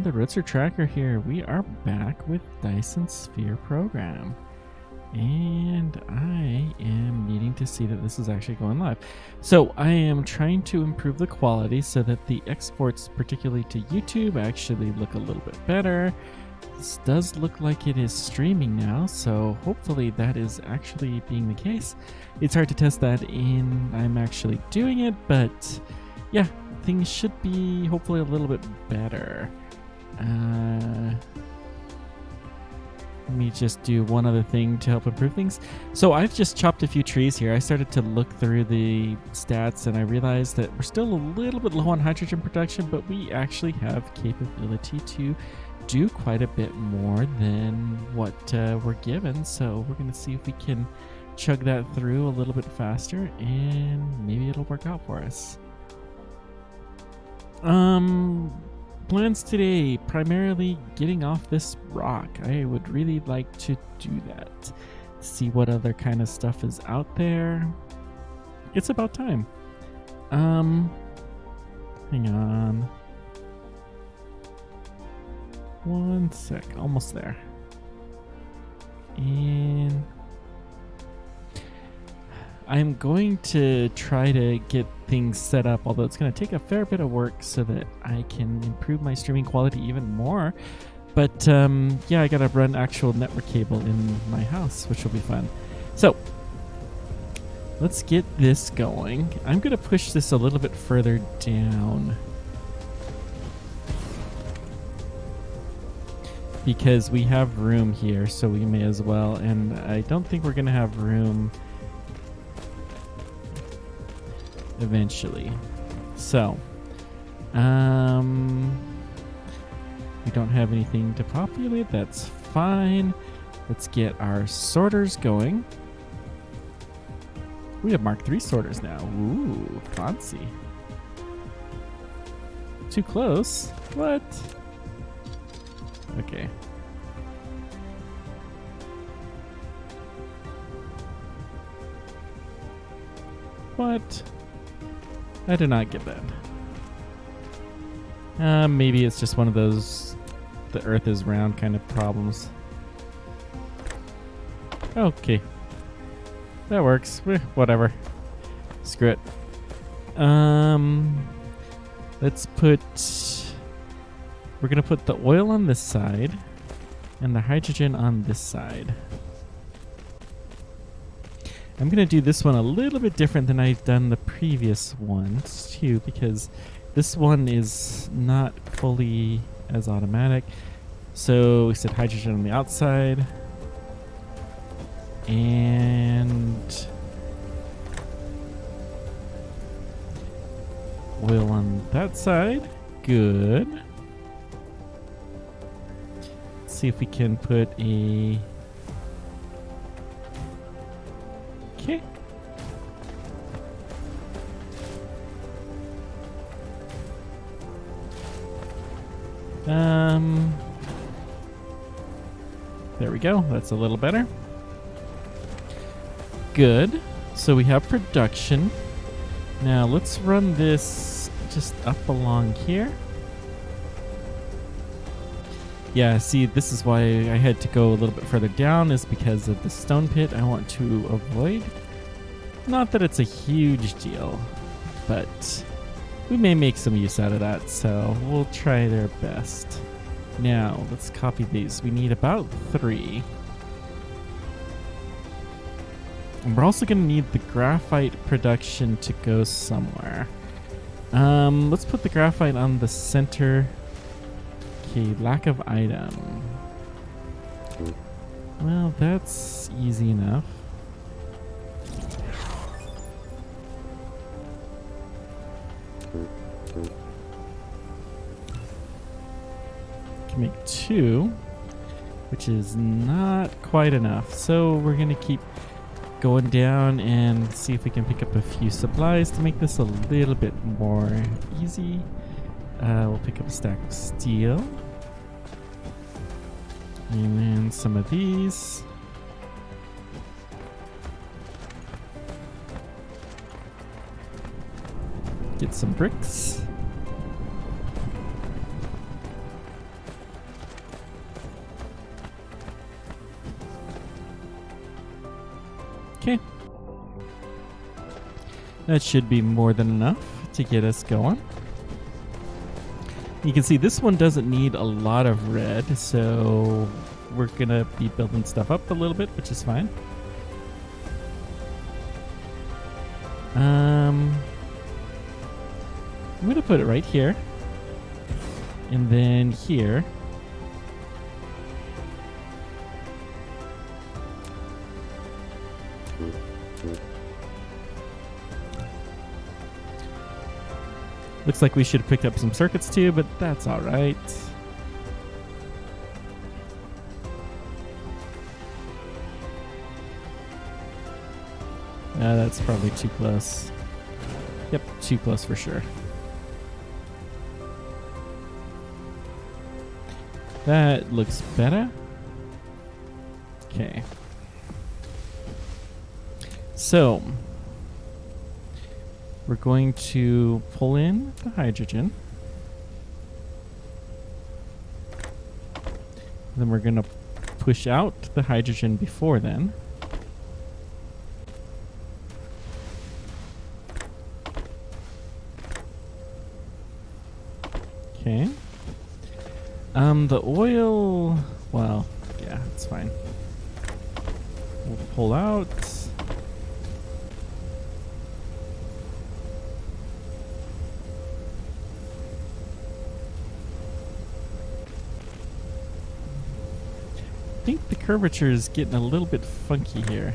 the Roadster Tracker here. We are back with Dyson Sphere Program. And I am needing to see that this is actually going live. So I am trying to improve the quality so that the exports, particularly to YouTube, actually look a little bit better. This does look like it is streaming now, so hopefully that is actually being the case. It's hard to test that in I'm actually doing it, but yeah, things should be hopefully a little bit better. Let me just do one other thing to help improve things. So I've just chopped a few trees here. I started to look through the stats and I realized that we're still a little bit low on hydrogen production, but we actually have capability to do quite a bit more than what we're given. So we're going to see if we can chug that through a little bit faster and maybe it'll work out for us. Plans today, primarily getting off this rock. I would really like to do that. See what other kind of stuff is out there. It's about time. Hang on. One sec, almost there. And I'm going to try to get things set up, although it's going to take a fair bit of work so that I can improve my streaming quality even more. But yeah, I got to run actual network cable in my house, which will be fun. So let's get this going. I'm going to push this a little bit further down because we have room here, so we may as well. And I don't think we're going to have room eventually. So, we don't have anything to populate. That's fine. Let's get our sorters going. We have Mark III sorters now. Ooh, fancy. Too close? What? Okay. What? I did not get that. Maybe it's just one of those the earth is round kind of problems. Okay. That works. Whatever. Screw it. Let's put... We're going to put the oil on this side and the hydrogen on this side. I'm going to do this one a little bit different than I've done the previous ones too, because this one is not fully as automatic. So we set hydrogen on the outside and oil on that side. Good. Let's see if we can put a... Okay. There we go. That's a little better. Good. So we have production. Now let's run this just up along here. Yeah, see, this is why I had to go a little bit further down, is because of the stone pit I want to avoid. Not that it's a huge deal, but we may make some use out of that, so we'll try their best. Now, let's copy these. We need about 3. And we're also going to need the graphite production to go somewhere. Let's put the graphite on the center. Okay, lack of item. Well, that's easy enough. Can make 2, which is not quite enough. So we're gonna keep going down and see if we can pick up a few supplies to make this a little bit more easy. We'll pick up a stack of steel. And then some of these. Get some bricks. Okay. That should be more than enough to get us going. You can see this one doesn't need a lot of red, so we're going to be building stuff up a little bit, which is fine. I'm going to put it right here. And then here. Looks like we should have picked up some circuits too, but that's all right. That's probably too close. Yep, too close for sure. That looks better. Okay. So, we're going to pull in the hydrogen. Then we're going to push out the hydrogen before then. Okay. The oil, well, yeah, it's fine. We'll pull out. I think the curvature is getting a little bit funky here.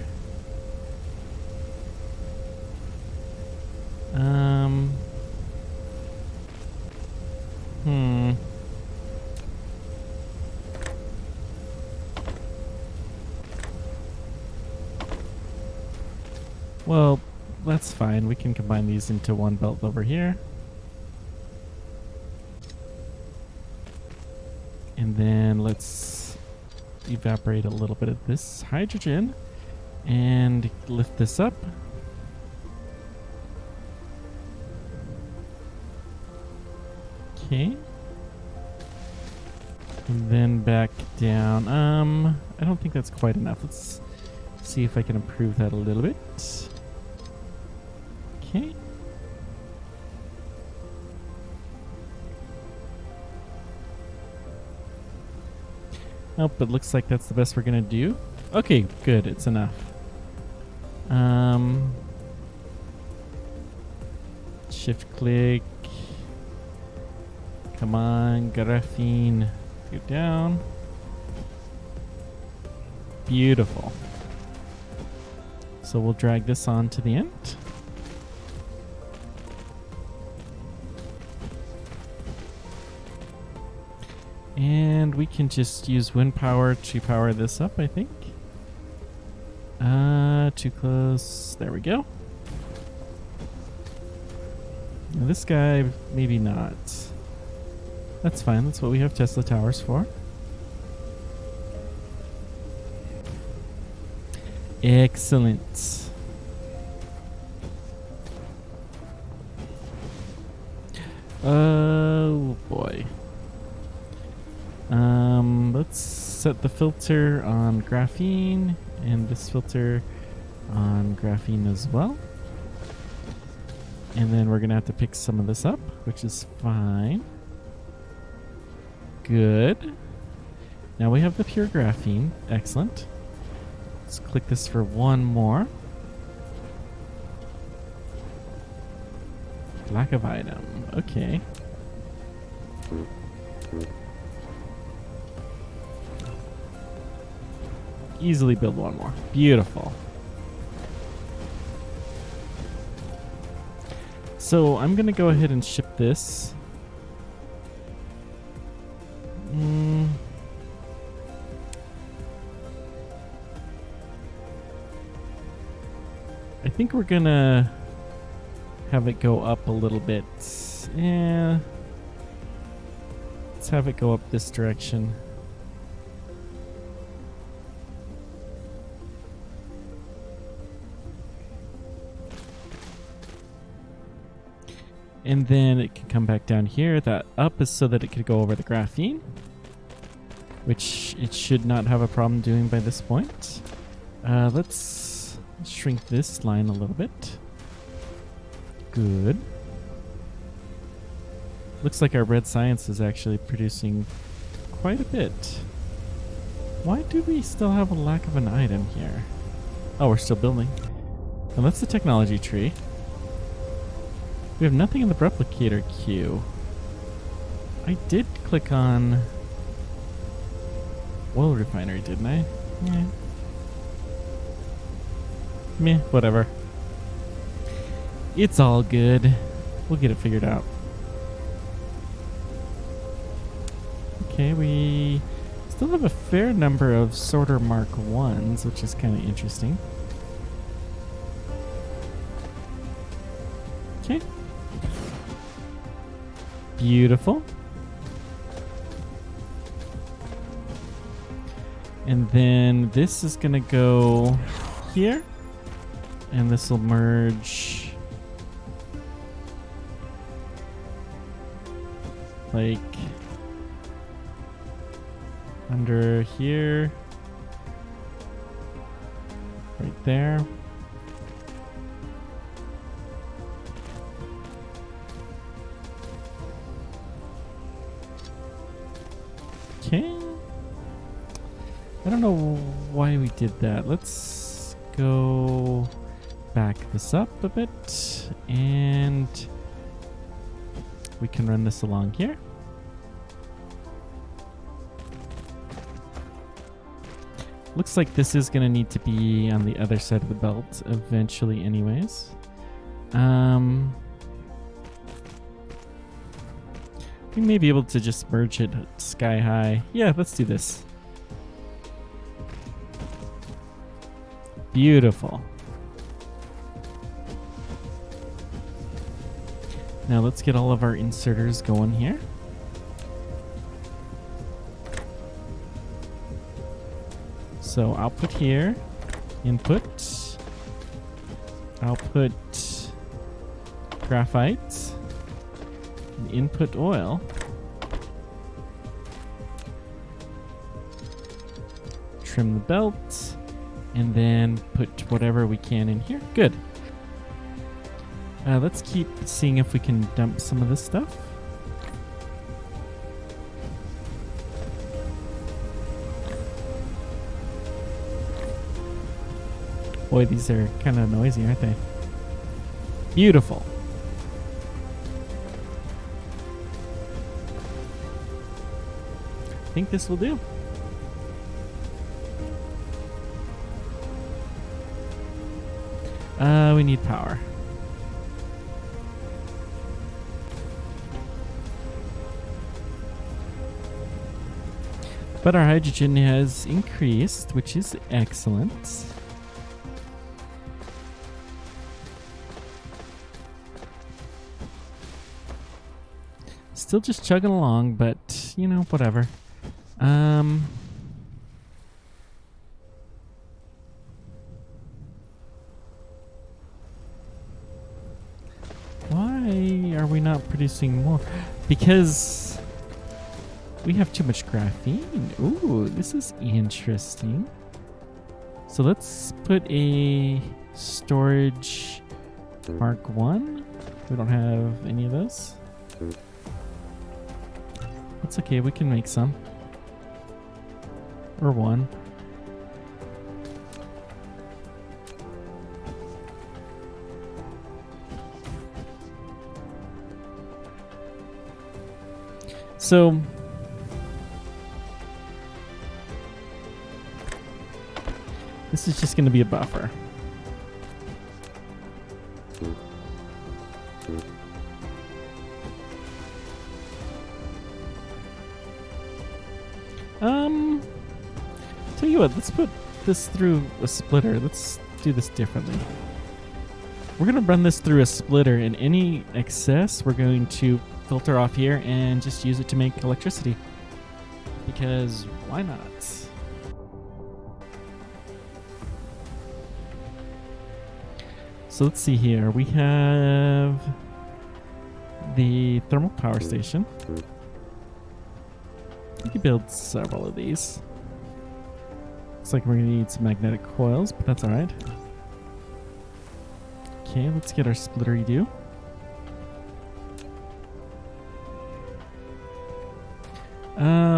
Well, that's fine. We can combine these into one belt over here. And then let's evaporate a little bit of this hydrogen and lift this up. Okay. And then back down. I don't think that's quite enough. Let's see if I can improve that a little bit. Okay. Nope, it looks like that's the best we're gonna do. Okay, good, it's enough. Shift click. Come on, graphene. Go down. Beautiful. So we'll drag this on to the end. And we can just use wind power to power this up, I think. Too close. There we go. Now this guy, maybe not. That's fine. That's what we have Tesla towers for. Excellent. Oh boy. Let's set the filter on graphene and this filter on graphene as well. And then we're gonna have to pick some of this up, which is fine. Good. Now we have the pure graphene. Excellent. Let's click this for one more. Lack of item. Okay. Easily build one more. Beautiful. So I'm going to go ahead and ship this. I think we're going to have it go up a little bit. Yeah. Let's have it go up this direction. And then it can come back down here. That up is so that it could go over the graphene, which it should not have a problem doing by this point. Let's Shrink this line a little bit. Good. Looks like our red science is actually producing quite a bit. Why do we still have a lack of an item here? Oh, we're still building. And that's the technology tree. We have nothing in the replicator queue. I did click on oil refinery, didn't I? Yeah. Meh, whatever. It's all good. We'll get it figured out. Okay, we still have a fair number of sorter Mark 1s, which is kind of interesting. Okay. Beautiful. And then this is going to go here. And this will merge like under here, right there. Okay. I don't know why we did that. Let's go back this up a bit, and we can run this along here. Looks like this is going to need to be on the other side of the belt eventually anyways. We may be able to just merge it sky high. Yeah, let's do this. Beautiful. Now let's get all of our inserters going here. So output here, input, output graphite, and input oil. Trim the belt, and then put whatever we can in here. Good. Let's keep seeing if we can dump some of this stuff. Boy, these are kind of noisy, aren't they? Beautiful. I think this will do. We need power. But our hydrogen has increased, which is excellent. Still just chugging along, but, you know, whatever. Why are we not producing more? Because we have too much graphene. Ooh, this is interesting. So let's put a storage Mark 1. We don't have any of those. It's okay, we can make some. Or one. So this is just going to be a buffer. Tell you what, let's put this through a splitter. Let's do this differently. We're going to run this through a splitter, and any excess we're going to filter off here and just use it to make electricity. Because why not? So let's see here. We have the thermal power station. We could build several of these. Looks like we're going to need some magnetic coils, but that's alright. Okay, let's get our splittery-doo.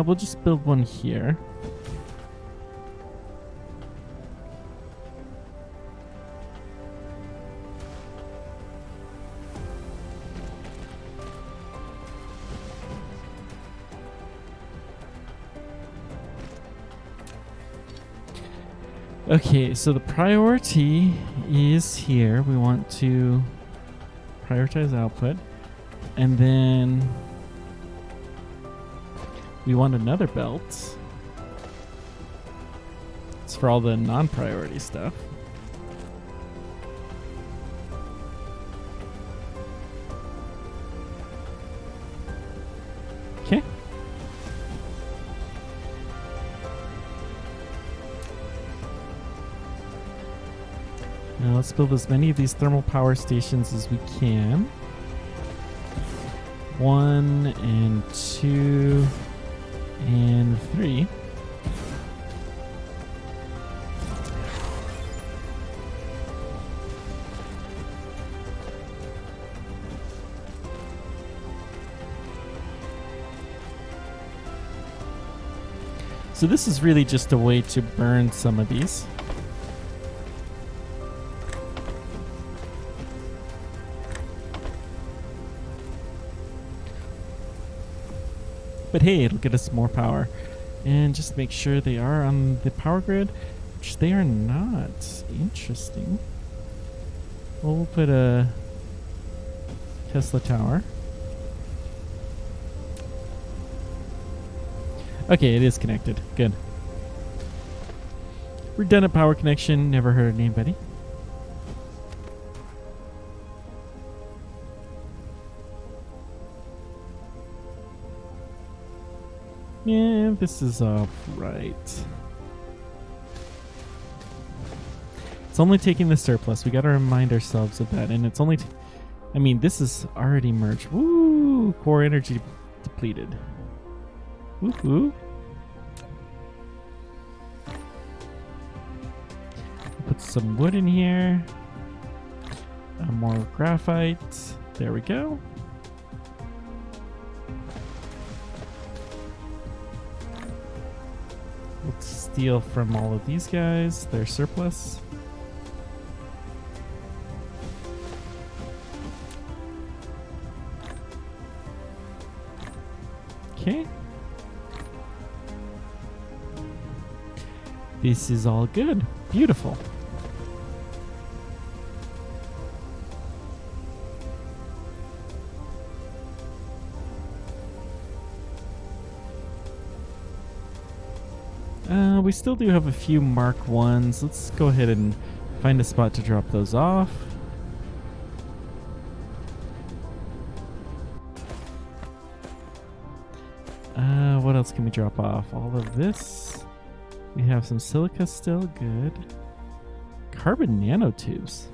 We'll just build one here. Okay, so the priority is here. We want to prioritize output. And then we want another belt. It's for all the non-priority stuff. Okay. Now let's build as many of these thermal power stations as we can. 1 and 2 and 3. So this is really just a way to burn some of these. But hey, it'll get us more power. And just make sure they are on the power grid, which they are not. Interesting. Well, we'll put a Tesla tower. Okay, it is connected. Good. Redundant power connection. Never hurt anybody. Yeah, this is all right. It's only taking the surplus. We got to remind ourselves of that. And it's only... I mean, this is already merged. Woo! Core energy depleted. Woohoo! Put some wood in here. More graphite. There we go. Let's steal from all of these guys. Their surplus. Okay. This is all good. Beautiful. We still do have a few Mark 1s. Let's go ahead and find a spot to drop those off. What else can we drop off? All of this. We have some silica still. Good. Carbon nanotubes.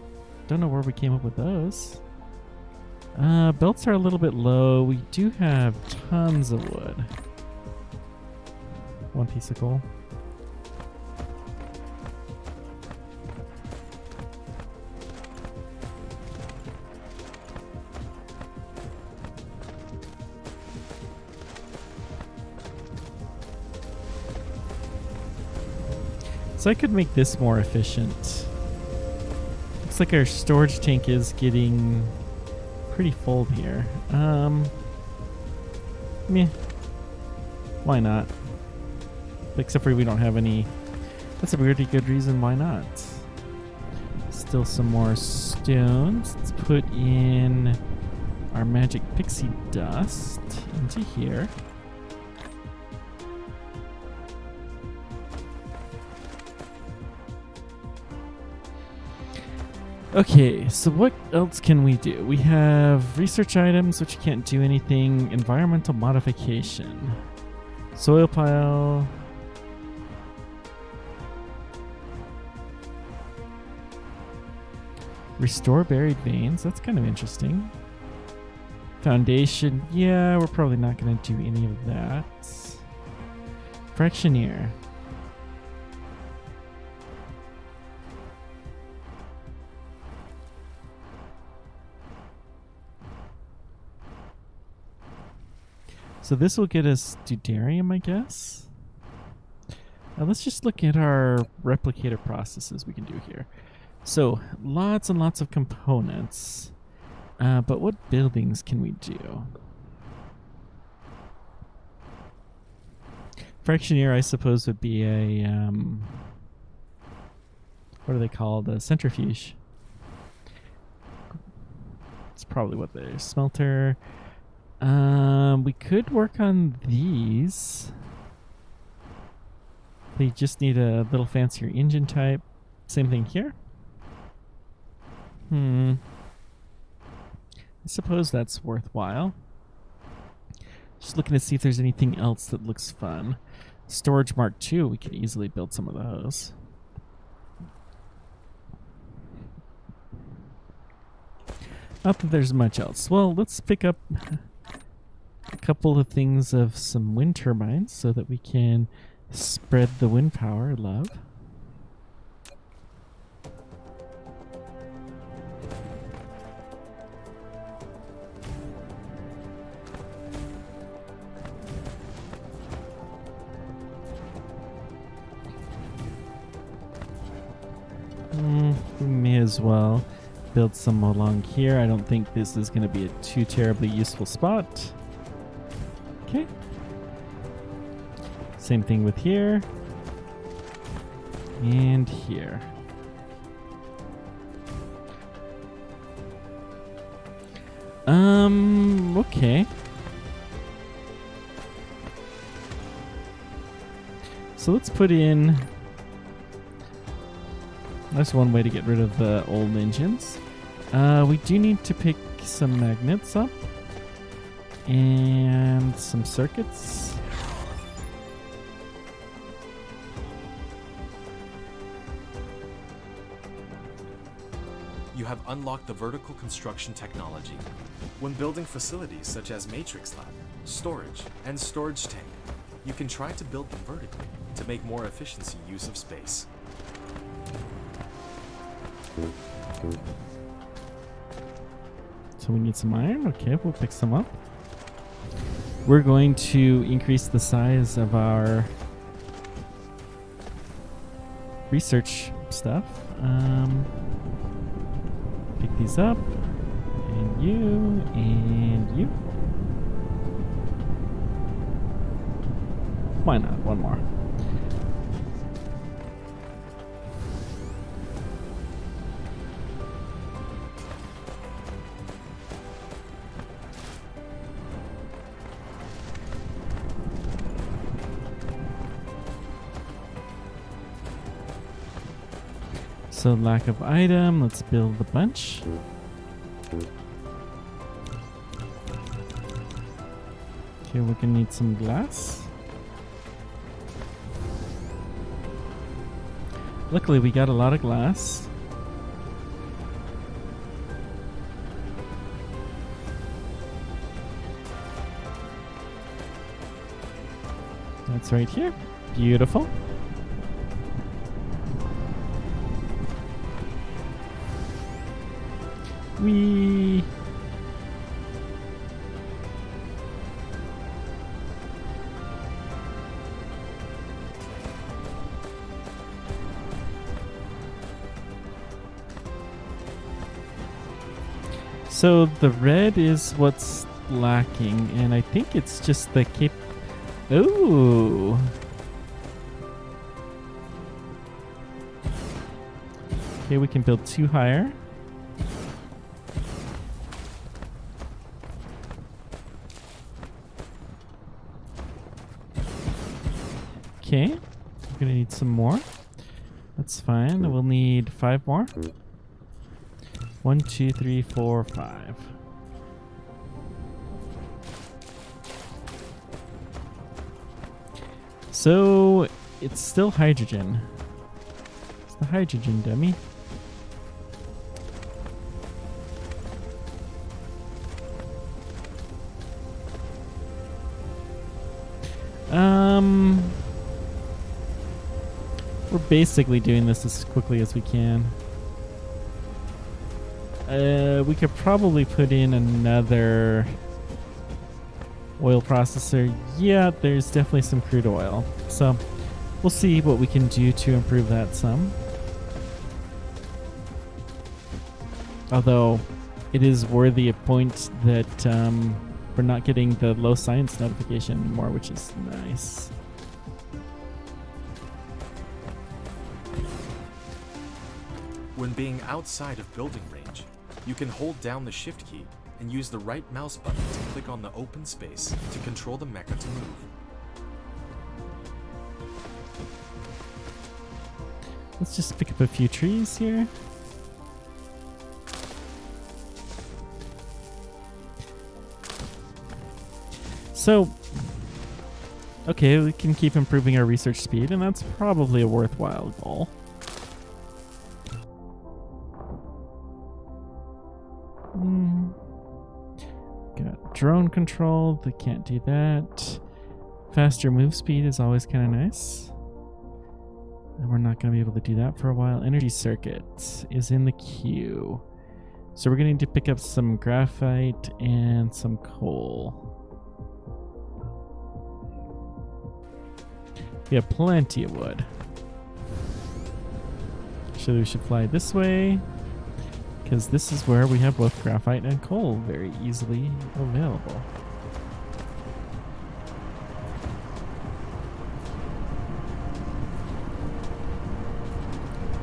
Don't know where we came up with those. Belts are a little bit low. We do have tons of wood. One piece of coal. So I could make this more efficient. Looks like our storage tank is getting pretty full here. Meh. Why not? Except for we don't have any. That's a really good reason why not. Still some more stones. Let's put in our magic pixie dust into here. Okay, so what else can we do? We have research items, which can't do anything. Environmental modification. Soil pile. Restore buried veins. That's kind of interesting. Foundation. Yeah, we're probably not going to do any of that. Fractioneer. So this will get us deuterium, I guess. Let's just look at our replicator processes we can do here. So lots and lots of components. But what buildings can we do? Fractioneer, I suppose, would be a what are they called? A centrifuge. It's probably what they're. Smelter. We could work on these. They just need a little fancier engine type. Same thing here. I suppose that's worthwhile. Just looking to see if there's anything else that looks fun. Storage Mark II, we could easily build some of those. Not that there's much else. Well, let's pick up a couple of things of some wind turbines so that we can spread the wind power. Love. We may as well build some along here. I don't think this is going to be a too terribly useful spot. Okay. Same thing with here. And here. Okay. So let's put in... That's one way to get rid of the old engines. We do need to pick some magnets up. And some circuits. You have unlocked the vertical construction technology. When building facilities such as Matrix Lab, storage, and storage tank, you can try to build them vertically to make more efficiency use of space. So we need some iron. Okay, we'll pick some up. We're going to increase the size of our research stuff. Pick these up. And you. And you. Why not? One more. So lack of item, let's build a bunch. Okay, we're gonna need some glass. Luckily we got a lot of glass. That's right here. Beautiful. Whee! So the red is what's lacking, and I think it's just the cap. Ooh! Okay, we can build 2 higher. Okay, we're gonna need some more. That's fine. We'll need 5 more. 1, 2, 3, 4, 5. So it's still hydrogen. It's the hydrogen dummy. We're basically doing this as quickly as we can. We could probably put in another Oil processor. Yeah, there's definitely some crude oil. So we'll see what we can do to improve that some. Although it is worthy of point that we're not getting the low science notification anymore, which is nice. When being outside of building range, you can hold down the shift key and use the right mouse button to click on the open space to control the mecha to move. Let's just pick up a few trees here. So, okay, we can keep improving our research speed, and that's probably a worthwhile goal. Got drone control, they can't do that. Faster move speed is always kind of nice. And we're not going to be able to do that for a while. Energy circuit is in the queue. So we're going to need to pick up some graphite and some coal. We have plenty of wood. So we should fly this way, because this is where we have both graphite and coal very easily available.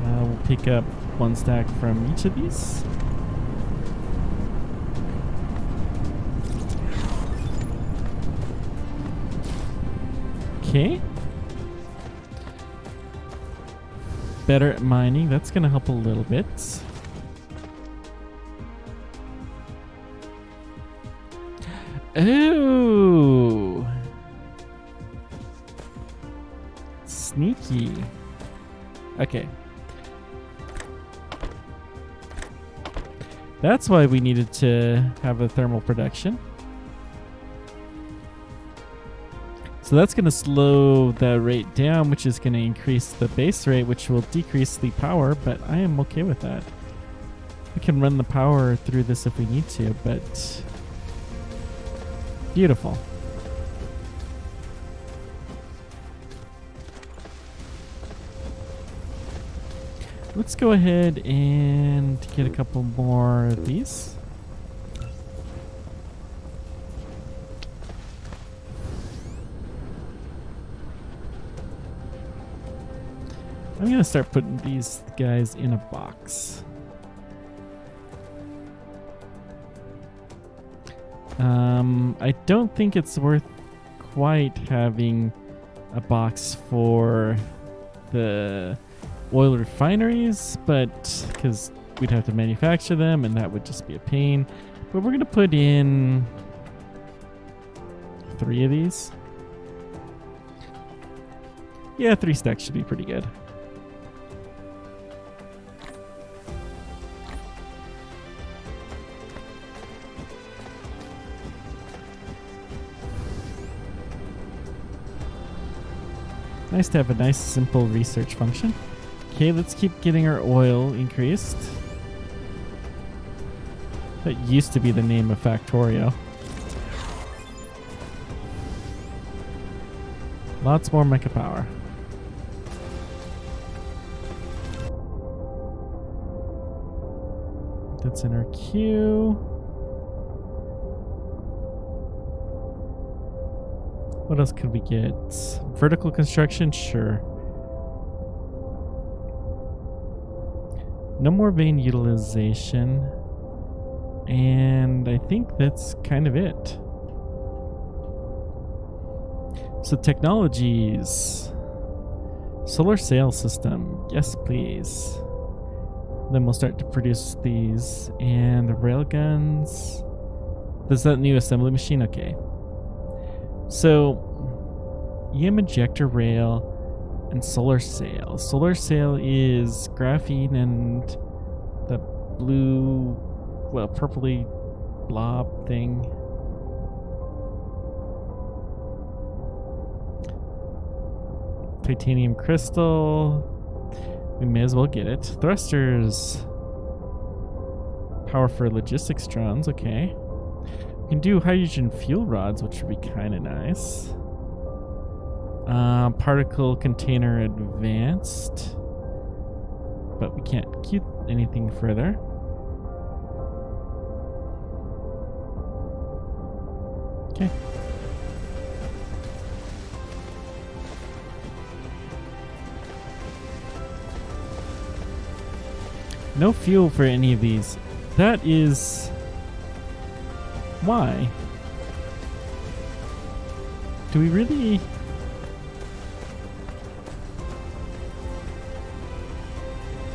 We'll pick up one stack from each of these. Okay. Better at mining, that's going to help a little bit. Ooh. Sneaky. Okay. That's why we needed to have a thermal production. So that's going to slow the rate down, which is going to increase the base rate, which will decrease the power, but I am okay with that. We can run the power through this if we need to, but beautiful. Let's go ahead and get a couple more of these. I'm going to start putting these guys in a box. I don't think it's worth quite having a box for the oil refineries, but because we'd have to manufacture them and that would just be a pain. But we're going to put in 3 of these. Yeah, 3 stacks should be pretty good. Nice to have a nice simple research function. Okay, let's keep getting our oil increased. That used to be the name of Factorio. Lots more mecha power. That's in our queue. What else could we get? Vertical construction? Sure. No more vein utilization. And I think that's kind of it. So technologies. Solar sail system. Yes, please. Then we'll start to produce these. And the rail guns. There's that new assembly machine? Okay. So, EM injector rail and solar sail. Solar sail is graphene and the blue, well, purpley blob thing. Titanium crystal. We may as well get it. Thrusters. Power for logistics drones. Okay. We can do hydrogen fuel rods, which would be kind of nice. Particle container advanced. But we can't keep anything further. Okay. No fuel for any of these. That is... Why? Do we really...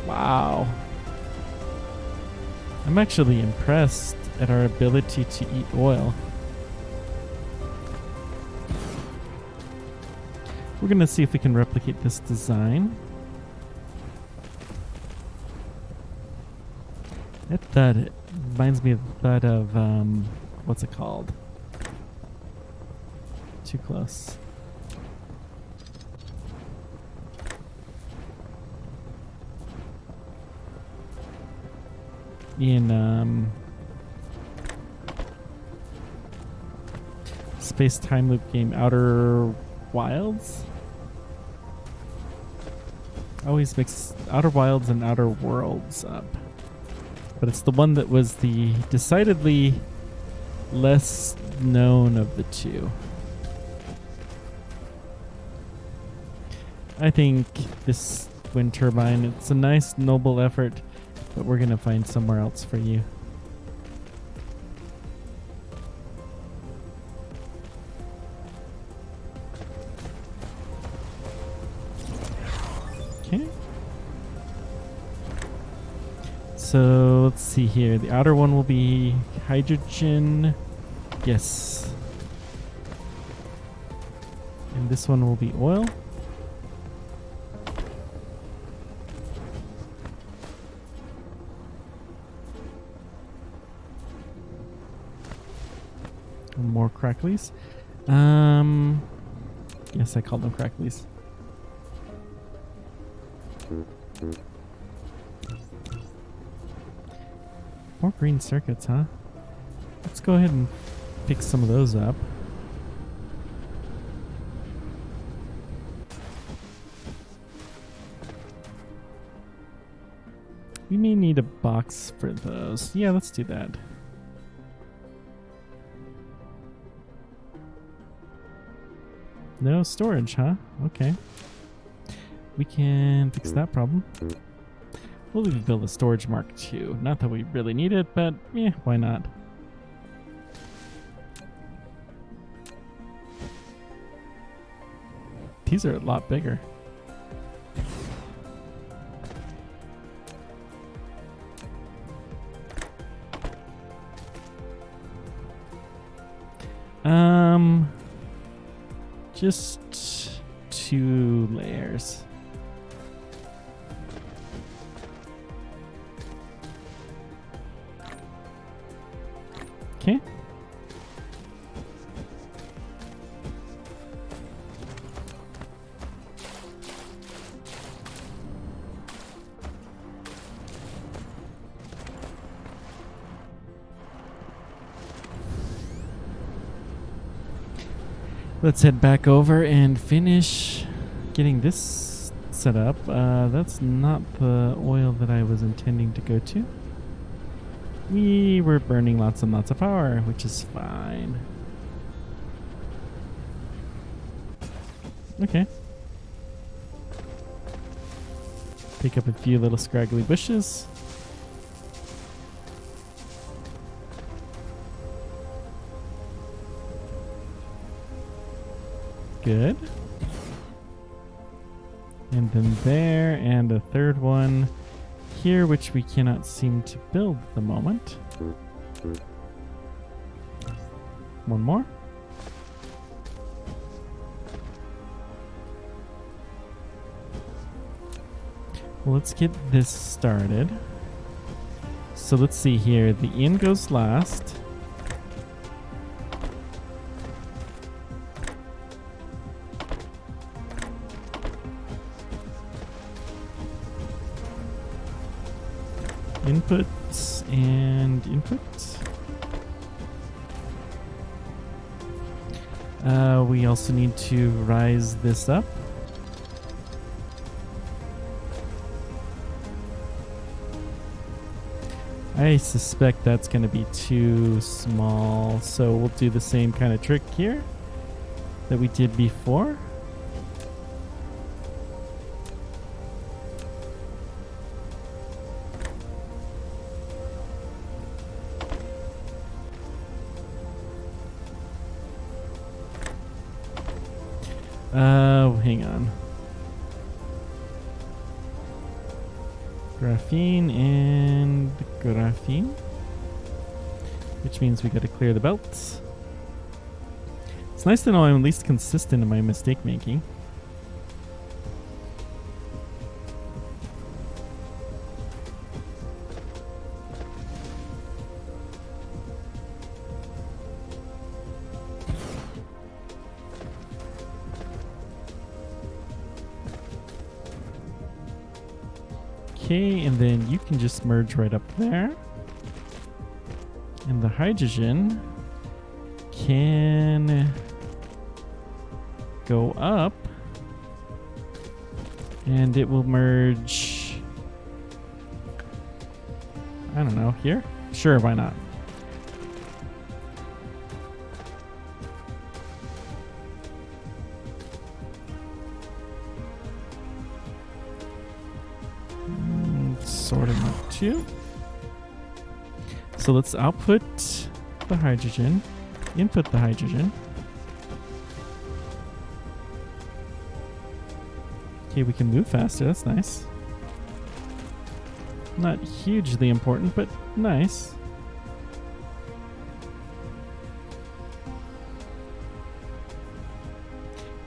Wow. I'm actually impressed at our ability to eat oil. We're going to see if we can replicate this design. It reminds me of that of, what's it called? Too close. In, space-time loop game Outer Wilds? Always mix Outer Wilds and Outer Worlds up. But it's the one that was the decidedly less known of the two. I think this wind turbine, it's a nice, noble effort, but we're going to find somewhere else for you. Okay. So let's see here. The outer one will be hydrogen. Yes. And this one will be oil. More cracklies. Yes, I called them cracklies. More green circuits, huh? Let's go ahead and pick some of those up. We may need a box for those. Yeah, let's do that. No storage, huh? Okay. We can fix that problem. We'll even build a storage Mark II. Not that we really need it, but yeah, why not? These are a lot bigger. Just 2 layers. Okay. Let's head back over and finish getting this set up. That's not the oil that I was intending to go to. We were burning lots and lots of power, which is fine. Okay. Pick up a few little scraggly bushes. Good. And then there, and a third one here, which we cannot seem to build at the moment. One more. Well, let's get this started. So let's see here. The in goes last. Inputs and inputs. We also need to rise this up. I suspect that's going to be too small, so we'll do the same kind of trick here that we did before. Hang on. Graphene and graphene, which means we got to clear the belts. It's nice to know I'm at least consistent in my mistake making. Okay, and then you can just merge right up there. And the hydrogen can go up. And it will merge, I don't know, here? Sure, why not? Sort of not too. So let's output the hydrogen, input the hydrogen. Okay, we can move faster, that's nice. Not hugely important, but nice.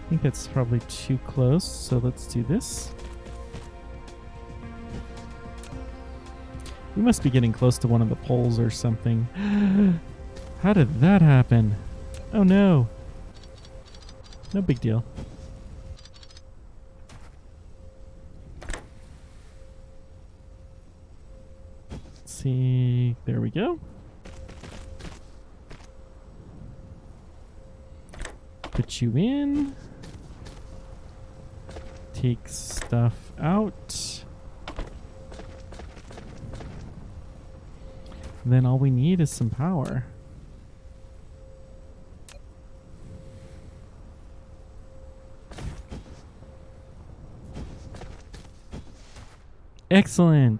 I think that's probably too close, so let's do this. We must be getting close to one of the poles or something. How did that happen? Oh no. No big deal. Let's see. There we go. Put you in. Take stuff out. Then all we need is some power. Excellent.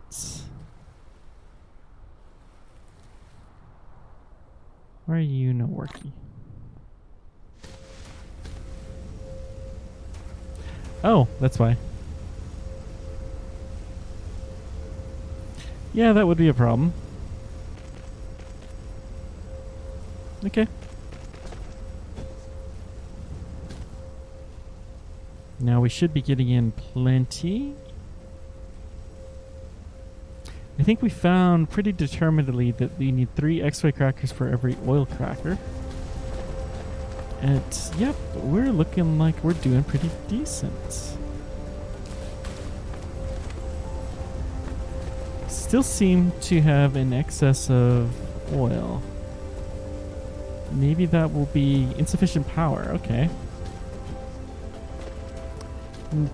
Why are you not working? Oh, that's why. Yeah, that would be a problem. Okay. Now we should be getting in plenty. I think we found pretty determinedly that we need 3 X-ray crackers for every oil cracker. And yep, we're looking like we're doing pretty decent. Still seem to have an excess of oil. Maybe that will be insufficient power. Okay.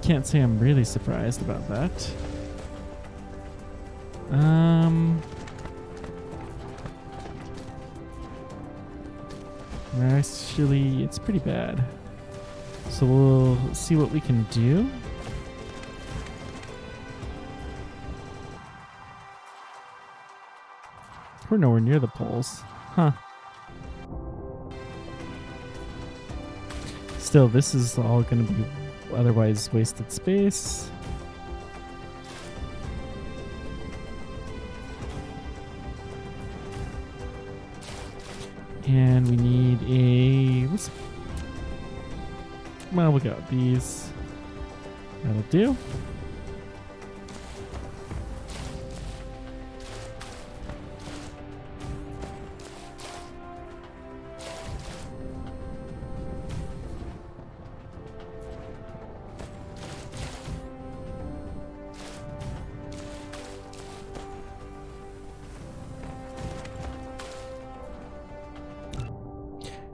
Can't say I'm really surprised about that. Actually, it's pretty bad. So we'll see what we can do. We're nowhere near the poles. Huh. Still, this is all going to be otherwise wasted space. And we need a... well, we got these. That'll do.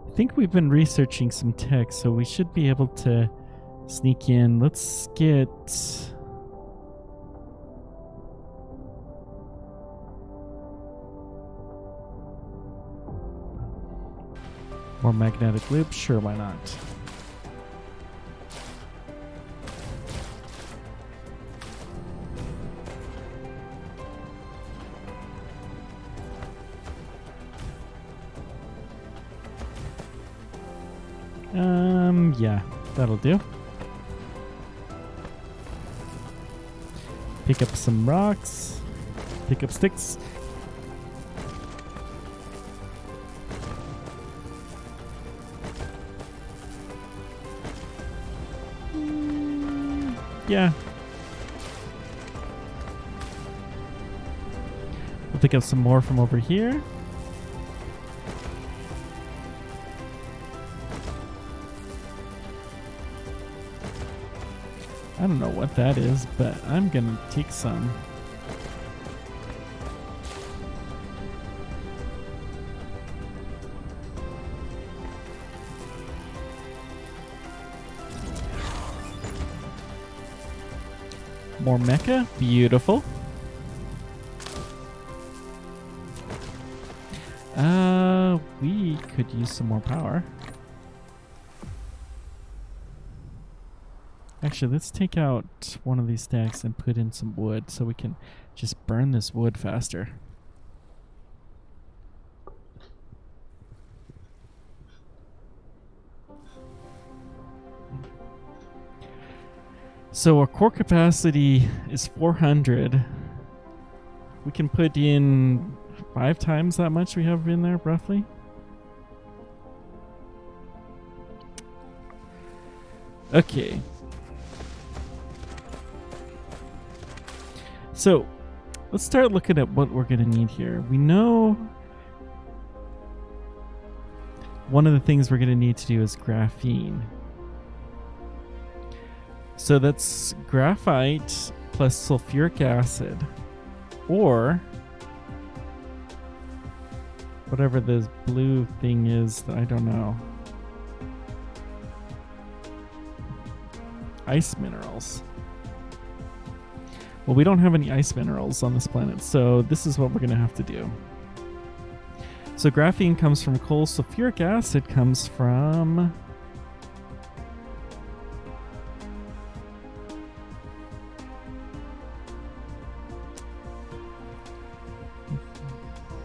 I think we've been researching some tech, so we should be able to sneak in. Let's get... more magnetic loop? Sure, why not? Yeah, that'll do. Pick up some rocks. Pick up sticks. Yeah. We'll pick up some more from over here. I don't know what that is, but I'm gonna take some. More mecha, beautiful. We could use some more power. Actually, let's take out one of these stacks and put in some wood so we can just burn this wood faster. So our core capacity is 400. We can put in 5 times that much we have in there, roughly. Okay. So let's start looking at what we're going to need here. We know one of the things we're going to need to do is graphene. So that's graphite plus sulfuric acid, or whatever this blue thing is that I don't know. Ice minerals. Well, we don't have any ice minerals on this planet, so this is what we're going to have to do. So graphene comes from coal, sulfuric acid comes from...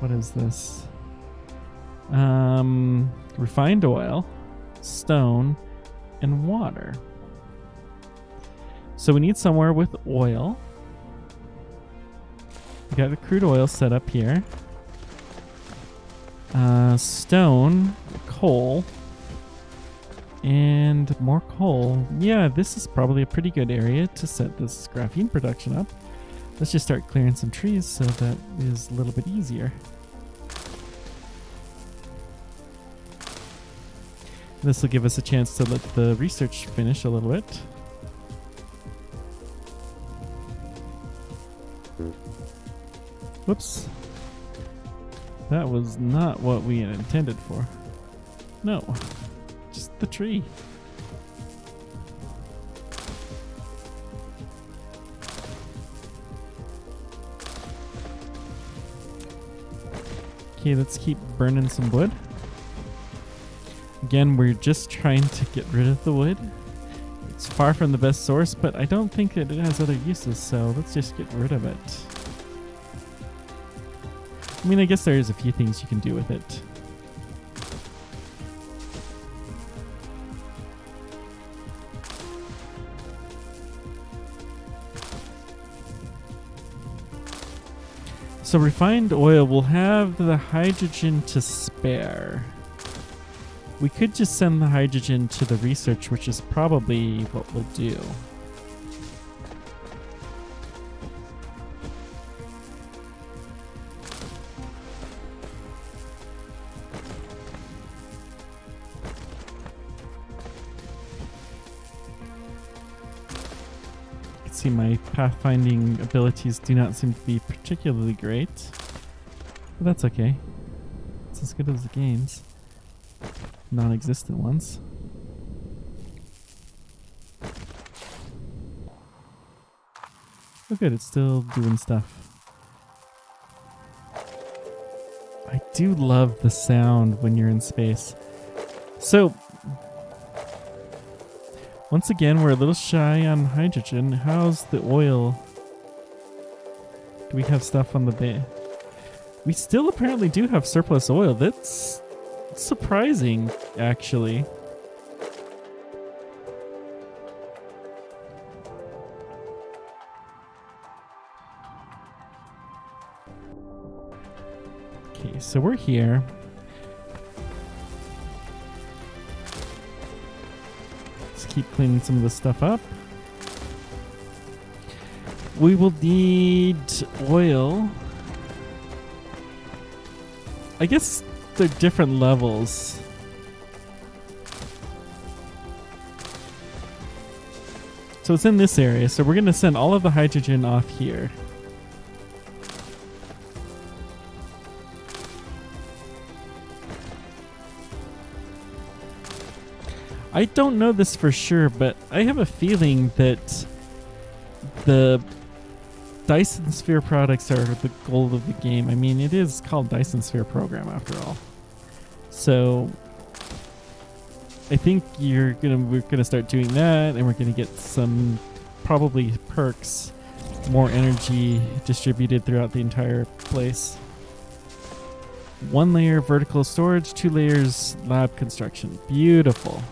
what is this? Refined oil, stone, and water. So we need somewhere with oil. We got the crude oil set up here. Stone, coal, and more coal. Yeah, this is probably a pretty good area to set this graphene production up. Let's just start clearing some trees so that is a little bit easier. This will give us a chance to let the research finish a little bit. Whoops. That was not what we had intended for. No, just the tree. Okay, let's keep burning some wood. Again, we're just trying to get rid of the wood. It's far from the best source, but I don't think that it has other uses, so let's just get rid of it. I mean, I guess there is a few things you can do with it. So refined oil will have the hydrogen to spare. We could just send the hydrogen to the research, which is probably what we'll do. See, my pathfinding abilities do not seem to be particularly great, but that's okay. It's as good as the game's. non-existent ones. Oh good, it's still doing stuff. I do love the sound when you're in space. So, once again, we're a little shy on hydrogen. How's the oil? Do we have stuff on the bay? We still apparently do have surplus oil. That's surprising, actually. Okay, so we're here. Let's keep cleaning some of this stuff up. We will need oil. I guess they're different levels. So it's in this area, so we're going to send all of the hydrogen off here. I don't know this for sure, but I have a feeling that the Dyson Sphere products are the goal of the game. I mean, it is called Dyson Sphere Program after all. So I think we're gonna start doing that, and we're gonna get some probably perks, more energy distributed throughout the entire place. 1 layer vertical storage, 2 layers lab construction. Beautiful.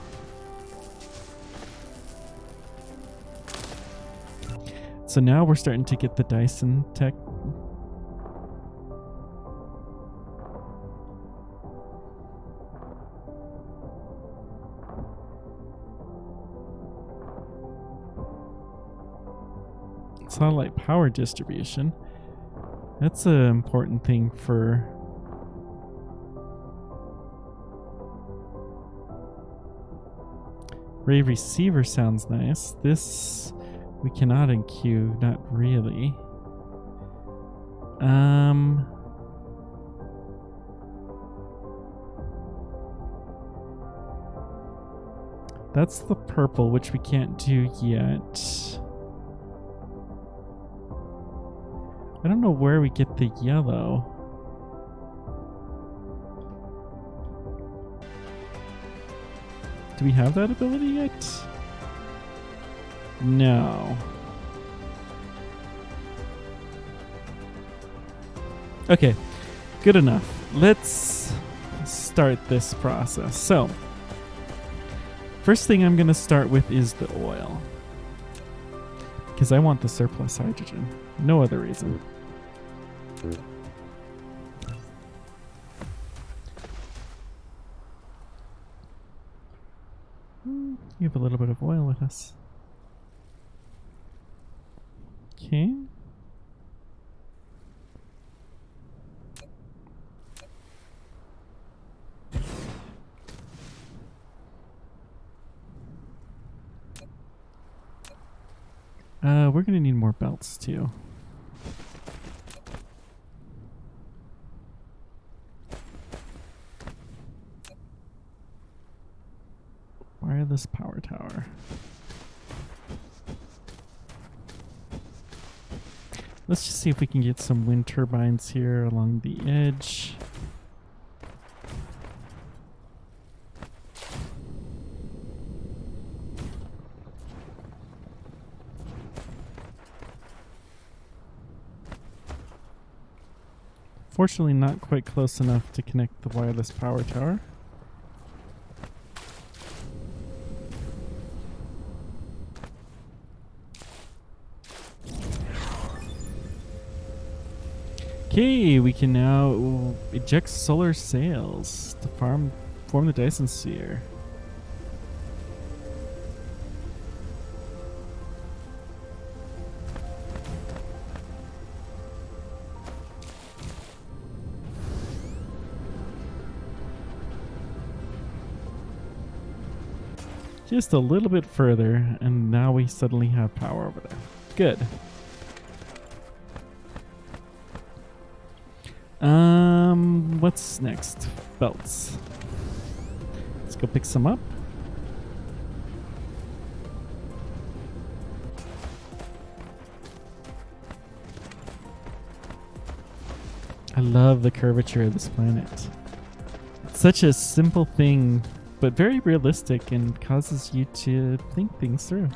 So now we're starting to get the Dyson tech. Satellite power distribution. That's an important thing for Ray receiver sounds nice. This we cannot enqueue, not really. That's the purple, which we can't do yet. I don't know where we get the yellow. Do we have that ability yet? No. Okay, good enough. Let's start this process. So, first thing I'm going to start with is the oil. Because I want the surplus hydrogen. No other reason. You have a little bit of oil with us. Okay. We're gonna need more belts too. Wireless power tower. Let's just see if we can get some wind turbines here along the edge. Fortunately, not quite close enough to connect the wireless power tower. Okay, we can now eject solar sails to form the Dyson Sphere. Just a little bit further, and now we suddenly have power over there. Good. What's next? Belts. Let's go pick some up. I love the curvature of this planet. It's such a simple thing, but very realistic and causes you to think things through.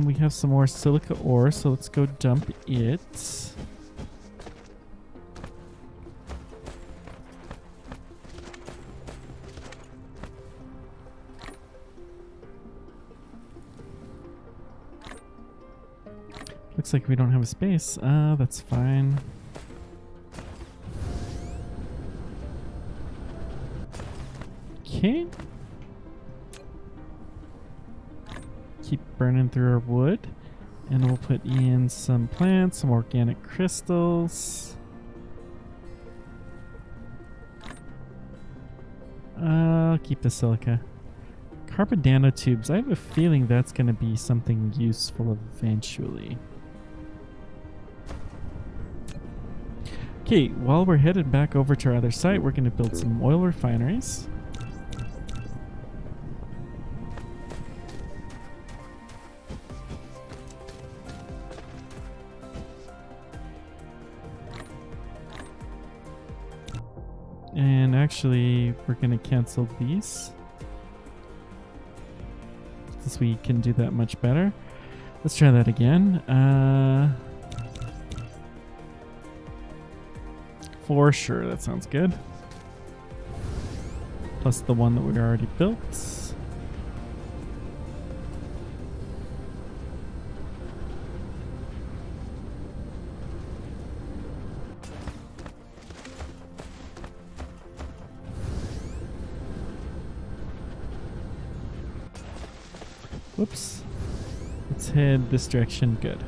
We have some more silica ore, so let's go dump it. Looks like we don't have a space. That's fine. Okay. Keep burning through our wood. And we'll put in some plants, some organic crystals. I'll keep the silica. Carbon nanotubes. I have a feeling that's going to be something useful eventually. Okay, while we're headed back over to our other site, we're going to build some oil refineries. And actually, we're going to cancel these, since we can do that much better. Let's try that again. For sure, that sounds good. Plus the one that we already built. Whoops. Let's head this direction. Good.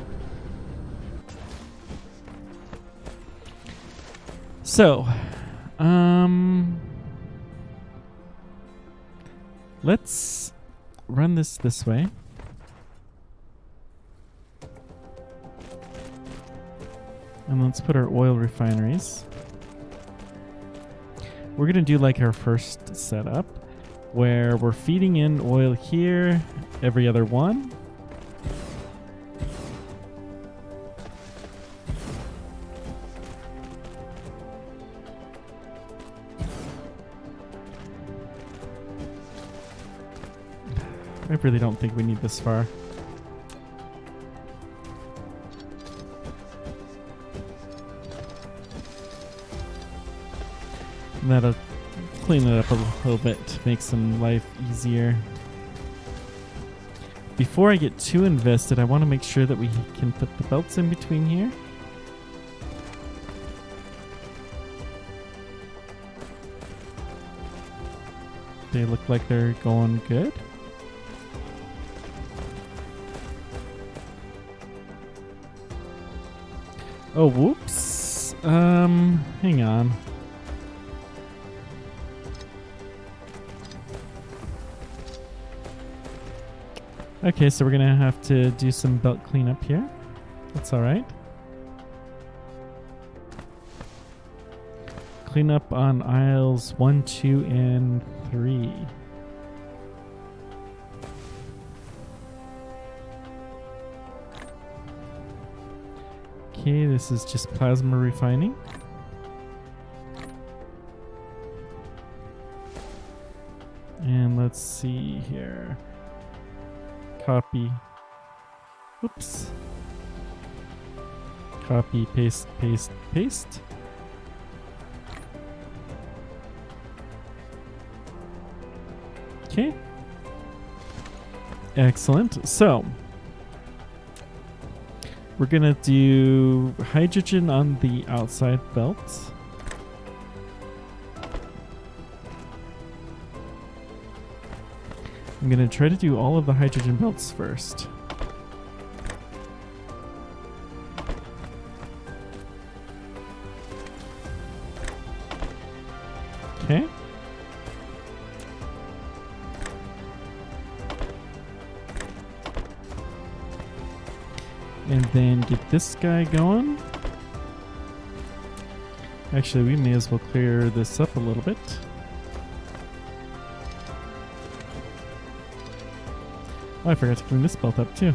So, let's run this way. And let's put our oil refineries. We're going to do like our first setup, where we're feeding in oil here every other one. I really don't think we need this far. And that'll clean it up a little bit to make some life easier. Before I get too invested, I want to make sure that we can put the belts in between here. They look like they're going good. Oh, whoops. Hang on. Okay, so we're gonna have to do some belt cleanup here. That's all right. Clean up on aisles 1, 2, and 3. Okay, this is just plasma refining. And let's see here. Copy. Oops. Copy, paste, paste, paste. Okay. Excellent. So, we're gonna do hydrogen on the outside belt. I'm gonna try to do all of the hydrogen belts first. Okay. And then get this guy going. Actually, we may as well clear this up a little bit. Oh, I forgot to clean this belt up too.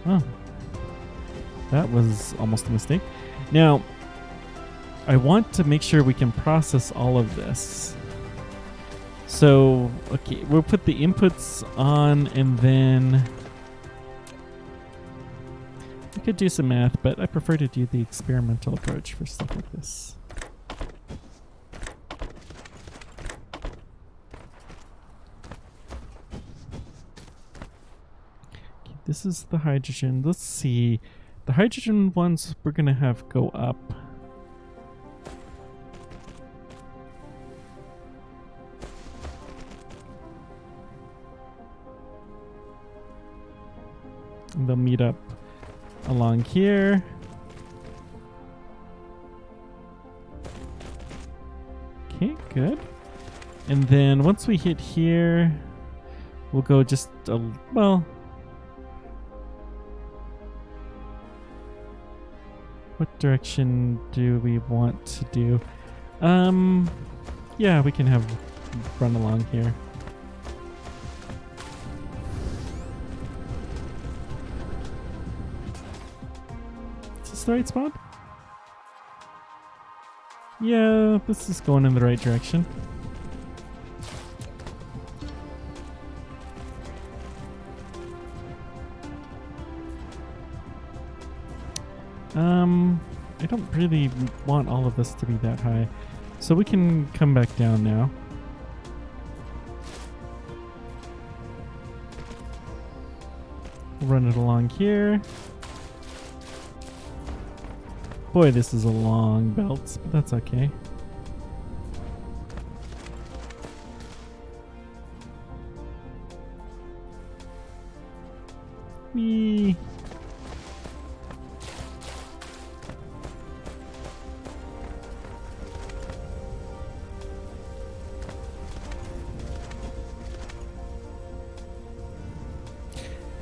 Oh. That was almost a mistake. Now, I want to make sure we can process all of this. So, okay, we'll put the inputs on and then we could do some math, but I prefer to do the experimental approach for stuff like this. Okay, this is the hydrogen. Let's see. The hydrogen ones we're going to have go up. And they'll meet up along here. Okay, good. And then once we hit here, we'll go just a, well, what direction do we want to do? Yeah, we can have run along here. Is this the right spot? Yeah, this is going in the right direction. I don't really want all of this to be that high, so we can come back down now. Run it along here. Boy, this is a long belt, but that's okay. Me.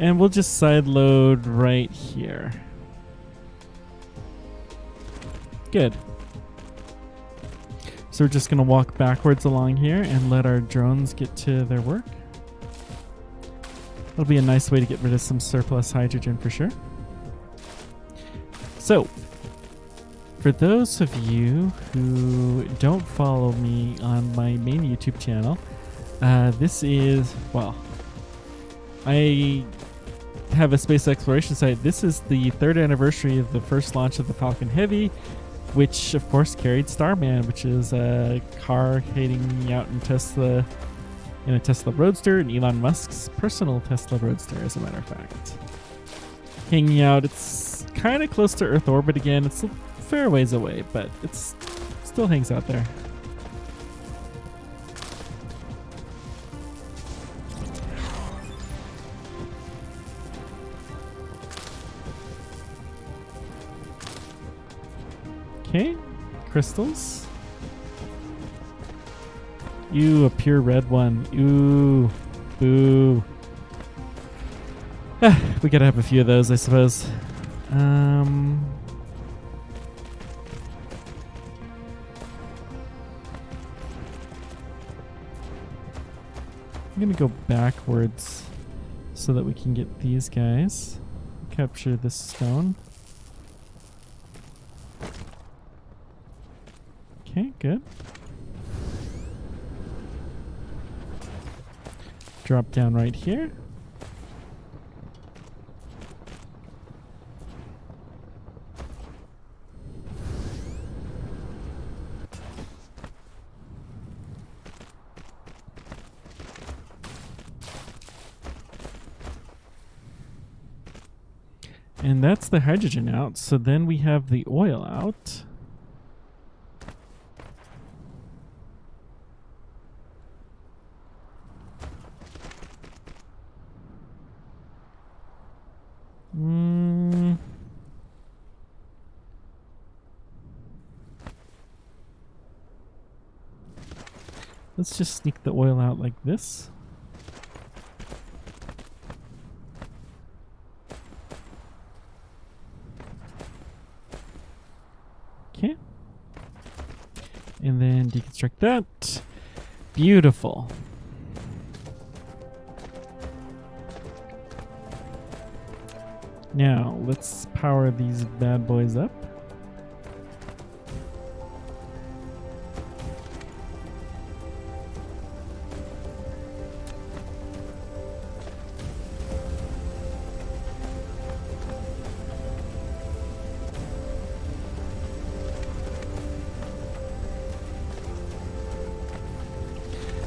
And we'll just side load right here. Good. So we're just going to walk backwards along here and let our drones get to their work. That'll be a nice way to get rid of some surplus hydrogen for sure. So, for those of you who don't follow me on my main YouTube channel, this is, well, I have a space exploration site. This is the 3rd anniversary of the first launch of the Falcon Heavy, which of course carried Starman, which is a car hanging out in a Tesla Roadster, and Elon Musk's personal Tesla Roadster, as a matter of fact. Hanging out, it's kind of close to Earth orbit again. It's a fair ways away, but it's still hangs out there. Okay, crystals. Ew, a pure red one. Ooh, boo. We gotta have a few of those, I suppose. I'm gonna go backwards so that we can get these guys. Capture this stone. Okay, good. Drop down right here. And that's the hydrogen out. So then we have the oil out. Let's just sneak the oil out like this. Okay. And then deconstruct that. Beautiful. Now, let's power these bad boys up.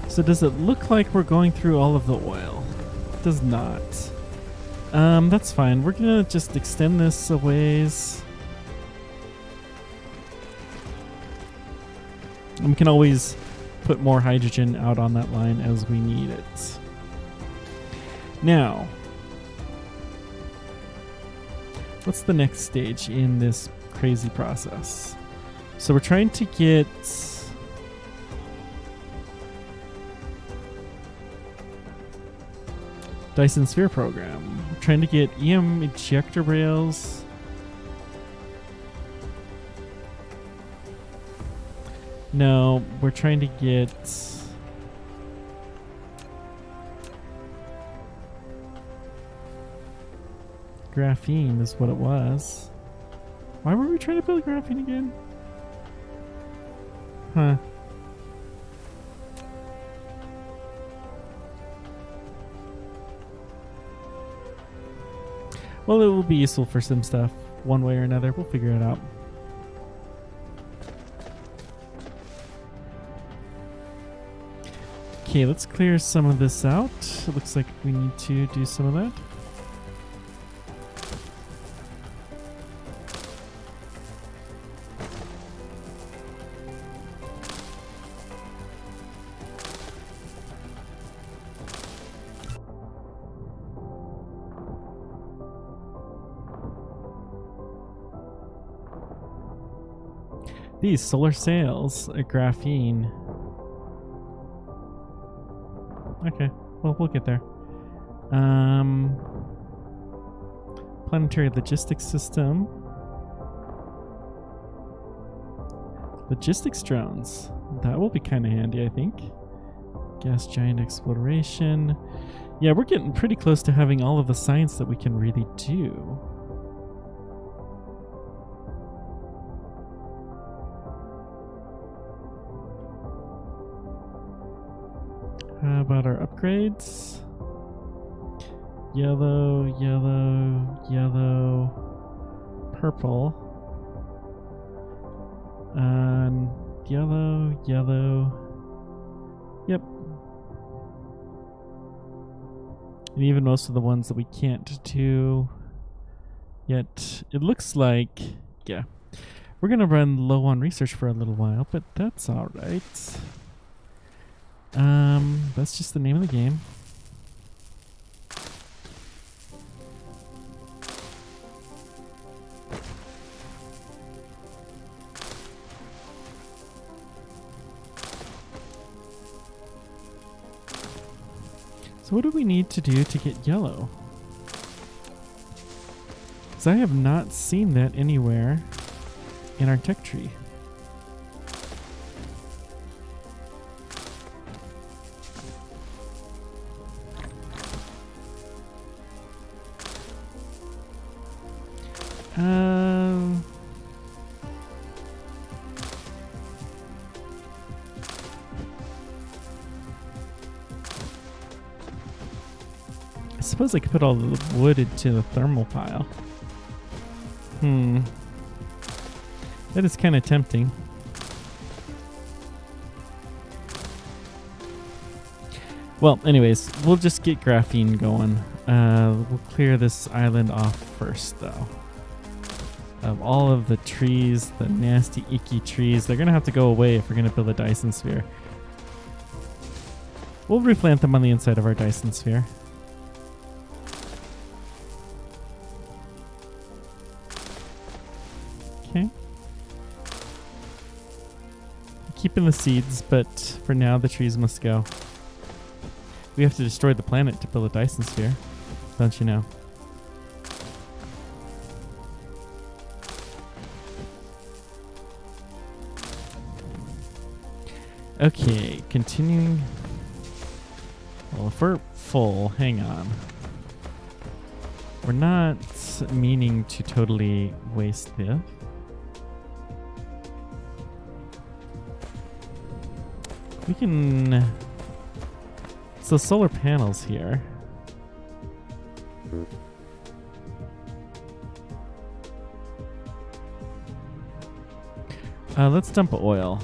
So does it look like we're going through all of the oil? It does not. That's fine. We're gonna just extend this a ways. And we can always put more hydrogen out on that line as we need it. Now, what's the next stage in this crazy process? So we're trying to get Dyson Sphere Program. We're trying to get EM ejector rails. No, we're trying to get graphene is what it was. Why were we trying to build graphene again? Huh. Well, it will be useful for some stuff, one way or another. We'll figure it out. Okay, let's clear some of this out. It looks like we need to do some of that. These solar sails are graphene. Okay, well, we'll get there. Planetary logistics system. Logistics drones. That will be kind of handy, I think. Gas giant exploration. Yeah, we're getting pretty close to having all of the science that we can really do. How about our upgrades? Yellow, yellow, yellow, purple. Yellow, yellow. Yep. And even most of the ones that we can't do yet. It looks like, yeah. We're going to run low on research for a little while, but that's alright. That's just the name of the game. So what do we need to do to get yellow? Because I have not seen that anywhere in our tech tree. I suppose I could put all the wood into the thermal pile. That is kind of tempting. Well, anyways, we'll just get graphene going. We'll clear this island off first, though. Of all of the trees, the nasty, icky trees, they're going to have to go away if we're going to build a Dyson Sphere. We'll replant them on the inside of our Dyson Sphere. Okay. Keeping the seeds, but for now the trees must go. We have to destroy the planet to build a Dyson Sphere, don't you know? Okay, continuing. Well, if we're full, hang on. We're not meaning to totally waste this. We can... So solar panels here. Let's dump oil.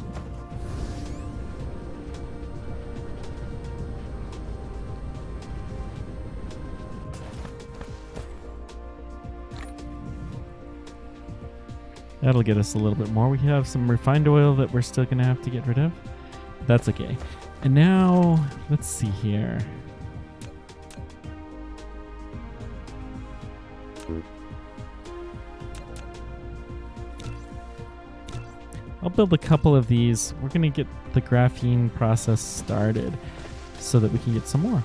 That'll get us a little bit more. We have some refined oil that we're still going to have to get rid of. That's okay. And now, let's see here. I'll build a couple of these. We're going to get the graphene process started so that we can get some more.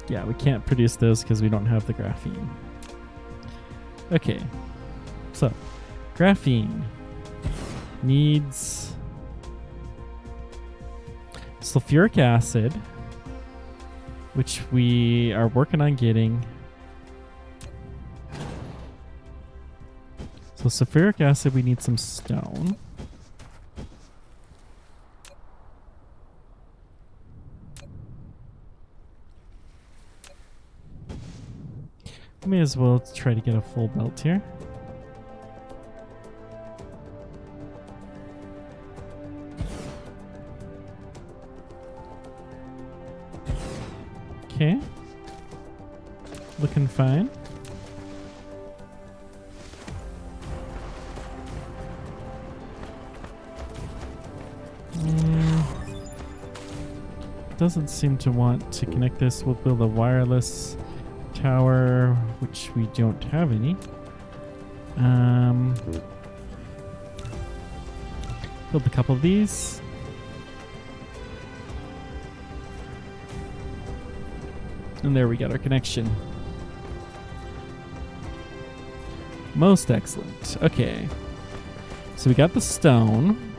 Yeah, we can't produce those because we don't have the graphene. Okay, so graphene needs sulfuric acid, which we are working on getting. So sulfuric acid, we need some stone. May as well try to get a full belt here. Okay. Looking fine. Doesn't seem to want to connect this. We'll build a wireless tower, which we don't have any. Build a couple of these. And there we got our connection. Most excellent. Okay. So we got the stone.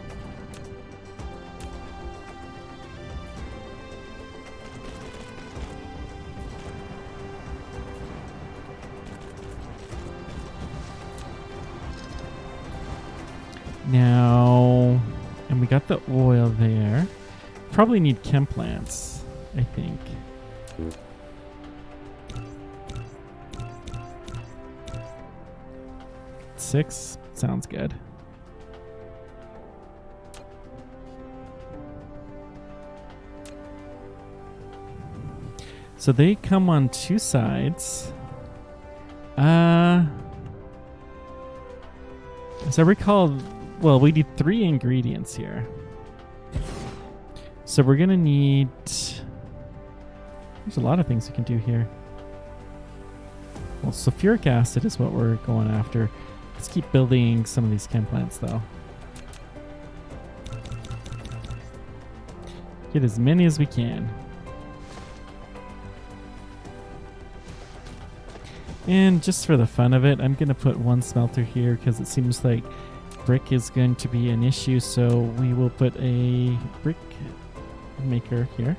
Now, and we got the oil there. Probably need chem plants, I think. Six sounds good. So they come on two sides. As I recall, well, we need 3 ingredients here. So we're gonna need... There's a lot of things we can do here. Well, sulfuric acid is what we're going after. Let's keep building some of these chem plants, though. Get as many as we can. And just for the fun of it, I'm going to put 1 smelter here because it seems like brick is going to be an issue. So we will put a brick maker here.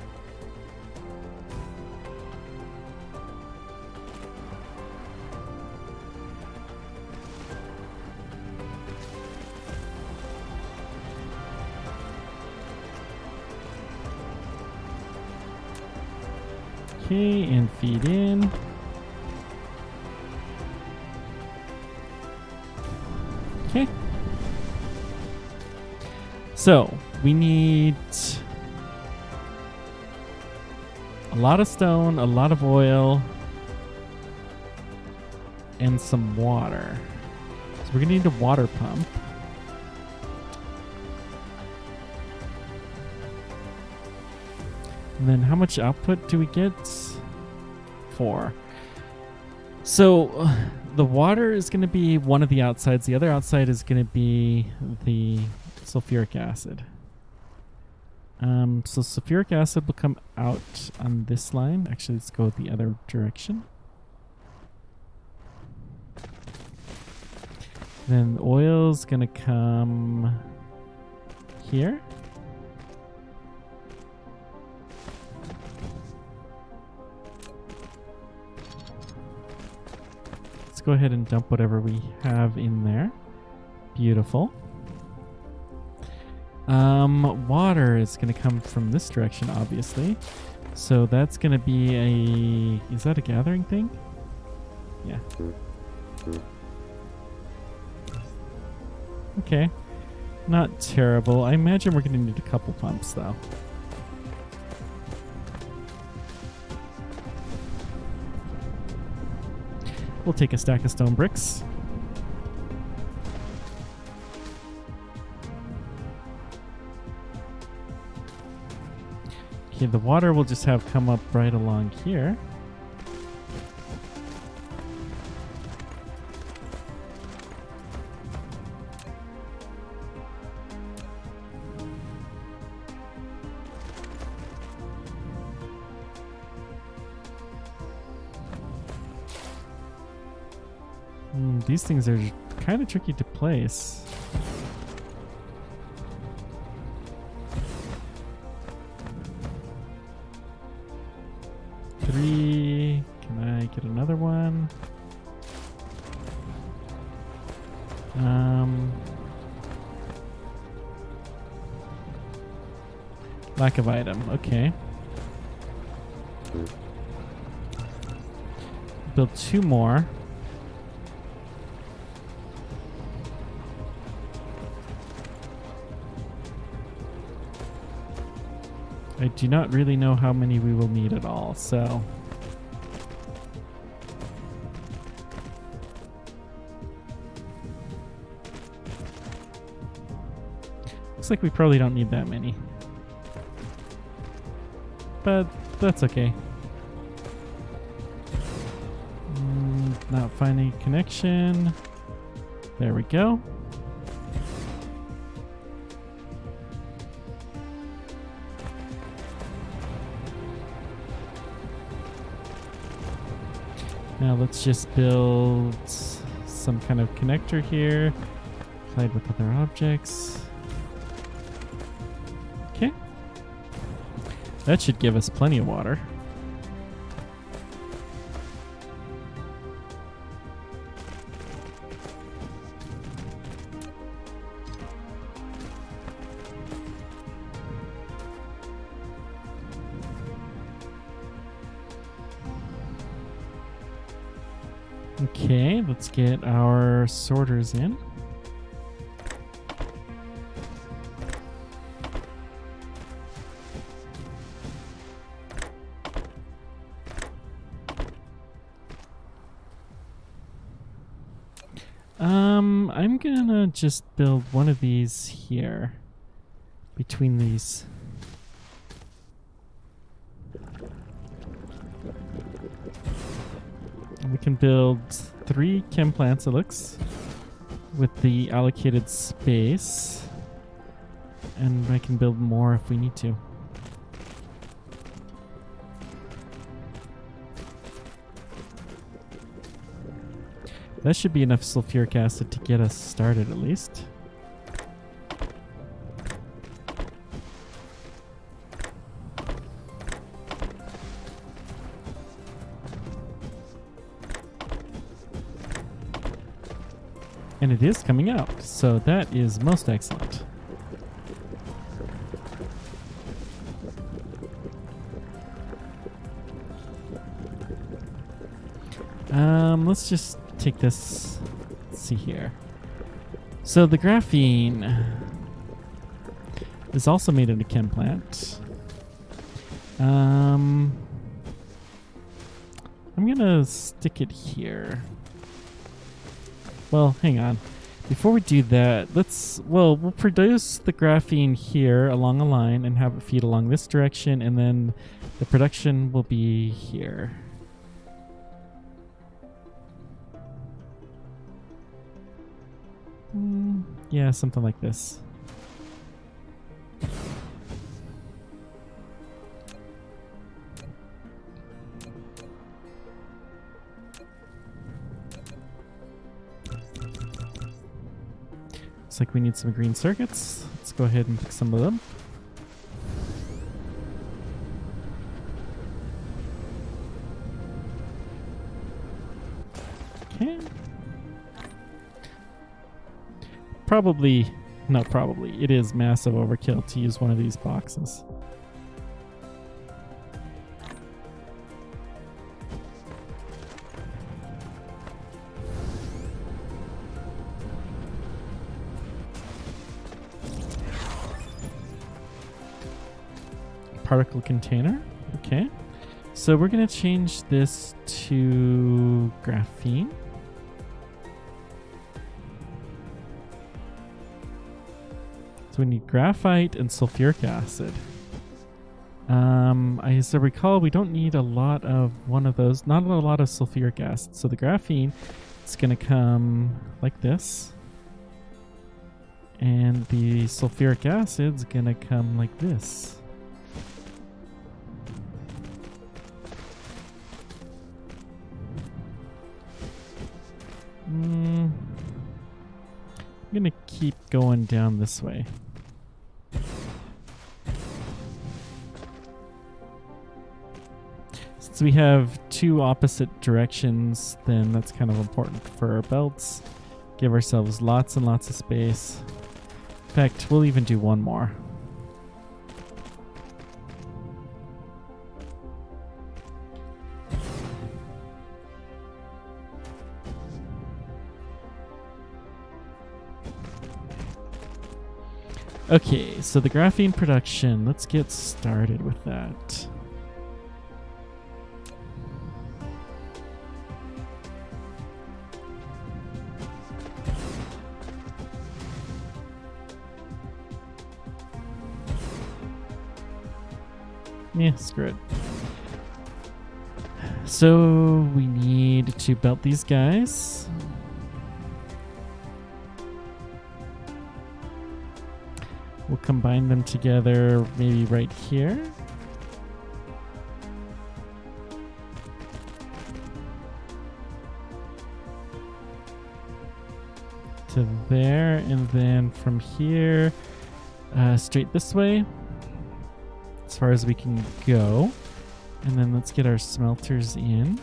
Okay, and feed in. Okay. So, we need a lot of stone, a lot of oil, and some water. So we're going to need a water pump. And then how much output do we get? 4. So the water is going to be one of the outsides. The other outside is going to be the sulfuric acid. So sulfuric acid will come out on this line. Actually, let's go the other direction. Then the oil's gonna come here. Let's go ahead and dump whatever we have in there. Beautiful. Water is gonna come from this direction, obviously. So that's gonna be a... Is that a gathering thing? Yeah. Okay. Not terrible. I imagine we're gonna need a couple pumps, though. We'll take a stack of stone bricks. Okay, the water will just have come up right along here. These things are kind of tricky to place. Three. Can I get another one? Lack of item. Okay. Build two more. I do not really know how many we will need at all, so... Looks like we probably don't need that many. But that's okay. Not finding a connection. There we go. Now let's just build some kind of connector here. Collide with other objects. Okay. That should give us plenty of water. Okay, let's get our sorters in. I'm gonna just build one of these here between these. We can build 3 chem plants, it looks, with the allocated space. And I can build more if we need to. That should be enough sulfuric acid to get us started at least. And it is coming out, so that is most excellent. Let's just take this. Let's see here. So the graphene is also made in a chem plant. I'm gonna stick it here. Well, hang on. Before we do that, we'll produce the graphene here along a line and have it feed along this direction, and then the production will be here. Yeah, something like this. Looks like we need some green circuits. Let's go ahead and pick some of them. Okay. It is massive overkill to use one of these boxes. Particle container. Okay. So we're going to change this to graphene. So we need graphite and sulfuric acid. As I recall, we don't need a lot of one of those, not a lot of sulfuric acid. So the graphene is going to come like this. And the sulfuric acid is going to come like this. I'm going to keep going down this way. Since we have two opposite directions, then that's kind of important for our belts. Give ourselves lots and lots of space. In fact, we'll even do one more. Okay, so the graphene production, let's get started with that. Yeah, screw it. So we need to belt these guys. We'll combine them together maybe right here. To there, and then from here, straight this way, as far as we can go. And then let's get our smelters in.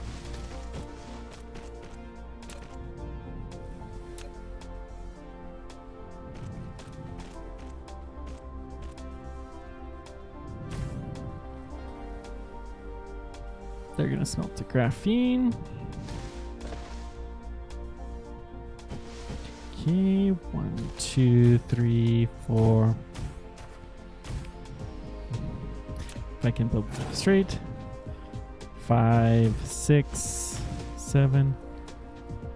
They're going to smelt the graphene. Okay, 1, 2, 3, 4. If I can build straight. 5, 6, 7.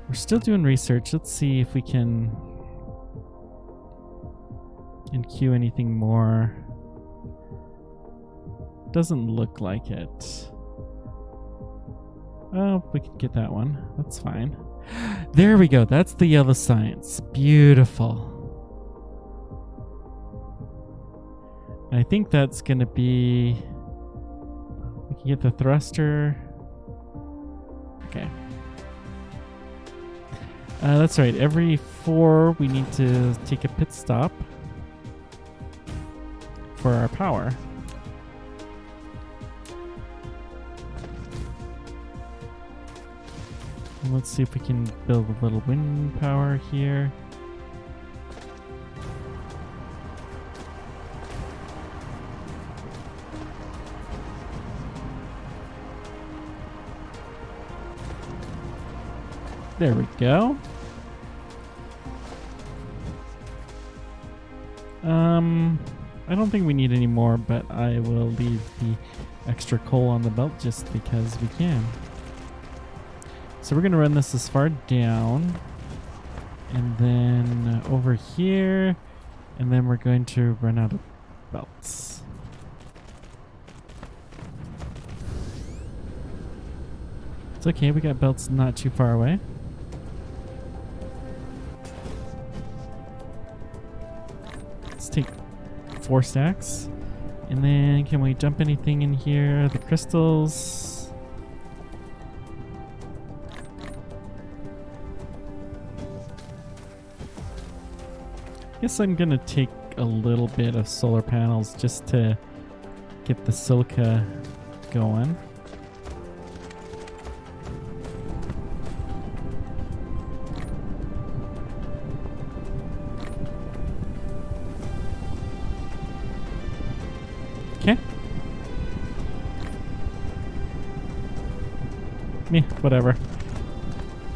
We're still doing research. Let's see if we can enqueue anything more. Doesn't look like it. Oh, we could get that one. That's fine. There we go. That's the yellow science. Beautiful. I think that's going to be... We can get the thruster. Okay. That's right. Every 4, we need to take a pit stop for our power. And let's see if we can build a little wind power here. There we go. I don't think we need any more, but I will leave the extra coal on the belt just because we can. So we're going to run this as far down, and then over here, and then we're going to run out of belts. It's okay, we got belts not too far away. Let's take 4 stacks. And then can we dump anything in here? The crystals. Guess I'm gonna take a little bit of solar panels just to get the silica going. Okay. Meh, whatever.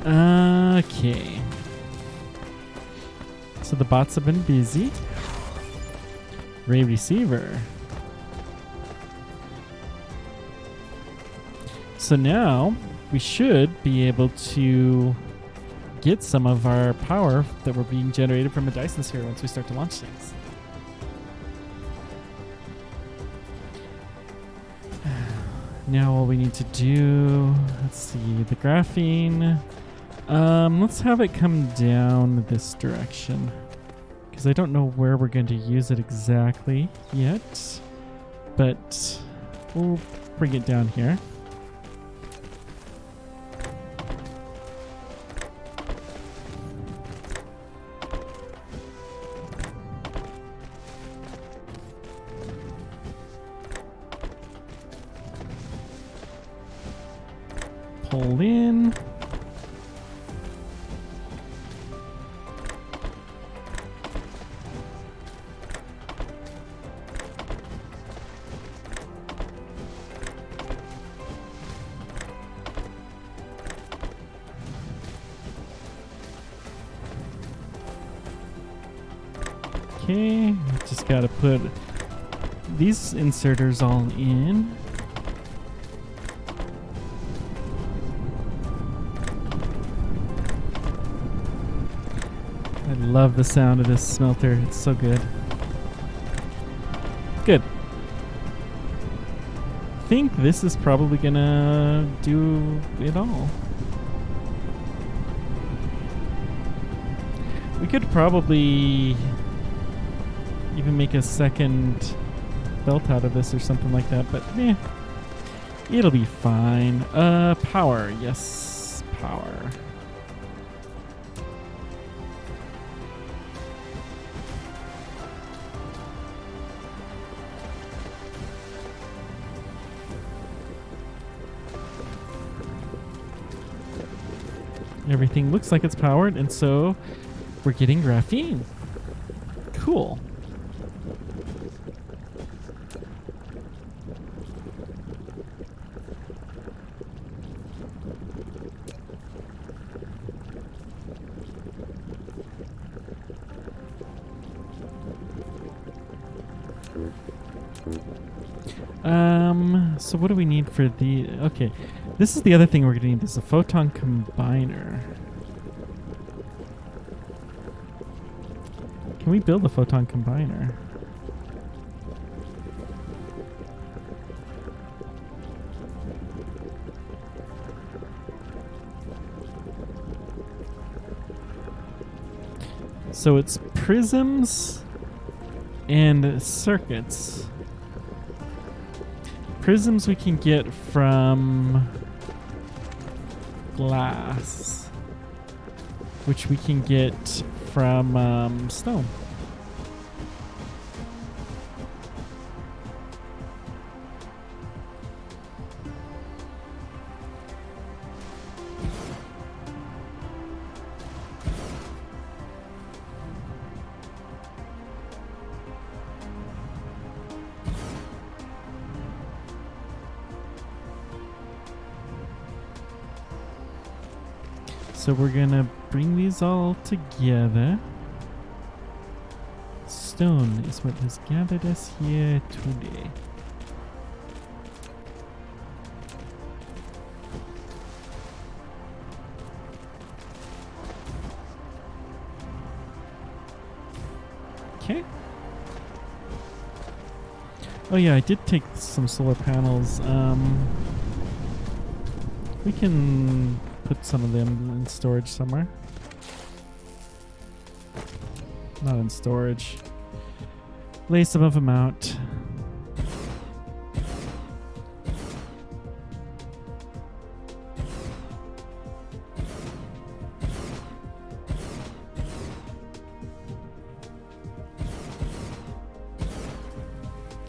Okay. So the bots have been busy. Ray receiver. So now we should be able to get some of our power that we're being generated from a Dyson Sphere once we start to launch things. Now all we need to do, let's see, the graphene. Let's have it come down this direction, because I don't know where we're going to use it exactly yet, but we'll bring it down here. Pull in. Okay, just gotta put these inserters all in. I love the sound of this smelter. It's so good. Good. I think this is probably gonna do it all. We could probably even make a second belt out of this or something like that, but it'll be fine. Power. Yes, power. Everything looks like it's powered, and so we're getting graphene. Cool. So what do we need for the... Okay, this is the other thing we're going to need. This is a photon combiner. Can we build a photon combiner? So it's prisms and circuits. Prisms we can get from glass, which we can get from stone. So we're gonna bring these all together. Stone is what has gathered us here today. Okay. Oh yeah, I did take some solar panels. We can put some of them in storage somewhere. Not in storage. Lay some of them out.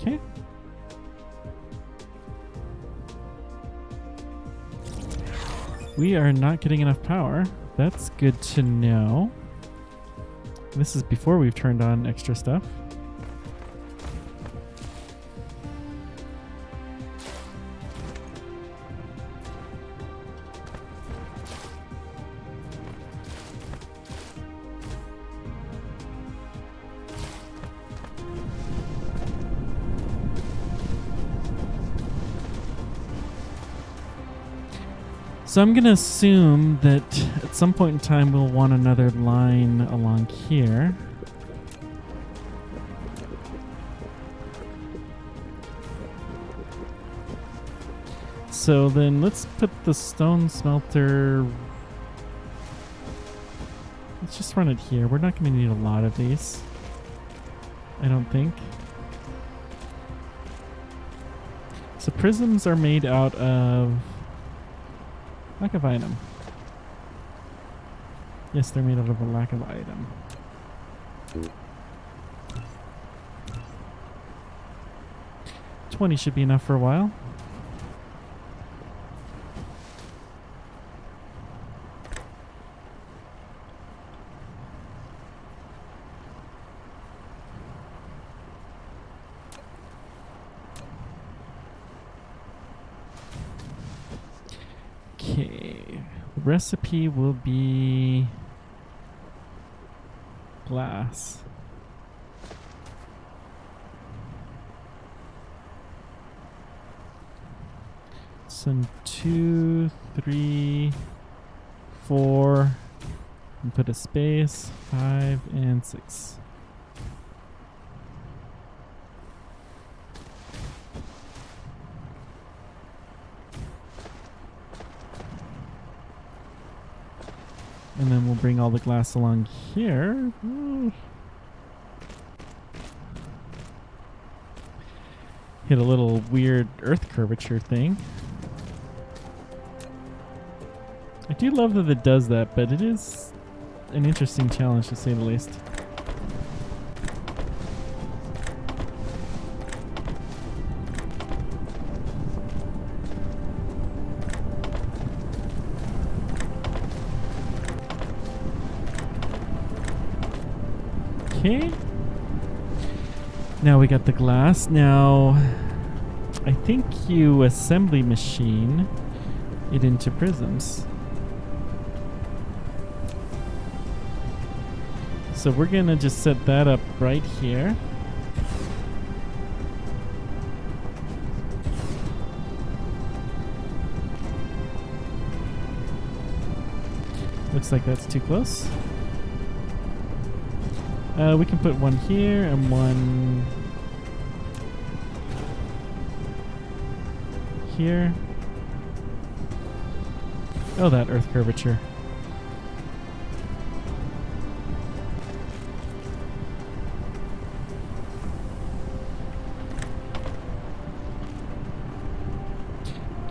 Okay. We are not getting enough power. That's good to know. This is before we've turned on extra stuff. So I'm going to assume that at some point in time we'll want another line along here. So then let's put the stone smelter... Let's just run it here. We're not going to need a lot of these, I don't think. So prisms are made out of... lack of item. Yes, they're made out of a lack of item. $20 should be enough for a while. Okay, recipe will be glass. Some 2, 3, 4, and put a space, 5 and 6. And then we'll bring all the glass along here. Ooh. Hit a little weird earth curvature thing. I do love that it does that, but it is an interesting challenge to say the least. Okay. Now we got the glass. Now, I think you assembly machine it into prisms. So we're gonna just set that up right here. Looks like that's too close. We can put one here and one here. Oh, that earth curvature.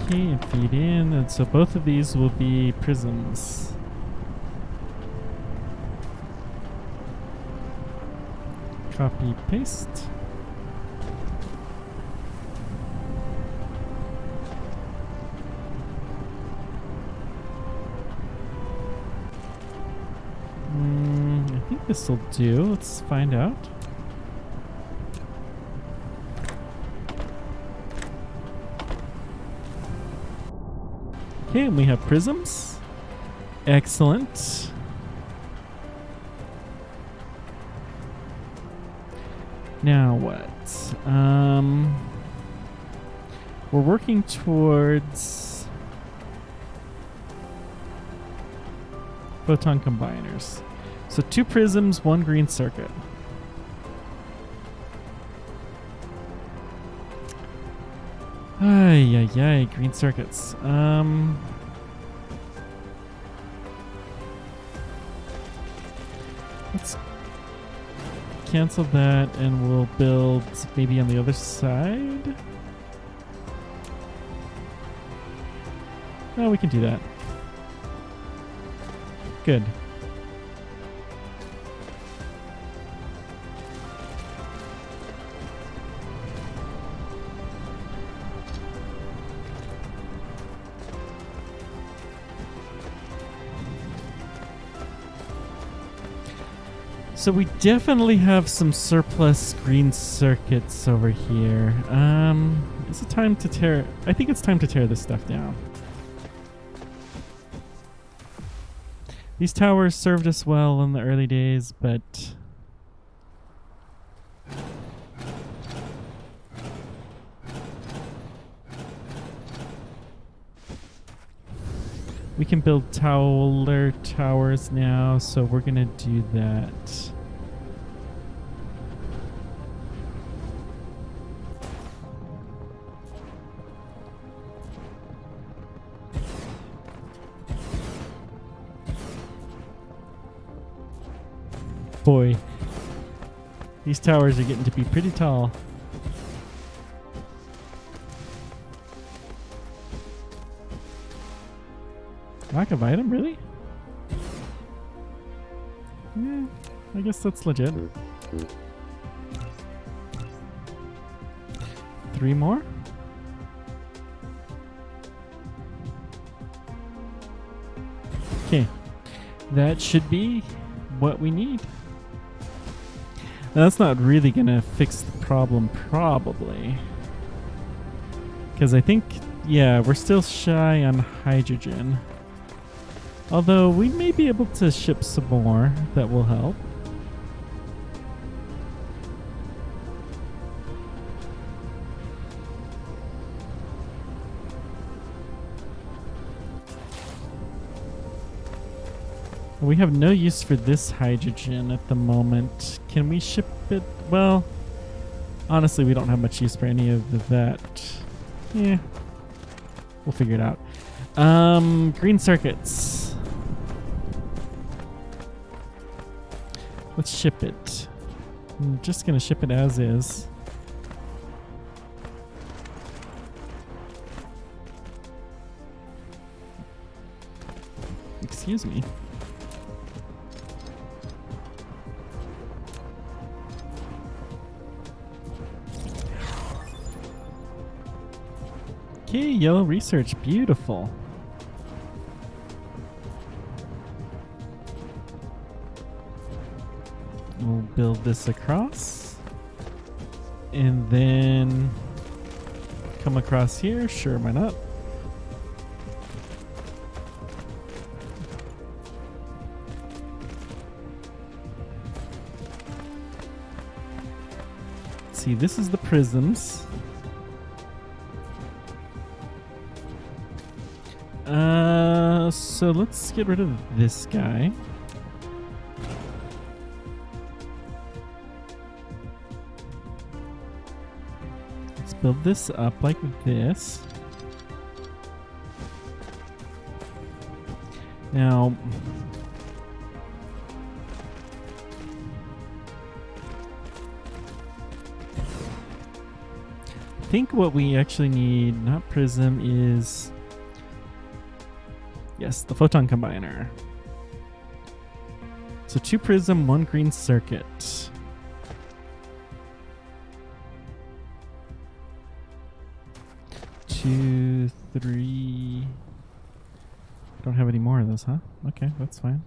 Okay, and feed in, and so both of these will be prisms. Copy, paste. I think this will do. Let's find out. Okay, and we have prisms. Excellent. Now what? We're working towards photon combiners. So 2 prisms, 1 green circuit. Ay, ay, ay, green circuits. Let's cancel that and we'll build maybe on the other side. Oh, we can do that. Good. So we definitely have some surplus green circuits over here. Is it time to tear? I think it's time to tear this stuff down. These towers served us well in the early days, but we can build taller towers now, so we're gonna do that. Boy, these towers are getting to be pretty tall. Lack of item, really? Yeah, I guess that's legit. 3 more? Okay, that should be what we need. Now, that's not really gonna fix the problem, probably. Because I think, yeah, we're still shy on hydrogen. Although we may be able to ship some more that will help. We have no use for this hydrogen at the moment. Can we ship it? Well, honestly, we don't have much use for any of that. Yeah, we'll figure it out. Green circuits. Let's ship it. I'm just gonna ship it as is. Excuse me. Okay, yellow research, beautiful. We'll build this across. And then come across here, sure, why not? See, this is the prisms. So let's get rid of this guy. Let's build this up like this. Now, I think what we actually need, not prism, is yes, the photon combiner. So 2 prism, 1 green circuit. Two, 3. Don't have any more of those, huh? Okay, that's fine.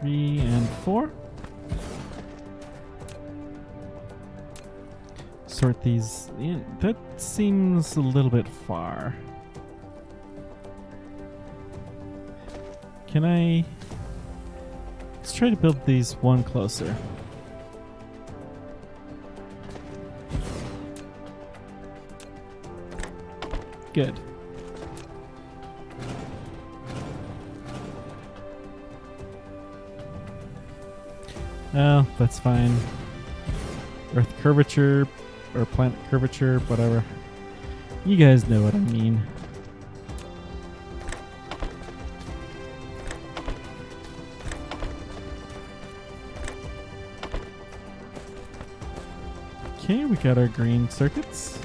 3 and 4. Sort these in. That seems a little bit far. Can I... Let's try to build these one closer. Good. Oh, that's fine. Earth curvature, or planet curvature, whatever. You guys know what I mean. Okay, we got our green circuits.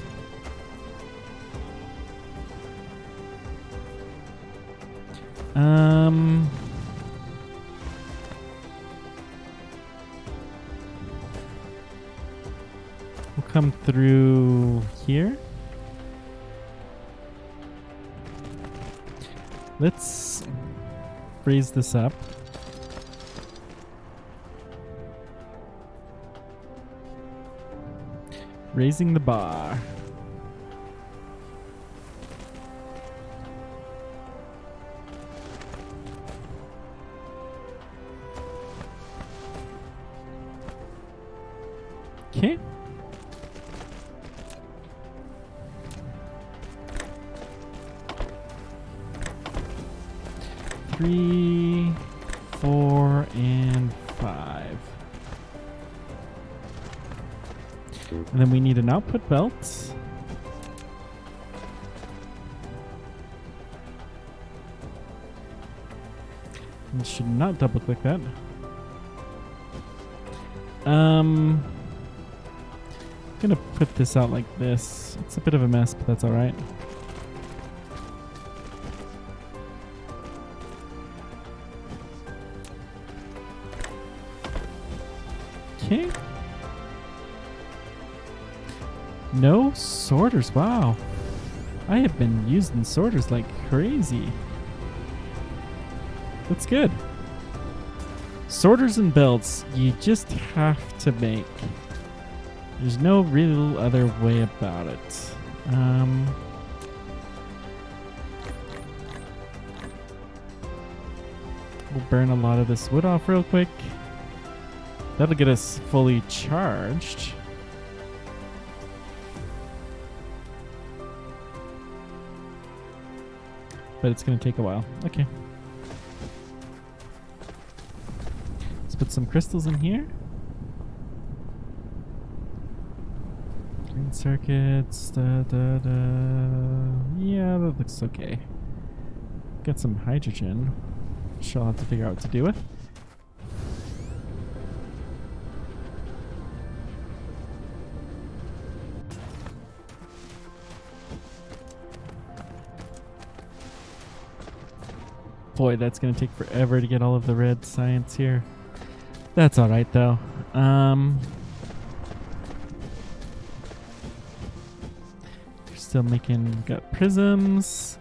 We'll come through here. Let's raise this up. Raising the bar. Okay. Three, 4, and 5. And then we need an output belt. And should not double click that. I'm gonna put this out like this. It's a bit of a mess, but that's all right. Okay. No sorters. Wow. I have been using sorters like crazy. That's good. Sorters and belts, you just have to make. There's no real other way about it. We'll burn a lot of this wood off real quick. That'll get us fully charged. But it's going to take a while. Okay. Let's put some crystals in here. Green circuits. Yeah, that looks okay. Got some hydrogen, which I'll have to figure out what to do with. Boy, that's going to take forever to get all of the red science here. That's all right, though. We're still making... Got prisms.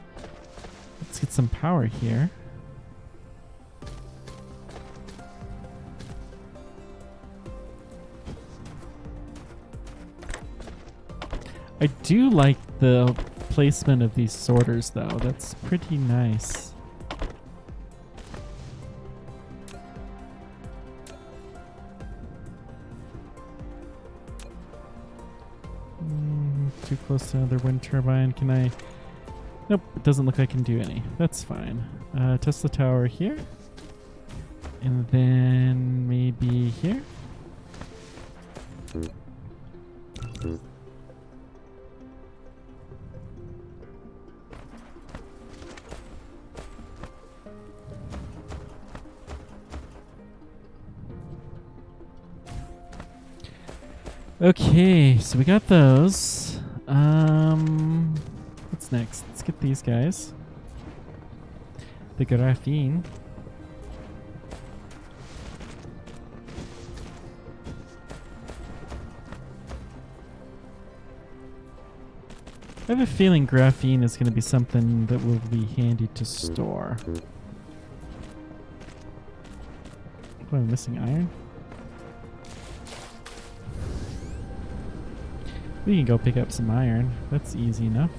Let's get some power here. I do like the placement of these sorters, though. That's pretty nice. Too close to another wind turbine. Can I? Nope, it doesn't look like I can do any. That's fine. Tesla tower here. And then maybe here. Okay, so we got those. What's next? Let's get these guys. The graphene. I have a feeling graphene is going to be something that will be handy to store. What, am I missing iron? We can go pick up some iron. That's easy enough.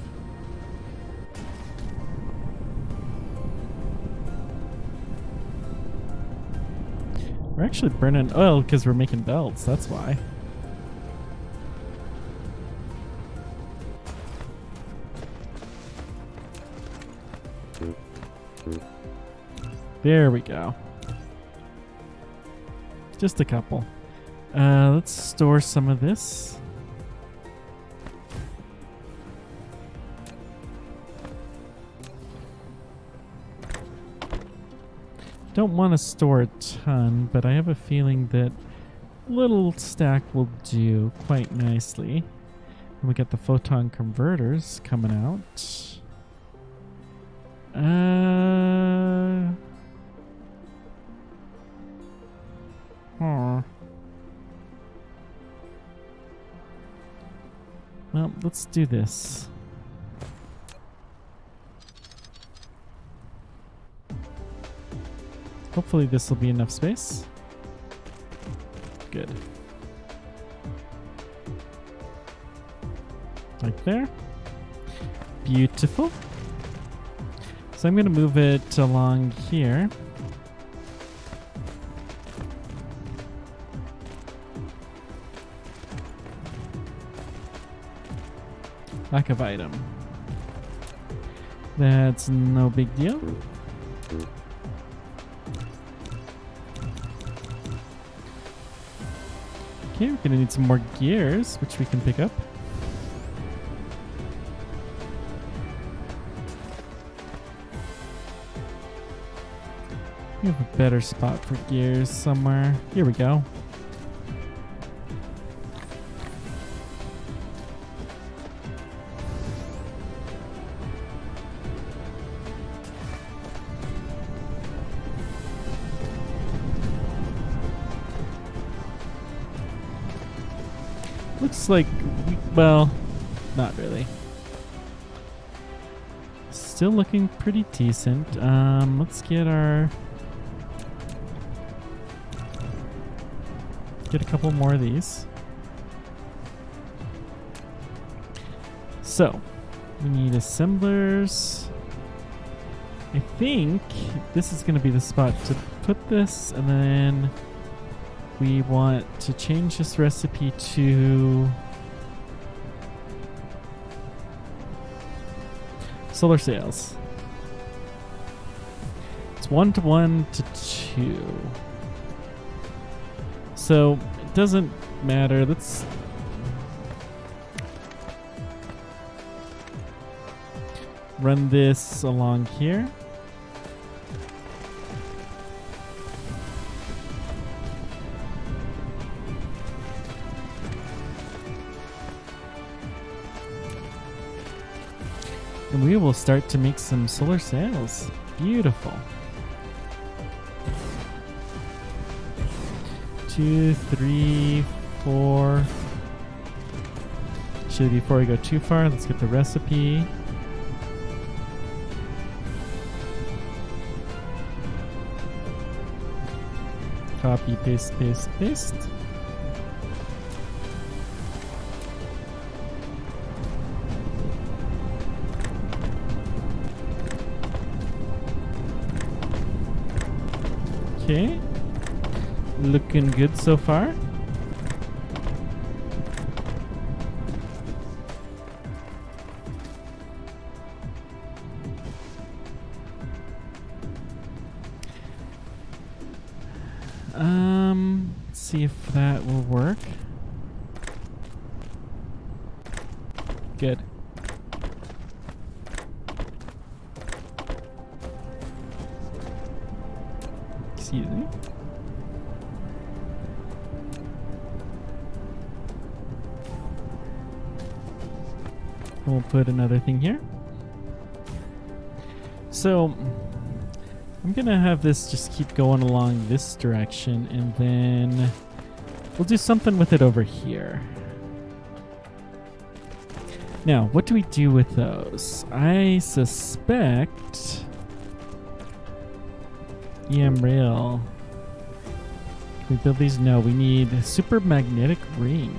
We're actually burning oil because we're making belts. That's why. There we go. Just a couple. Let's store some of this. Don't want to store a ton, but I have a feeling that little stack will do quite nicely. And we got the photon converters coming out. Well, let's do this. Hopefully this will be enough space. Good. Like there. Beautiful. So I'm going to move it along here. Lack of item. That's no big deal. Okay, we're gonna need some more gears, which we can pick up. We have a better spot for gears somewhere. Here we go. Looks like, well, not really. Still looking pretty decent. Let's get a couple more of these. So, we need assemblers. I think this is going to be the spot to put this, and then we want to change this recipe to solar sails. It's 1:1 to 2. So it doesn't matter. Let's run this along here. And we will start to make some solar sails. Beautiful. 2, 3, 4. Actually, before we go too far, let's get the recipe. Copy, paste, paste, paste. Okay, looking good so far. Let's see if that will work. Good. Excuse me. We'll put another thing here. So I'm gonna have this just keep going along this direction, and then we'll do something with it over here. Now, what do we do with those? I suspect EM rail. Can we build these? No, we need a super magnetic ring.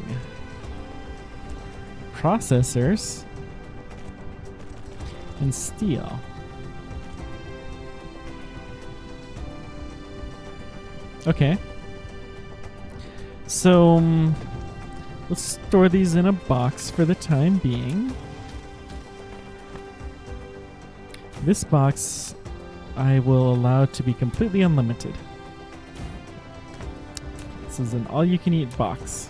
Processors. And steel. Okay. So, let's store these in a box for the time being. This box I will allow to be completely unlimited. This is an all-you-can-eat box.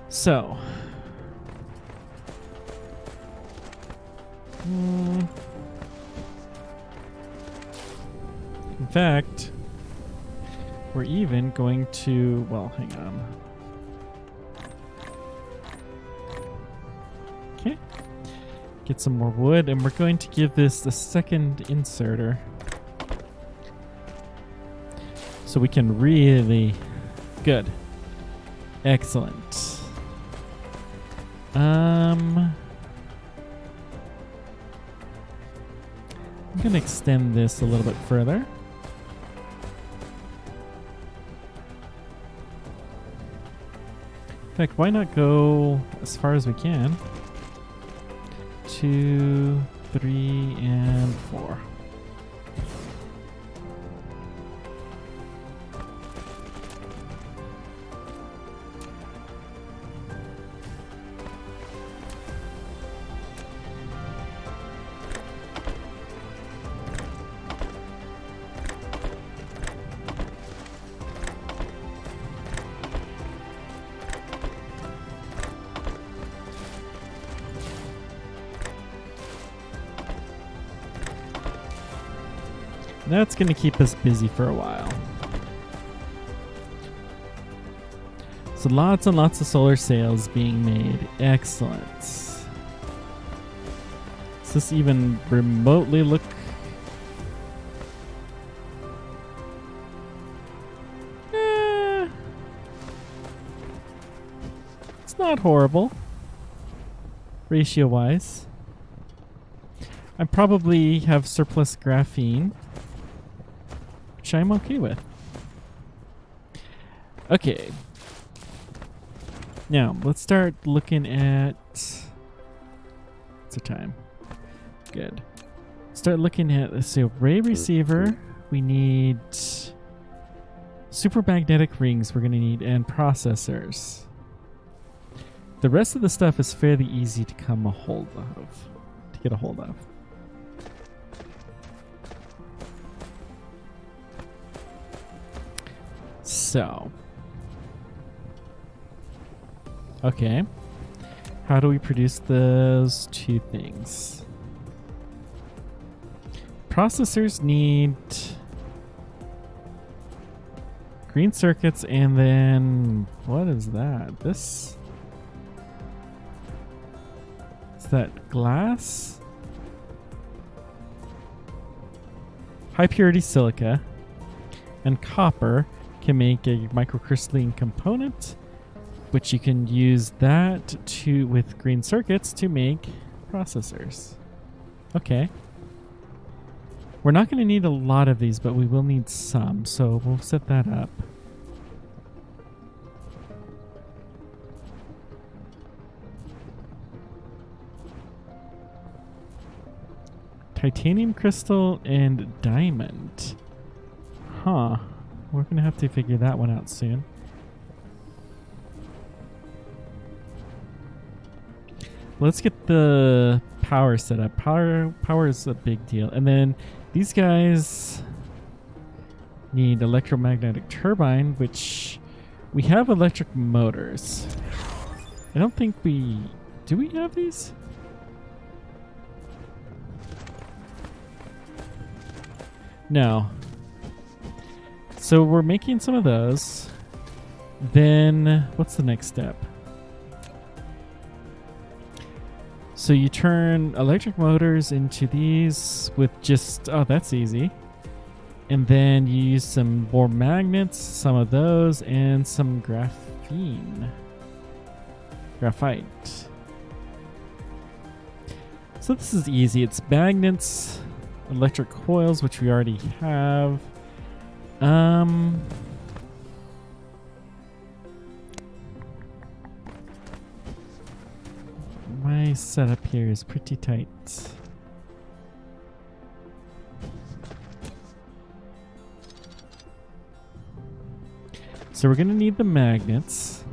So, in fact, we're even going to, well, hang on. Okay, get some more wood, and we're going to give this the second inserter so we can really, good, excellent. I'm gonna extend this a little bit further. In fact, why not go as far as we can? 2, 3, and 4. That's going to keep us busy for a while. So lots and lots of solar sails being made. Excellent. Does this even remotely look... It's not horrible. Ratio-wise. I probably have surplus graphene, which I'm okay with. Okay. Now, let's start looking at... What's the time? Good. Start looking at, let's see, array receiver. We need super magnetic rings we're going to need, and processors. The rest of the stuff is fairly easy to come a hold of. To get a hold of. So, okay, how do we produce those two things? Processors need green circuits, and then what is that? This is that glass? High purity silica and copper can make a microcrystalline component, which you can use that to with green circuits to make processors. Okay. We're not going to need a lot of these, but we will need some, so we'll set that up. Titanium crystal and diamond. Huh. We're going to have to figure that one out soon. Let's get the power set up. Power is a big deal. And then these guys need electromagnetic turbine, which we have electric motors. I don't think we... Do we have these? No. So we're making some of those. Then what's the next step? So you turn electric motors into these with just, oh, that's easy. And then you use some more magnets, some of those, and some graphite. So this is easy. It's magnets, electric coils, which we already have. My setup here is pretty tight. So we're going to need the magnets.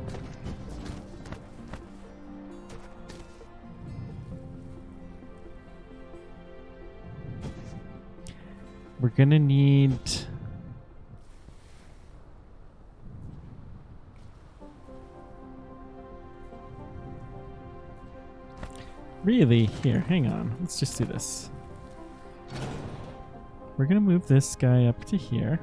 We're going to need... Really? Here, hang on. Let's just do this. We're going to move this guy up to here.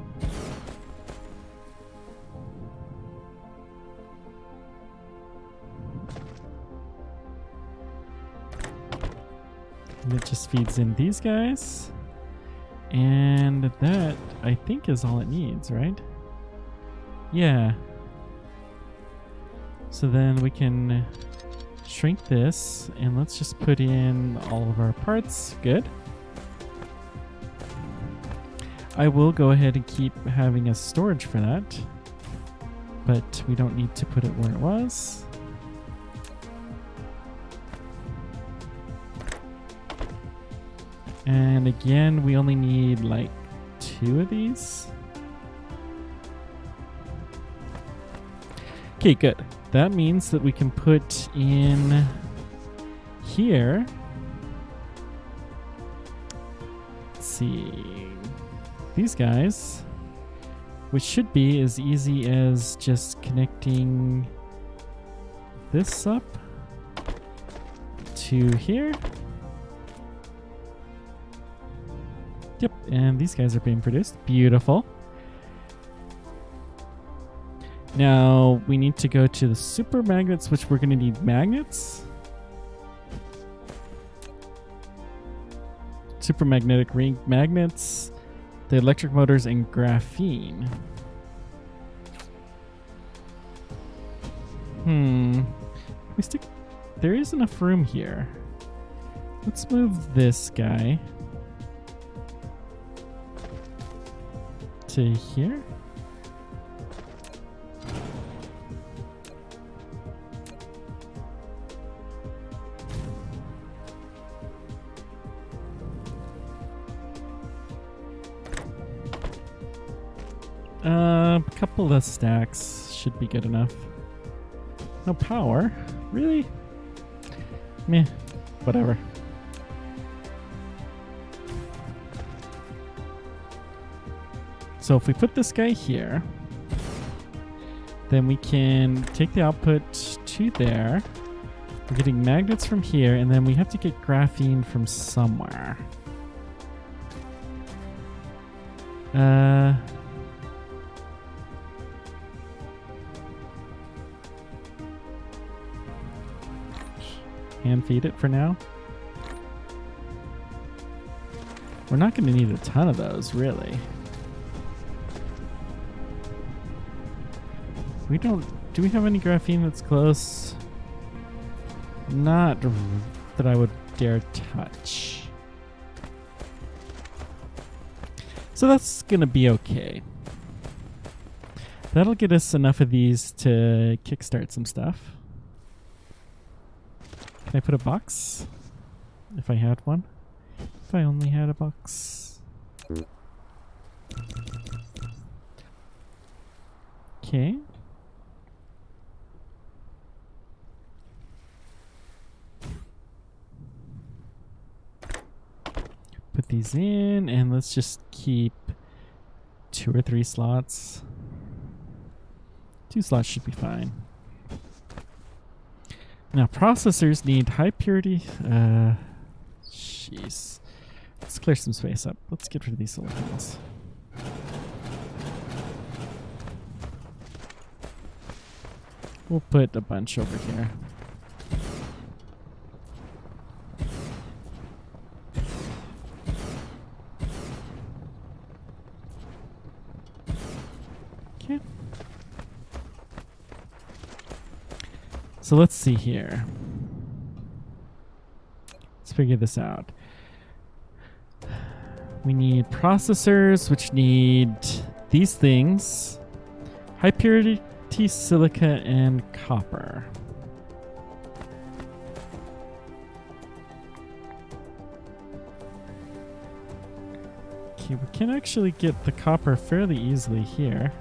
And it just feeds in these guys. And that, I think, is all it needs, right? Yeah. So then we can shrink this, and let's just put in all of our parts. Good. I will go ahead and keep having a storage for that, but we don't need to put it where it was. And again, we only need like 2 of these. Okay, good. That means that we can put in here. Let's see. These guys, which should be as easy as just connecting this up to here. Yep, and these guys are being produced. Beautiful. Now we need to go to the super magnets, which we're going to need magnets. Super magnetic ring magnets, the electric motors, and graphene. We stick. There is enough room here. Let's move this guy to here. A couple of stacks should be good enough. No power? Really? Meh. Whatever. So if we put this guy here, then we can take the output to there. We're getting magnets from here, and then we have to get graphene from somewhere. Hand feed it for now. We're not going to need a ton of those, really. We don't... Do we have any graphene that's close? Not that I would dare touch. So that's going to be okay. That'll get us enough of these to kickstart some stuff. Can I put a box? If I had one. If I only had a box. Okay. Put these in, and let's just keep 2 or 3 slots. 2 slots should be fine. Now, processors need high purity. Jeez. Let's clear some space up. Let's get rid of these silicons. We'll put a bunch over here. Okay. So let's see here. Let's figure this out. We need processors, which need these things. High purity silica and copper. Okay, we can actually get the copper fairly easily here.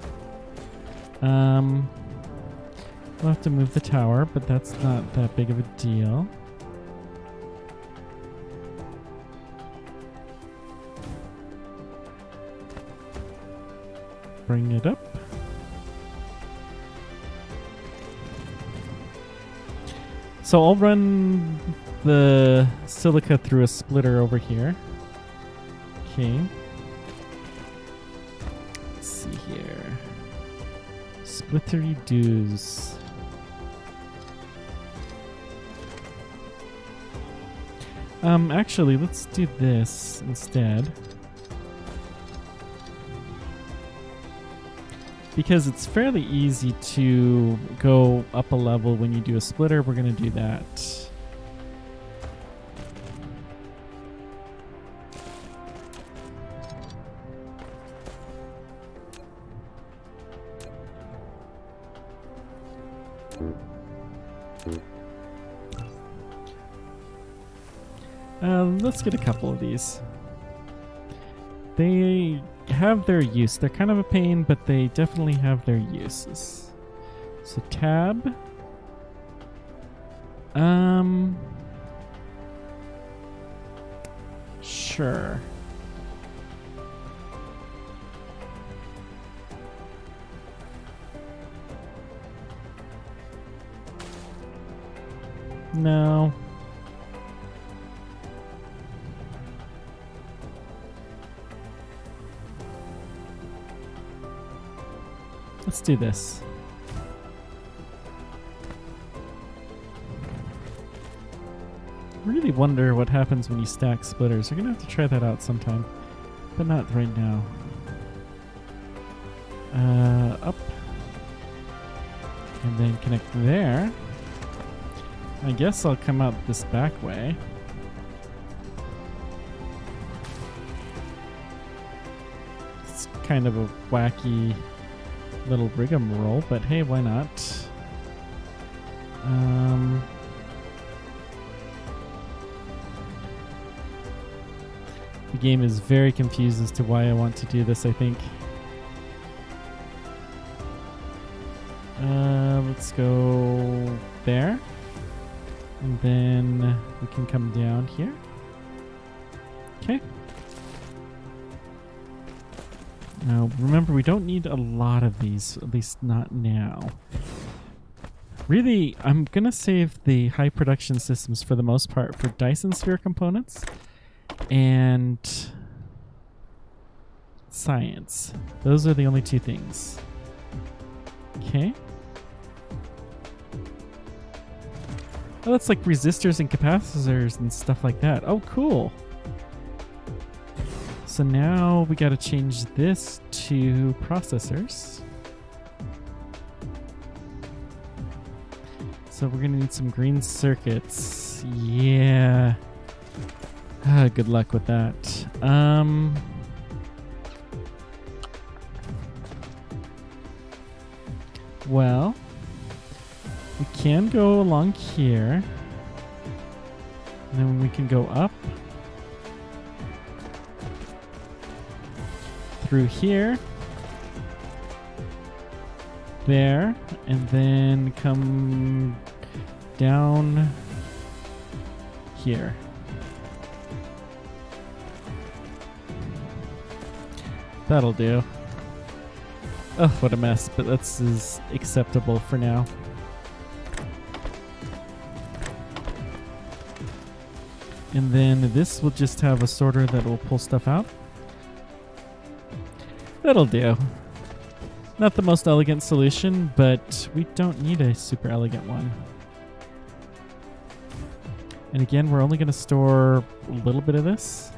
We'll have to move the tower, but that's not that big of a deal. Bring it up. So I'll run the silica through a splitter over here. Okay. Let's see here. Splittery doos. Actually, let's do this instead. because it's fairly easy to go up a level when you do a splitter, we're going to do that. Let's get a couple of these. They have their use. They're kind of a pain, but they definitely have their uses. So tab. Sure. No. Let's do this. Really wonder what happens when you stack splitters. You're gonna have to try that out sometime, but not right now. Up. And then connect there. I guess I'll come out this back way. It's kind of a wacky little rigmarole, but hey, why not? The game is very confused as to why I want to do this, I think. Let's go there. And then we can come down here. Okay. Now, remember, we don't need a lot of these, at least not now. Really, I'm going to save the high production systems for the most part for Dyson Sphere components and science. Those are the only two things. Okay. Oh, that's like resistors and capacitors and stuff like that. Oh, cool. So now we got to change this to processors. So we're going to need some green circuits. Yeah. Good luck with that. Well, we can go along here. And then we can go up. Through here. There. And then come down here. That'll do. Oh, what a mess, but this is acceptable for now. And then this will just have a sorter that will pull stuff out. That'll do. Not the most elegant solution, but we don't need a super elegant one. And again, we're only going to store a little bit of this.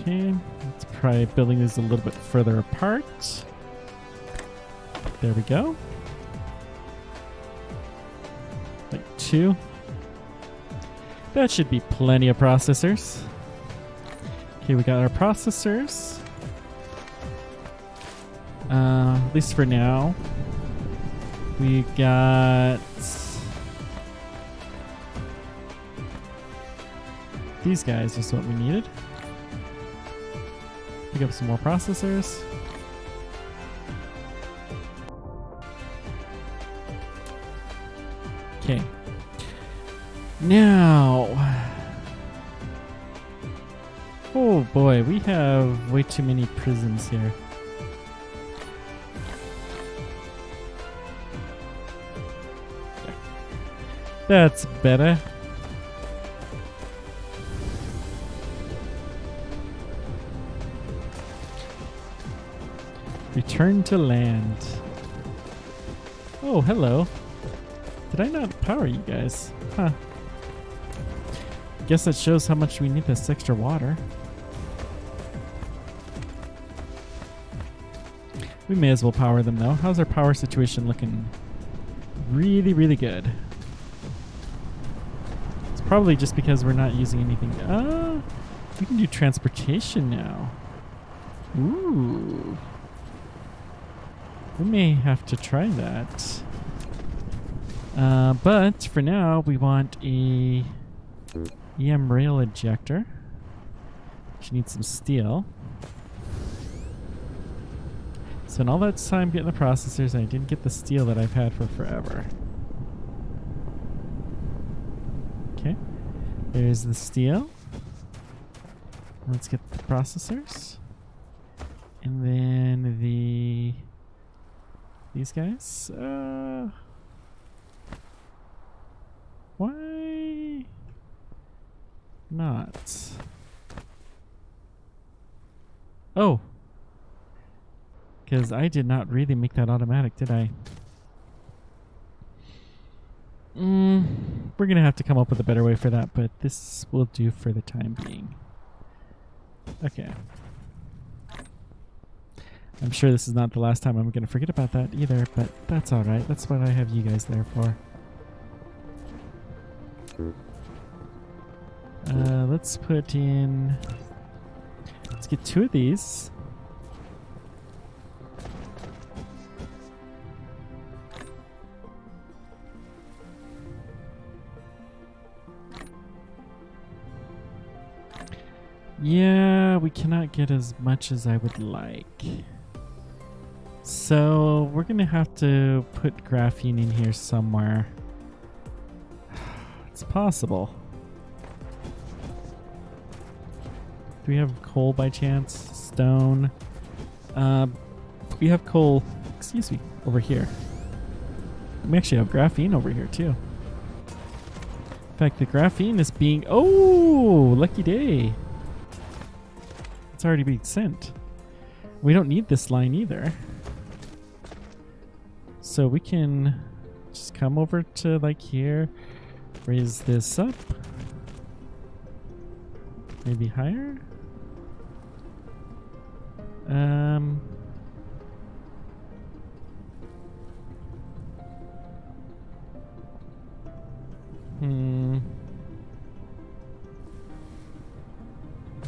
Okay, let's try building these a little bit further apart. There we go. Like 2. That should be plenty of processors. Okay, we got our processors. At least for now. We got these guys is what we needed. Pick up some more processors. Okay. Now, oh boy, we have way too many prisms here. There. That's better. Return to land. Oh, hello. Did I not power you guys? Huh. Guess that shows how much we need this extra water. We may as well power them though. How's our power situation looking? Really, really good. It's probably just because we're not using anything. We can do transportation now. Ooh. We may have to try that. But for now, we want a EM rail ejector. Which needs some steel. So in all that time getting the processors, I didn't get the steel that I've had for forever. Okay. There's the steel. Let's get the processors. And then these guys. Why not? Oh. Because I did not really make that automatic, did I? We're going to have to come up with a better way for that, but this will do for the time being. Okay. I'm sure this is not the last time I'm going to forget about that either, but that's alright. That's what I have you guys there for. Let's put in... Let's get 2 of these. Yeah, we cannot get as much as I would like. So we're going to have to put graphene in here somewhere. It's possible. Do we have coal by chance? Stone? We have coal, excuse me, over here. We actually have graphene over here too. In fact, the graphene is being... Oh, lucky day. It's already being sent. We don't need this line either. So we can just come over to like here, raise this up. Maybe higher?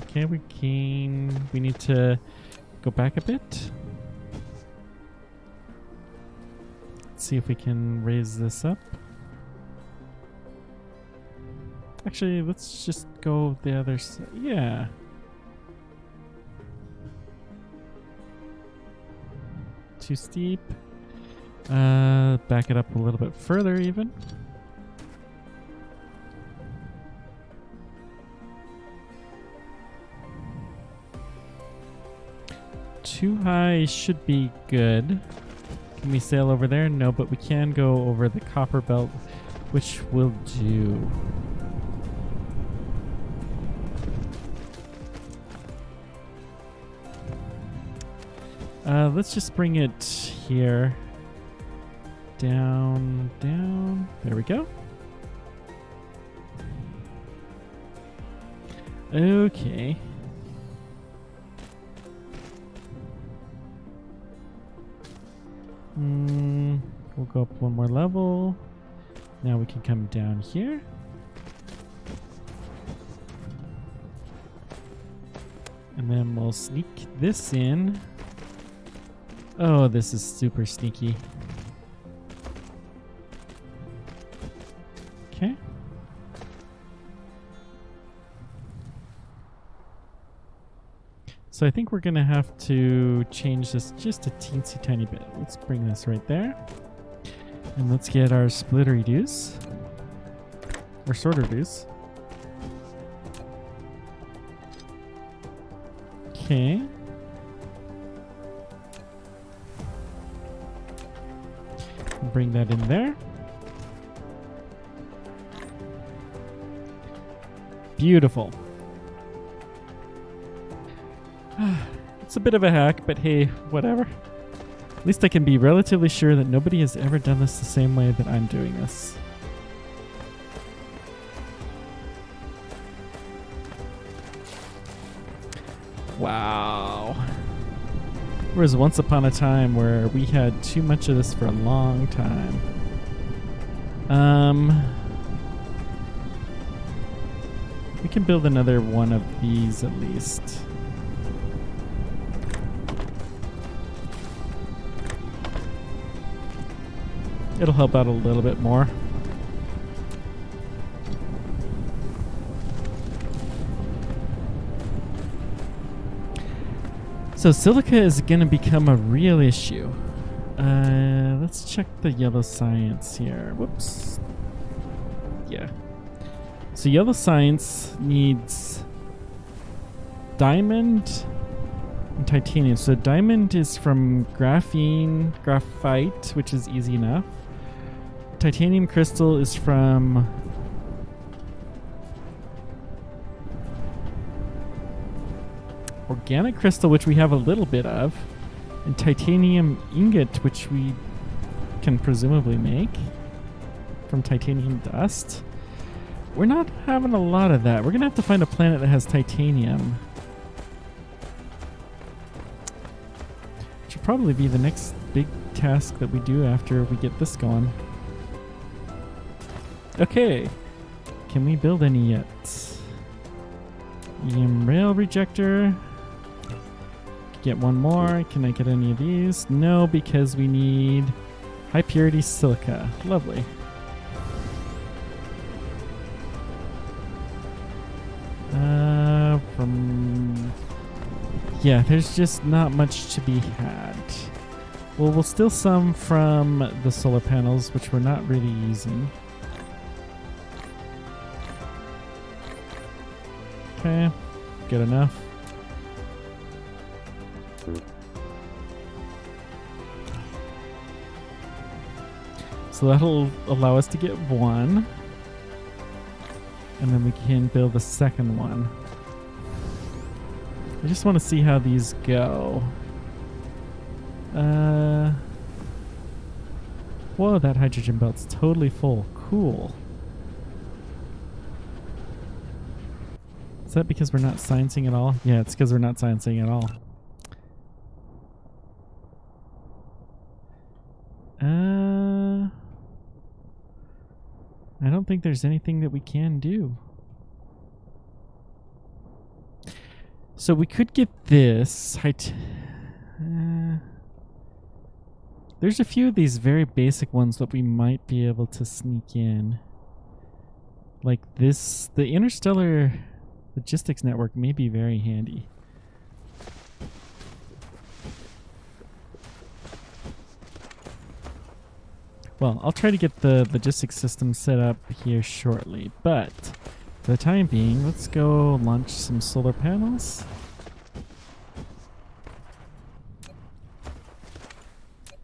Okay, we need to go back a bit. Let's see if we can raise this up. Actually, let's just go the other side. Yeah. Too steep. Back it up a little bit further even. Too high should be good. Can we sail over there? No, but we can go over the copper belt, which will do. Let's just bring it here. Down, down. There we go. Okay. We'll go up one more level. Now we can come down here. And then we'll sneak this in. Oh, this is super sneaky. Okay. So I think we're going to have to change this just a teensy tiny bit. Let's bring this right there. And let's get our splittery doos. Or sorter doos. Okay. Bring that in there. Beautiful. It's a bit of a hack, but hey, whatever. At least I can be relatively sure that nobody has ever done this the same way that I'm doing this. Wow. There was once upon a time where we had too much of this for a long time. We can build another one of these at least. It'll help out a little bit more. So silica is going to become a real issue. Let's check the yellow science here. Whoops. Yeah. So yellow science needs diamond and titanium. So diamond is from graphite, which is easy enough. Titanium crystal is from organic crystal, which we have a little bit of, and titanium ingot, which we can presumably make from titanium dust. We're not having a lot of that. We're gonna have to find a planet that has titanium. Should probably be the next big task that we do after we get this going. Okay, can we build any yet? EM rail rejector. Get one more. Can I get any of these? No, because we need high purity silica. Lovely. Yeah, there's just not much to be had. Well, we'll steal some from the solar panels, which we're not really using. Okay, good enough. So that'll allow us to get one. And then we can build a second one. I just want to see how these go. Whoa, that hydrogen belt's totally full. Cool. Is that because we're not sciencing at all? Yeah, it's because we're not sciencing at all. I don't think there's anything that we can do. So we could get this. There's a few of these very basic ones that we might be able to sneak in. Like this, the interstellar logistics network may be very handy. Well, I'll try to get the logistics system set up here shortly, but for the time being, let's go launch some solar panels.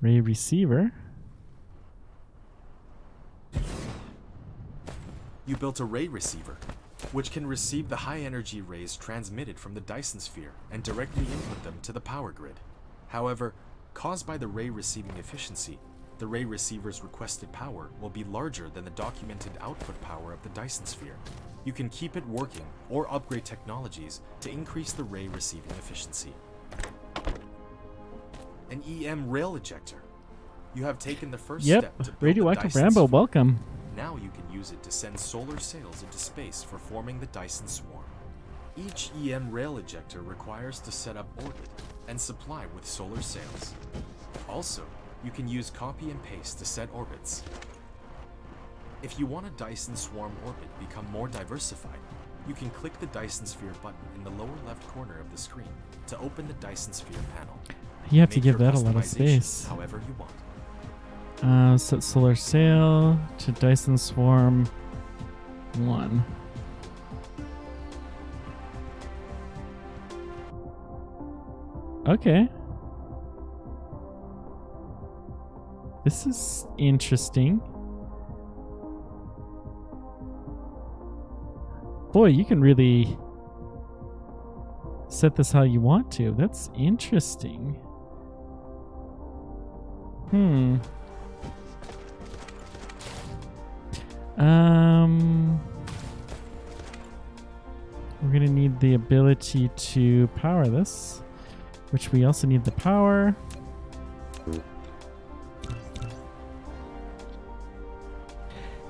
Ray receiver. You built a ray receiver, which can receive the high-energy rays transmitted from the Dyson Sphere and directly input them to the power grid. However, caused by the ray receiving efficiency, the ray receiver's requested power will be larger than the documented output power of the Dyson Sphere. You can keep it working or upgrade technologies to increase the ray receiving efficiency. An EM rail ejector. You have taken the first step to build Radioactive the Dyson Rambo, Sphere. welcome. Now you can use it to send solar sails into space for forming the Dyson swarm. Each EM rail ejector requires to set up orbit and supply with solar sails. Also, you can use copy and paste to set orbits. If you want a Dyson swarm orbit become more diversified, you can click the Dyson Sphere button in the lower left corner of the screen to open the Dyson Sphere panel. You have to Make give your that a lot of customization space. however you want. Set solar sail to Dyson Swarm 1. Okay. This is interesting. Boy, you can really set this how you want to. That's interesting. Hmm. We're gonna need the ability to power this, which we also need the power.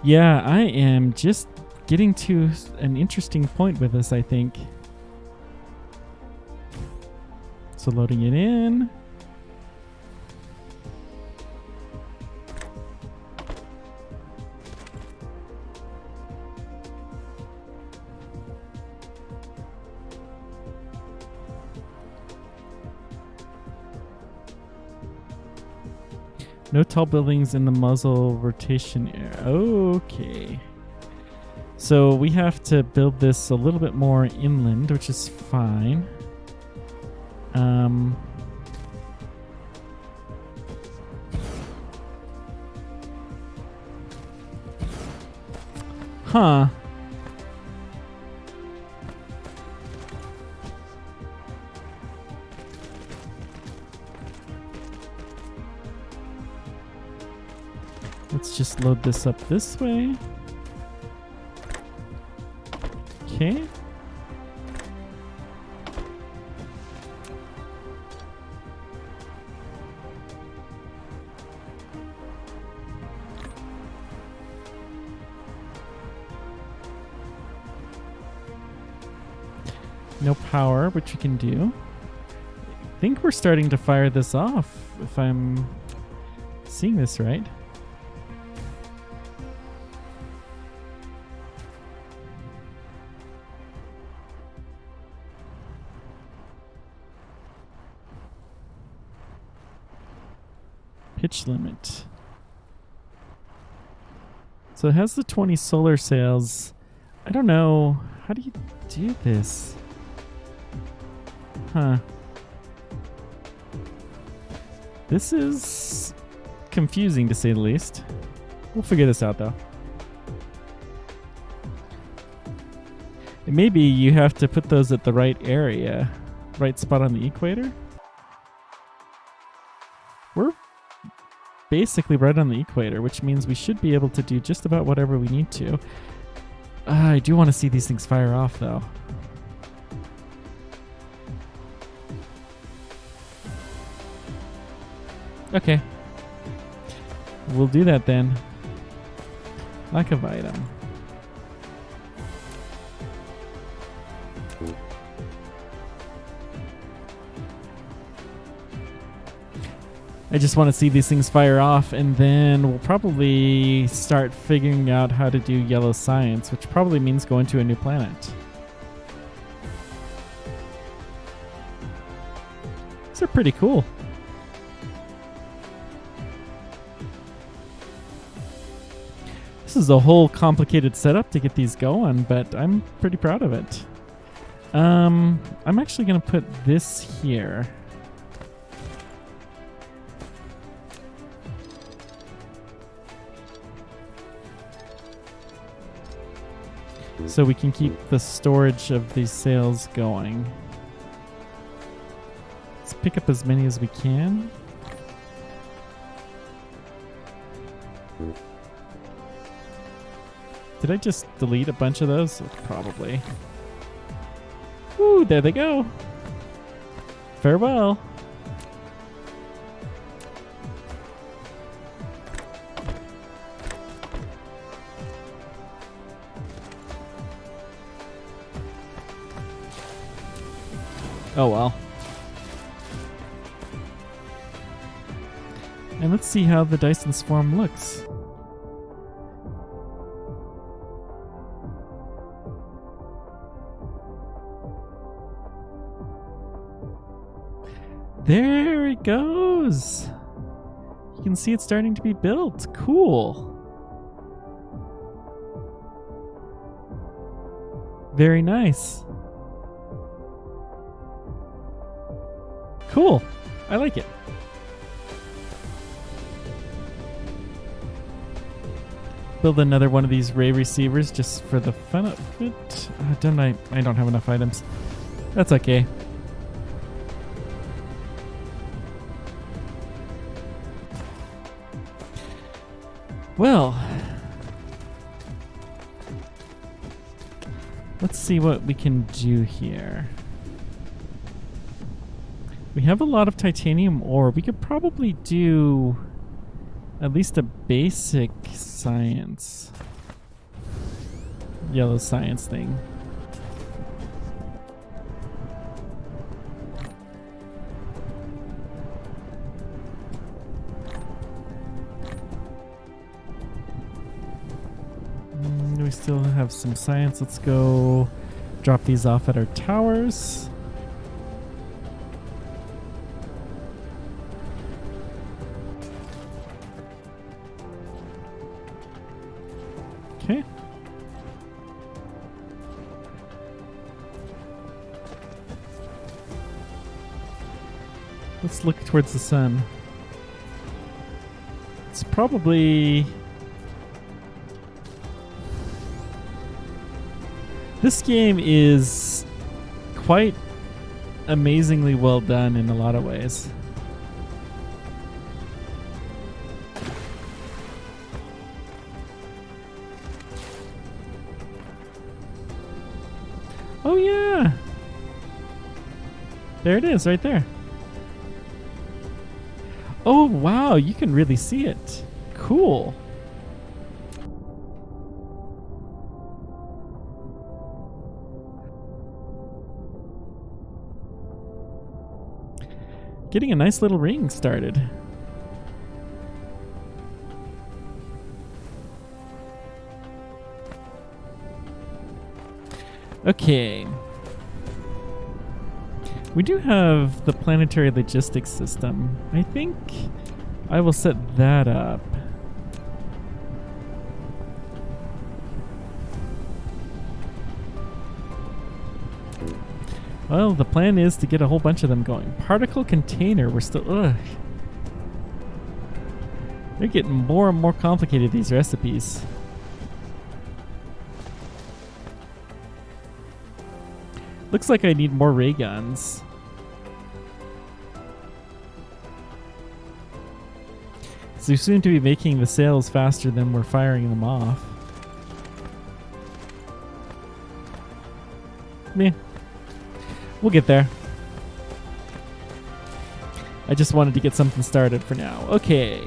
Yeah, I am just getting to an interesting point with this, I think. So loading it in. No tall buildings in the muzzle rotation area. Okay. So we have to build this a little bit more inland, which is fine. Huh. Let's just load this up this way. Okay. No power, which we can do. I think we're starting to fire this off, if I'm seeing this right. Pitch limit. So it has the 20 solar sails. I don't know. How do you do this? Huh. This is confusing to say the least. We'll figure this out though. Maybe you have to put those at the right area, right spot on the equator. We're basically right on the equator, which means we should be able to do just about whatever we need to. I do want to see these things fire off though. Okay. We'll do that then. Lack of item. I just want to see these things fire off, and then we'll probably start figuring out how to do yellow science, which probably means going to a new planet. These are pretty cool. This is a whole complicated setup to get these going, but I'm pretty proud of it. I'm actually going to put this here. So we can keep the storage of these sails going. Let's pick up as many as we can. Did I just delete a bunch of those? Probably. Ooh, there they go. Farewell. Oh well. And let's see how the Dyson Swarm looks. There it goes. You can see it's starting to be built. Cool. Very nice. Cool. I like it. Build another one of these ray receivers just for the fun of it. I don't have enough items. That's okay. Well, let's see what we can do here. We have a lot of titanium ore. We could probably do at least a basic science. Yellow science thing. We still have some science. Let's go drop these off at our towers. Okay. Let's look towards the sun. It's probably... This game is quite amazingly well done in a lot of ways. Oh yeah! There it is, right there. Oh wow, you can really see it. Cool. Getting a nice little ring started. Okay. We do have the planetary logistics system. I think I will set that up. Well, the plan is to get a whole bunch of them going. Particle container, we're still... Ugh. They're getting more and more complicated, these recipes. Looks like I need more ray guns. So we seem to be making the sails faster than we're firing them off. Meh. We'll get there. I just wanted to get something started for now. Okay.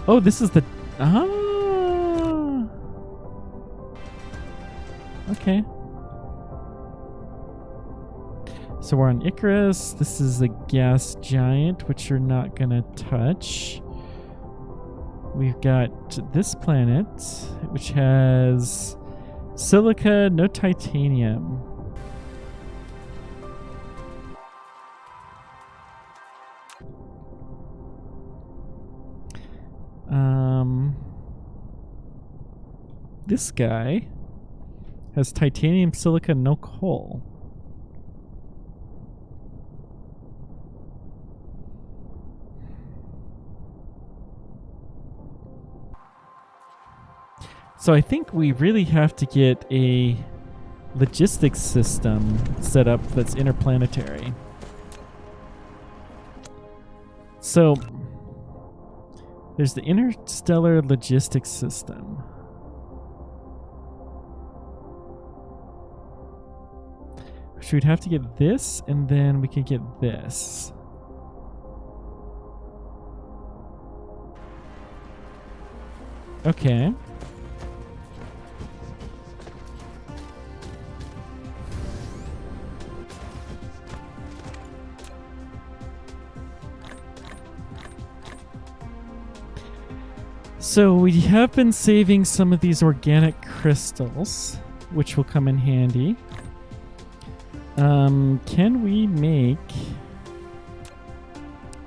Oh, this is the... Ah. Okay. So we're on Icarus. This is a gas giant, which you're not going to touch. We've got this planet, which has silica, no titanium. This guy has titanium, silica, no coal. So I think we really have to get a logistics system set up that's interplanetary. So there's the interstellar logistics system. So we'd have to get this, and then we could get this. Okay. So we have been saving some of these organic crystals, which will come in handy. Can we make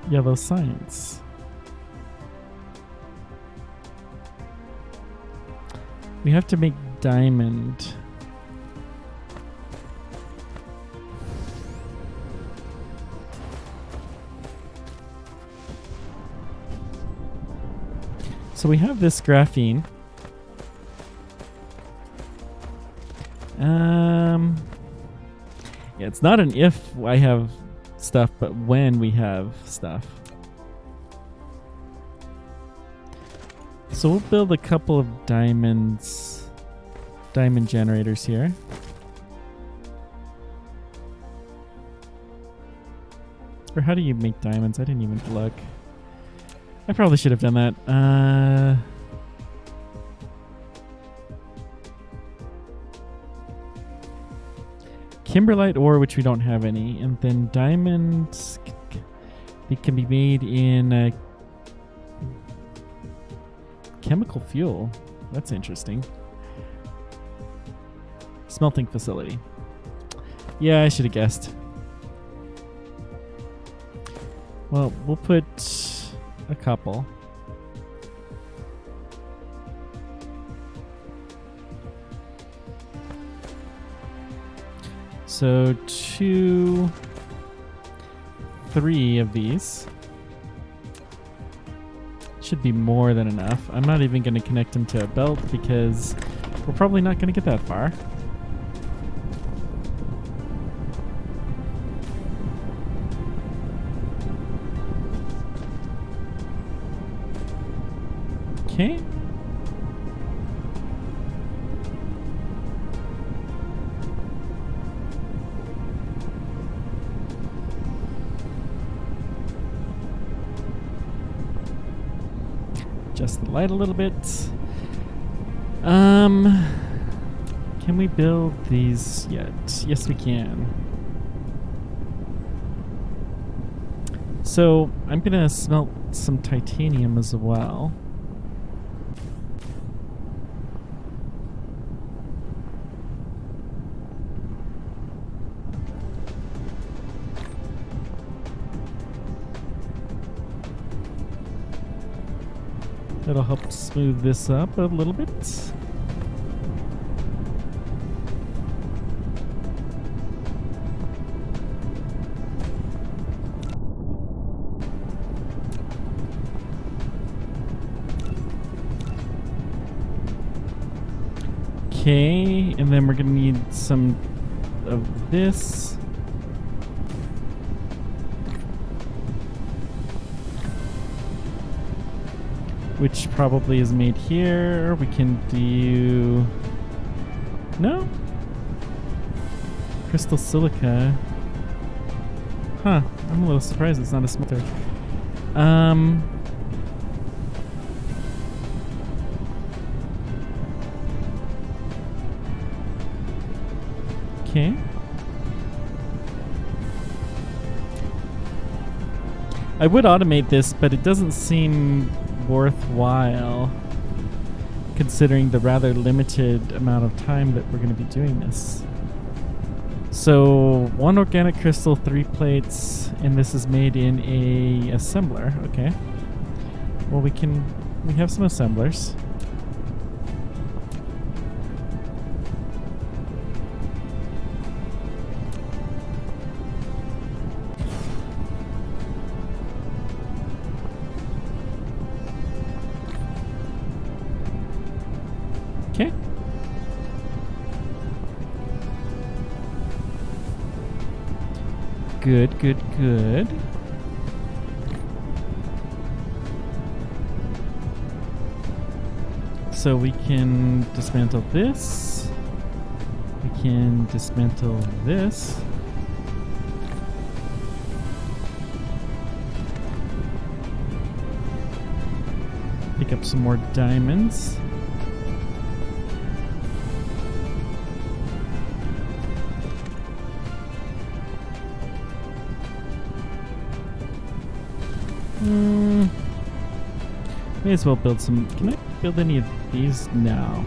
yellow science? We have to make diamond. So we have this graphene. Yeah, It's not an if I have stuff, but when we have stuff. So we'll build a couple of diamond generators here. Or how do you make diamonds? I didn't even look. I probably should have done that. Kimberlite ore, which we don't have any, and then diamonds. It can be made in chemical fuel. That's interesting. Smelting facility. Yeah, I should have guessed. Well, we'll put a couple. So 2, 3 of these. Should be more than enough. I'm not even going to connect them to a belt because we're probably not going to get that far. Okay. Adjust the light a little bit. Can we build these yet? Yes, we can. So I'm gonna smelt some titanium as well. That'll help smooth this up a little bit. Okay, and then we're gonna need some of this. Which probably is made here. We can do... No? Crystal silica. Huh. I'm a little surprised it's not a smelter. Okay. I would automate this, but it doesn't seem worthwhile considering the rather limited amount of time that we're going to be doing this. So 1 organic crystal, 3 plates, and this is made in a assembler. Okay. Well, we have some assemblers. Okay. Good, good, good. So we can dismantle this. We can dismantle this. Pick up some more diamonds. May as well build some. Can I build any of these now?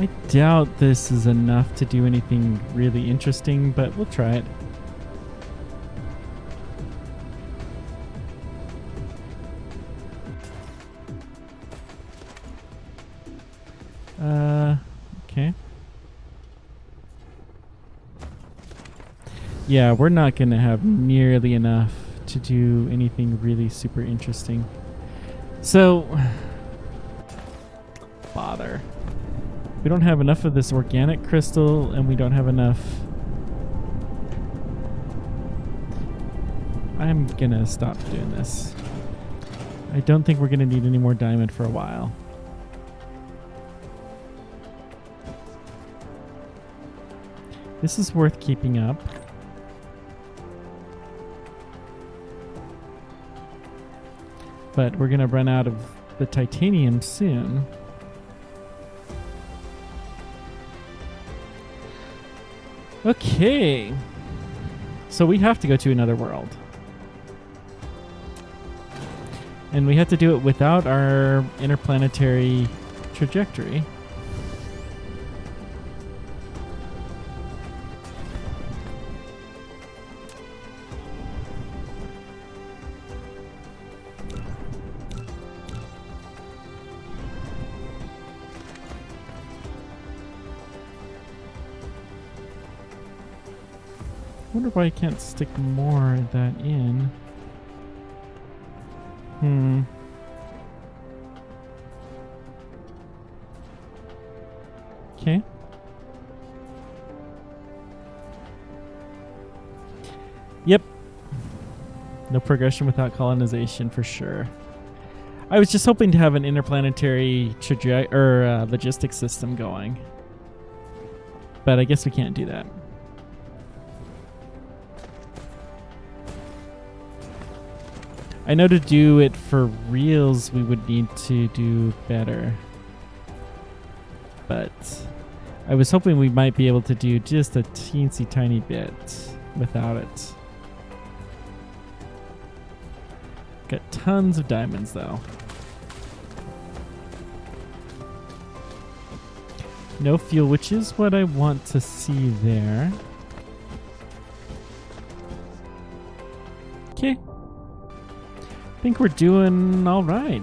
I doubt this is enough to do anything really interesting, but we'll try it. Yeah, we're not going to have nearly enough to do anything really super interesting. So, bother. We don't have enough of this organic crystal, and we don't have enough. I'm going to stop doing this. I don't think we're going to need any more diamond for a while. This is worth keeping up. But we're going to run out of the titanium soon. Okay. So we have to go to another world. And we have to do it without our interplanetary trajectory. I wonder why I can't stick more of that in. Okay. Yep. No progression without colonization for sure. I was just hoping to have an interplanetary logistics system going. But I guess we can't do that. I know to do it for reals, we would need to do better. But I was hoping we might be able to do just a teensy tiny bit without it. Got tons of diamonds though. No fuel, which is what I want to see there. Okay. I think we're doing all right.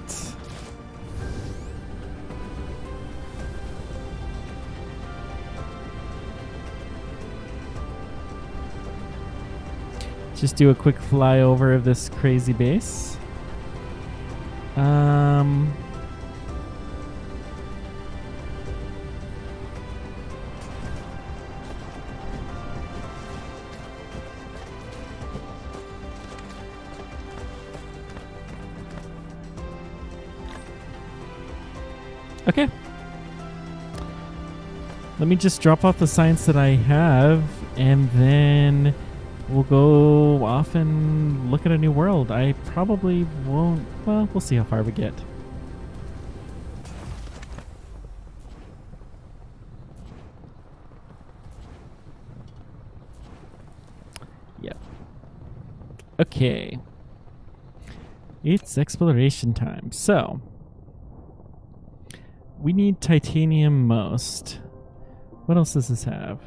Just do a quick flyover of this crazy base. Okay. Let me just drop off the science that I have, and then we'll go off and look at a new world. I probably won't. Well, we'll see how far we get. Yep. Okay. It's exploration time. So, we need titanium most. What else does this have?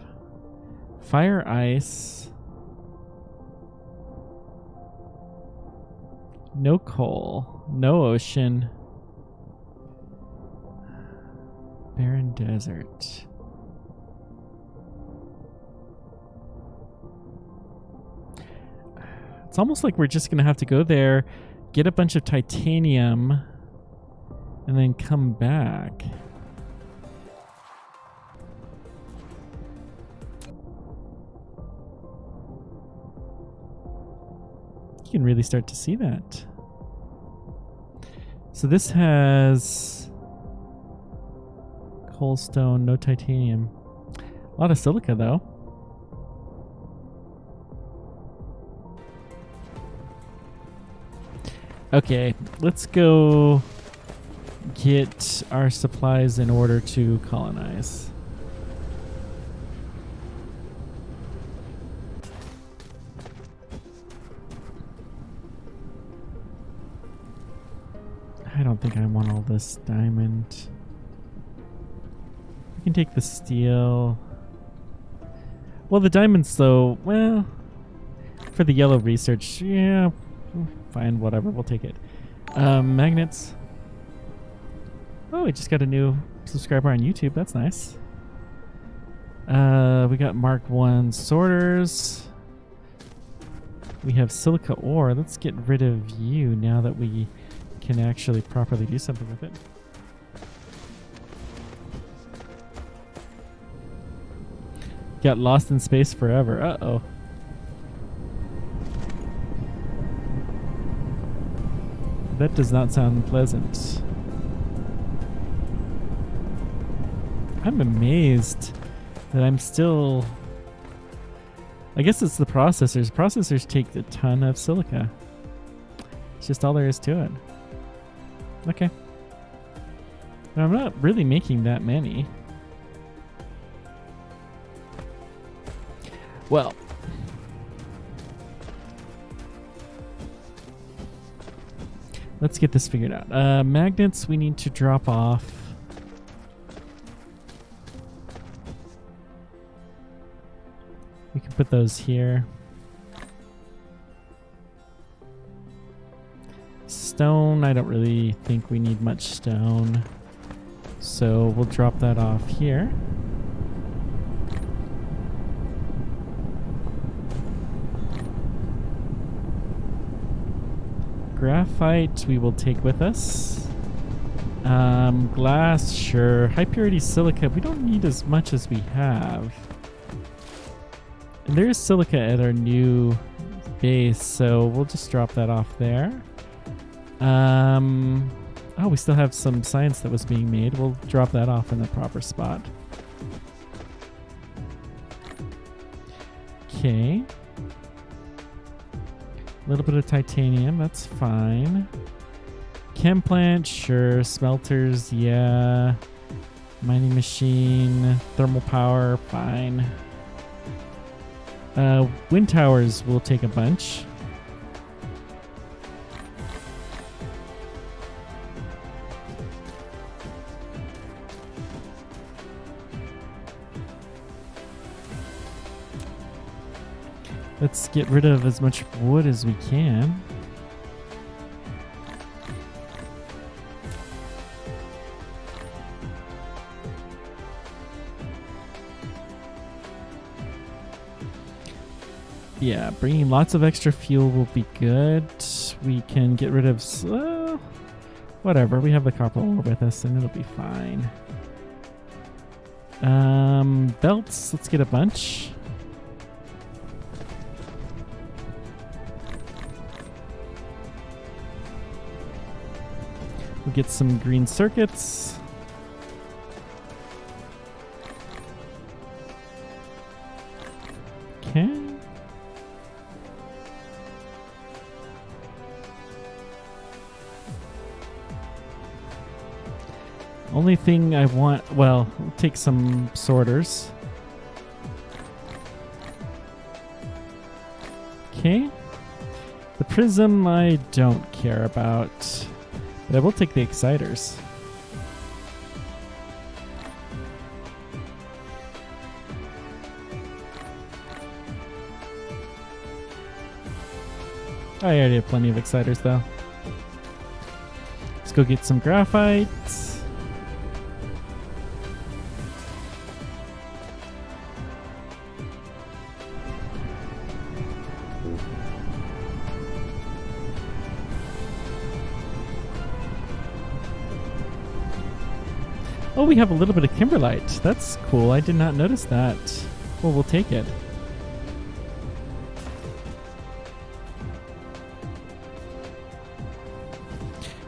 Fire, ice. No coal. No ocean. Barren desert. It's almost like we're just going to have to go there, get a bunch of titanium, and then come back. You can really start to see that. So this has coal stone, no titanium. A lot of silica though. Okay, let's go get our supplies in order to colonize. I don't think I want all this diamond. We can take the steel. Well, the diamonds though, well, for the yellow research, yeah, fine, whatever, we'll take it. Magnets. Oh, we just got a new subscriber on YouTube. That's nice. We got Mark 1 sorters. We have silica ore. Let's get rid of you now that we can actually properly do something with it. Got lost in space forever. Uh-oh. That does not sound pleasant. I'm amazed that I'm still... I guess it's the processors. Processors take a ton of silica. It's just all there is to it. Okay. Now, I'm not really making that many. Well. Let's get this figured out. Magnets we need to drop off. We can put those here. Stone, I don't really think we need much stone. So we'll drop that off here. Graphite we will take with us. Glass, sure. High purity silica, we don't need as much as we have. And there is silica at our new base, so we'll just drop that off there. Oh, we still have some science that was being made. We'll drop that off in the proper spot. Okay. A little bit of titanium, that's fine. Chem plant, sure. Smelters, yeah. Mining machine, thermal power, fine. Wind towers will take a bunch. Let's get rid of as much wood as we can. Yeah, bringing lots of extra fuel will be good. We can get rid of... whatever, we have the copper ore with us and it'll be fine. Belts, let's get a bunch. We'll get some green circuits. Okay. Only thing I want, well, we'll take some sorters. Okay. The prism I don't care about, but I will take the exciters. I already have plenty of exciters though. Let's go get some graphite. Oh, we have a little bit of kimberlite. That's cool. I did not notice that. Well, we'll take it.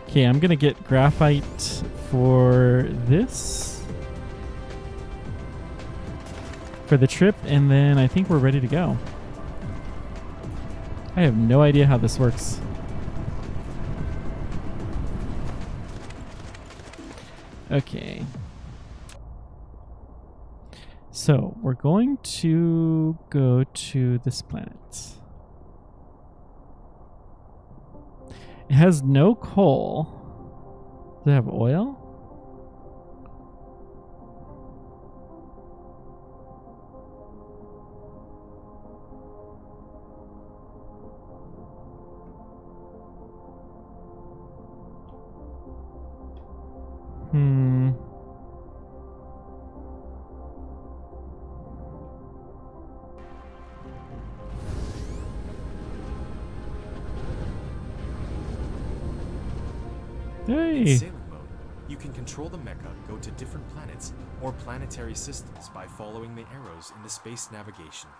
Okay, I'm going to get graphite for this. For the trip, and then I think we're ready to go. I have no idea how this works. Okay. So, we're going to go to this planet. It has no coal. Does it have oil? In Hey. sailing mode, you can control the mecha go to different planets or planetary systems by following the arrows in the space navigation.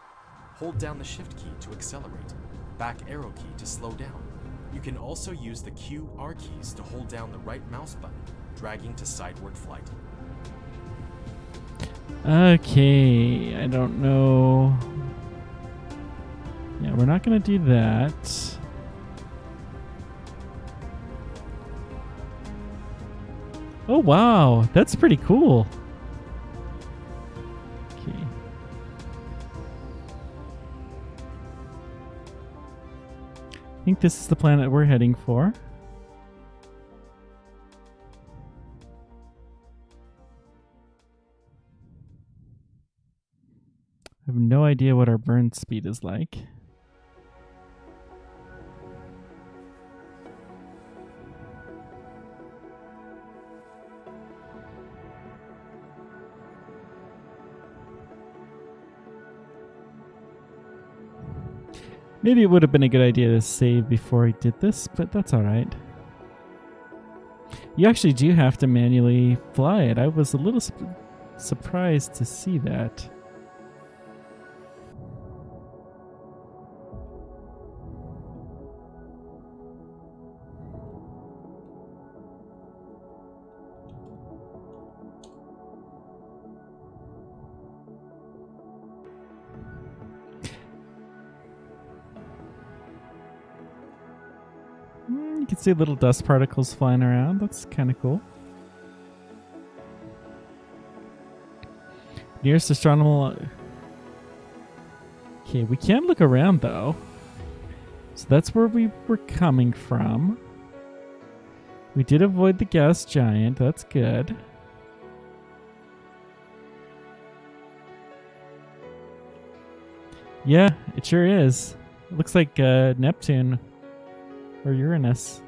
Hold down the shift key to accelerate, back arrow key to slow down. You can also use the Q, R keys to hold down the right mouse button, dragging to sideward flight. Okay, I don't know. Yeah, we're not going to do that. Oh, wow. That's pretty cool. Okay. I think this is the planet we're heading for. I have no idea what our burn speed is like. Maybe it would have been a good idea to save before I did this, but that's all right. You actually do have to manually fly it. I was a little surprised to see that. You can see little dust particles flying around. That's kind of cool. Nearest astronomical... Okay, we can look around though. So that's where we were coming from. We did avoid the gas giant. That's good. Yeah, it sure is. It looks like Neptune or Uranus.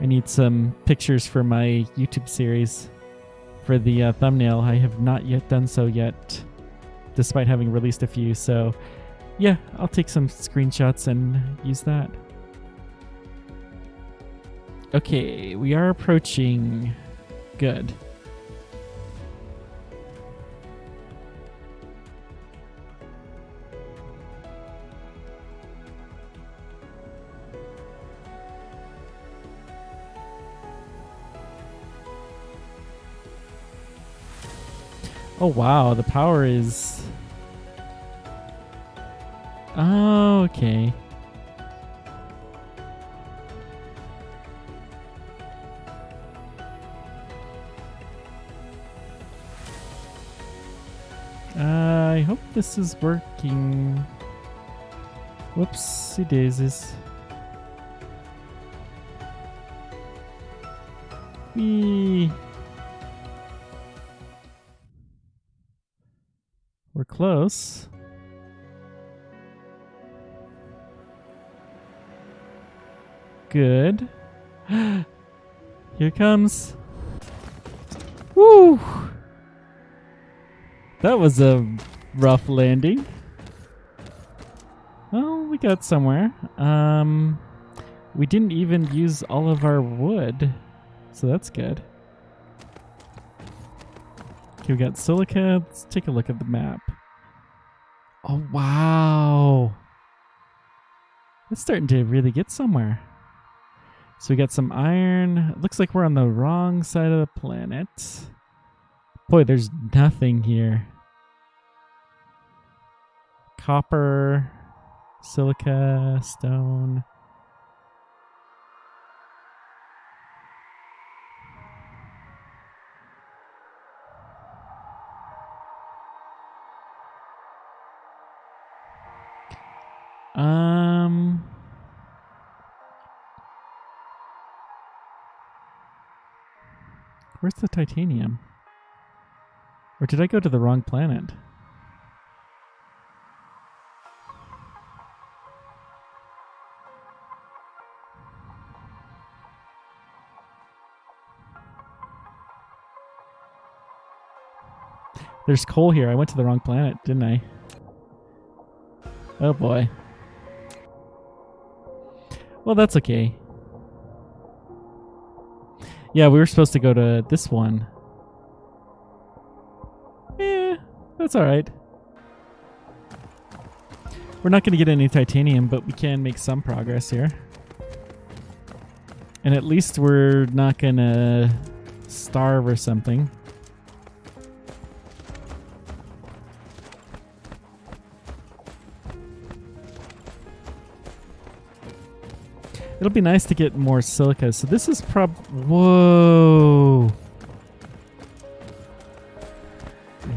I need some pictures for my YouTube series for the thumbnail. I have not yet done so yet, despite having released a few. So yeah, I'll take some screenshots and use that. Okay, we are approaching. Good. Oh wow, the power is... Oh, okay. I hope this is working. Whoopsie daisies. Whee! We're close. Good. Here it comes. Woo! That was a rough landing. Well, we got somewhere. We didn't even use all of our wood, so that's good. Okay, we got silica. Let's take a look at the map. Oh, wow. It's starting to really get somewhere. So we got some iron. It looks like we're on the wrong side of the planet. Boy, there's nothing here. Copper, silica, stone. Where's the titanium? Or did I go to the wrong planet? There's coal here. I went to the wrong planet, didn't I? Oh boy. Well, that's okay. Yeah, we were supposed to go to this one. Eh, that's alright. We're not going to get any titanium, but we can make some progress here. And at least we're not going to starve or something. It'll be nice to get more silica. So this is whoa.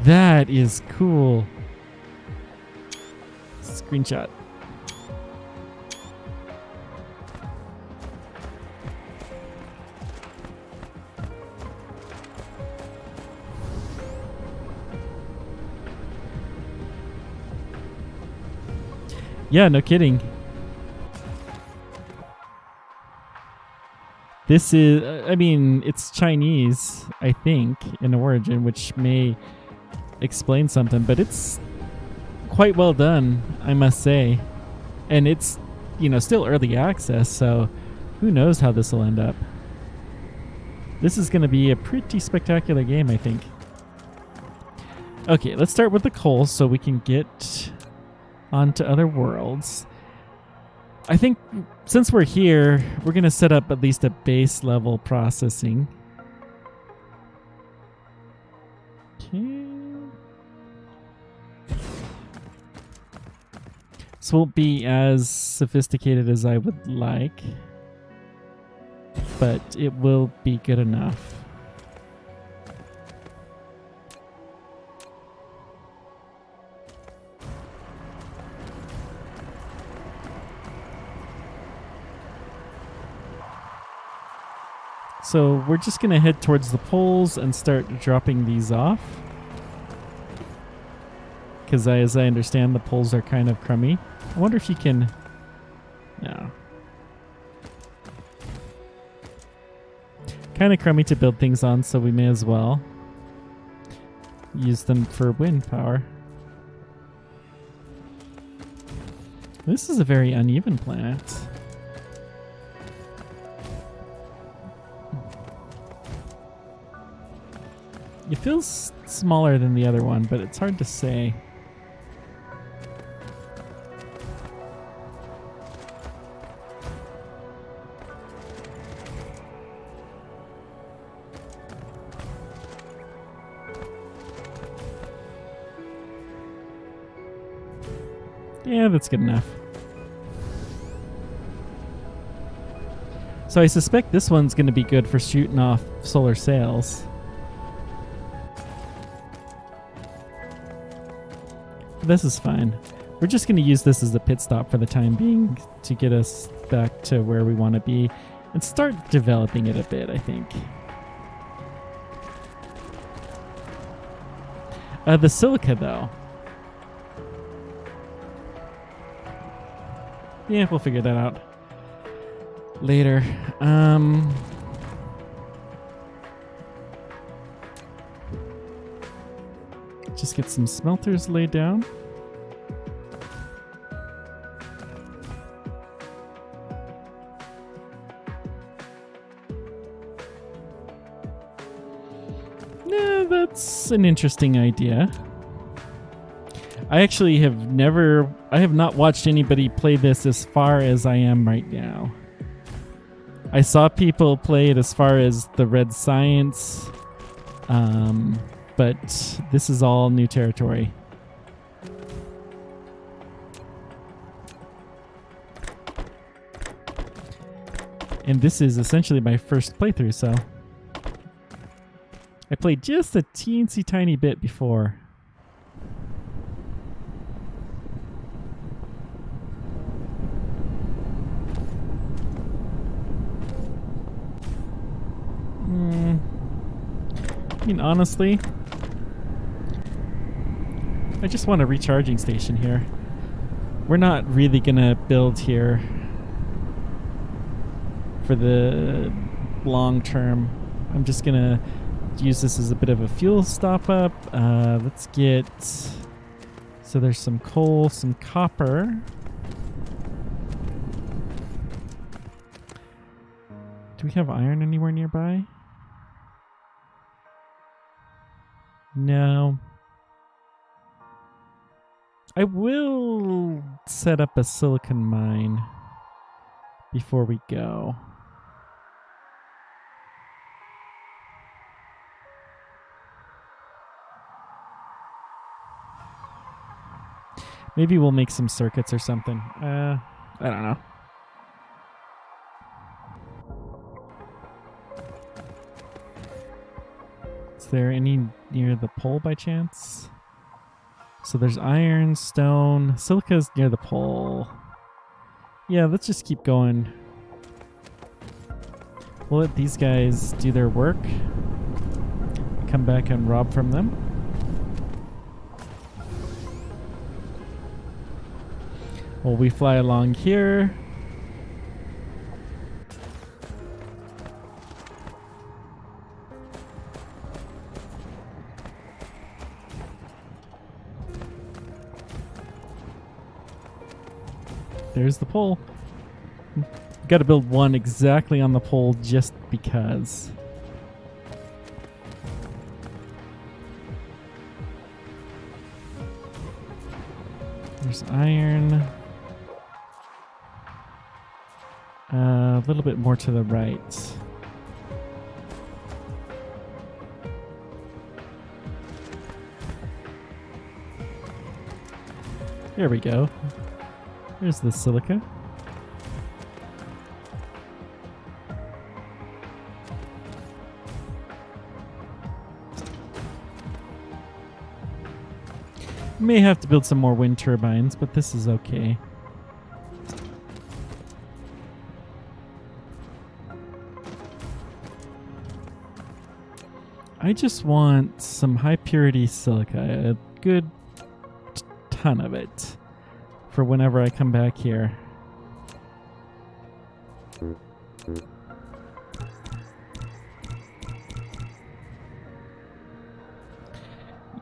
That is cool. Screenshot. Yeah, no kidding. This is, I mean, it's Chinese, I think, in origin, which may explain something, but it's quite well done, I must say. And it's, you know, still early access, so who knows how this will end up. This is going to be a pretty spectacular game, I think. Okay, let's start with the coal so we can get onto other worlds. I think since we're here, we're going to set up at least a base level processing. Okay. This won't be as sophisticated as I would like, but it will be good enough. So we're just going to head towards the poles and start dropping these off. Because as I understand, the poles are kind of crummy. I wonder if you can... No. Kind of crummy to build things on, so we may as well use them for wind power. This is a very uneven planet. It feels smaller than the other one, but it's hard to say. Yeah, that's good enough. So I suspect this one's going to be good for shooting off solar sails. This is fine. We're just going to use this as a pit stop for the time being to get us back to where we want to be and start developing it a bit, I think. The silica, though. Yeah, we'll figure that out later. Just get some smelters laid down. Yeah, that's an interesting idea. I actually have not watched anybody play this as far as I am right now. I saw people play it as far as the Red Science, but this is all new territory. And this is essentially my first playthrough, so I played just a teensy tiny bit before. I mean, honestly, I just want a recharging station here. We're not really gonna build here for the long term. I'm just gonna use this as a bit of a fuel stop up. Let's get So there's some coal, some copper. Do we have iron anywhere nearby? No. I will set up a silicon mine before we go. Maybe we'll make some circuits or something. I don't know. Is there any near the pole by chance? So there's iron, stone, silica's near the pole. Yeah, let's just keep going. We'll let these guys do their work. Come back and rob from them. Well, we fly along here. There's the pole. Got to build one exactly on the pole just because. There's iron. A little bit more to the right. There we go. There's the silica. May have to build some more wind turbines, but this is okay. I just want some high purity silica, a good ton of it, for whenever I come back here.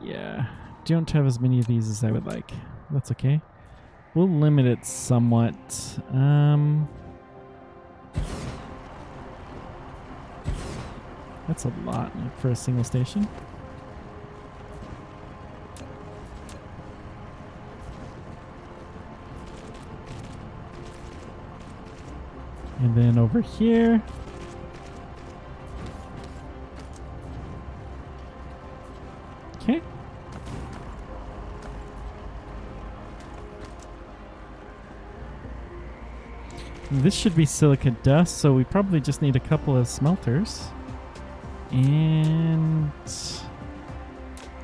Yeah, don't have as many of these as I would like. That's okay. We'll limit it somewhat. That's a lot for a single station. And then over here. Okay. This should be silica dust, so we probably just need a couple of smelters. And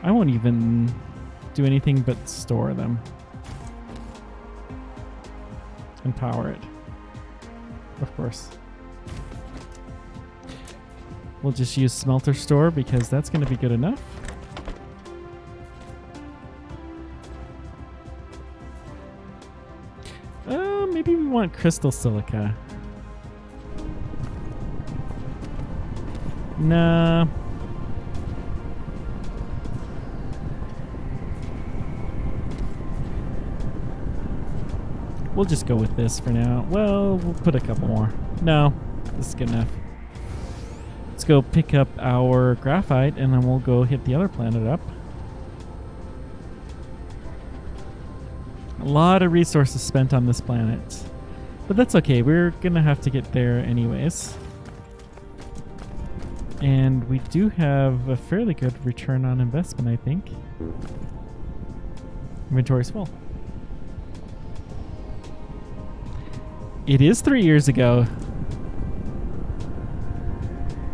I won't even do anything but store them and power it. Of course. We'll just use smelter store because that's going to be good enough. Maybe we want crystal silica. Nah. We'll just go with this for now. Well, we'll put a couple more. No, this is good enough. Let's go pick up our graphite and then we'll go hit the other planet up. A lot of resources spent on this planet. But that's okay. We're going to have to get there anyways. And we do have a fairly good return on investment, I think. Inventory's full. It is 3 years ago.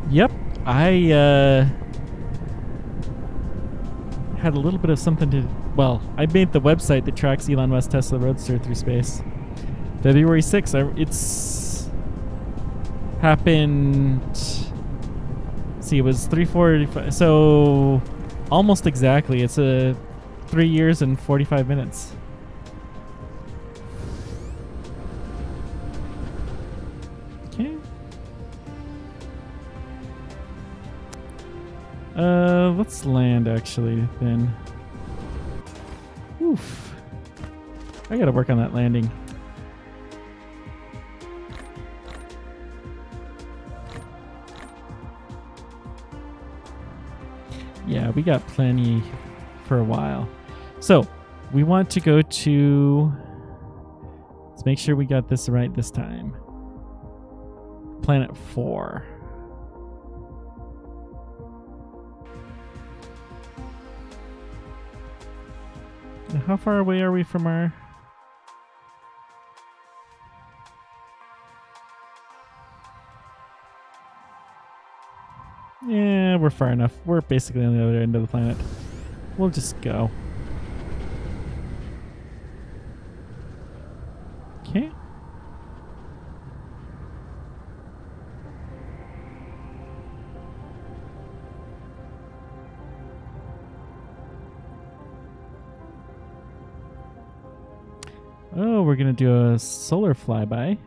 Yep. I had a little bit of something to... Well, I made the website that tracks Elon Musk Tesla Roadster through space. February 6th. It's happened... See, it was 3:45. So almost exactly. It's 3 years and 45 minutes. Okay. Let's land actually then. Ooh. Oof. I gotta work on that landing. Yeah, we got plenty for a while. So, we want to go to... Let's make sure we got this right this time. Planet 4. How far away are we from our... Yeah, we're far enough. We're basically on the other end of the planet. We'll just go. Okay. Oh, we're going to do a solar flyby.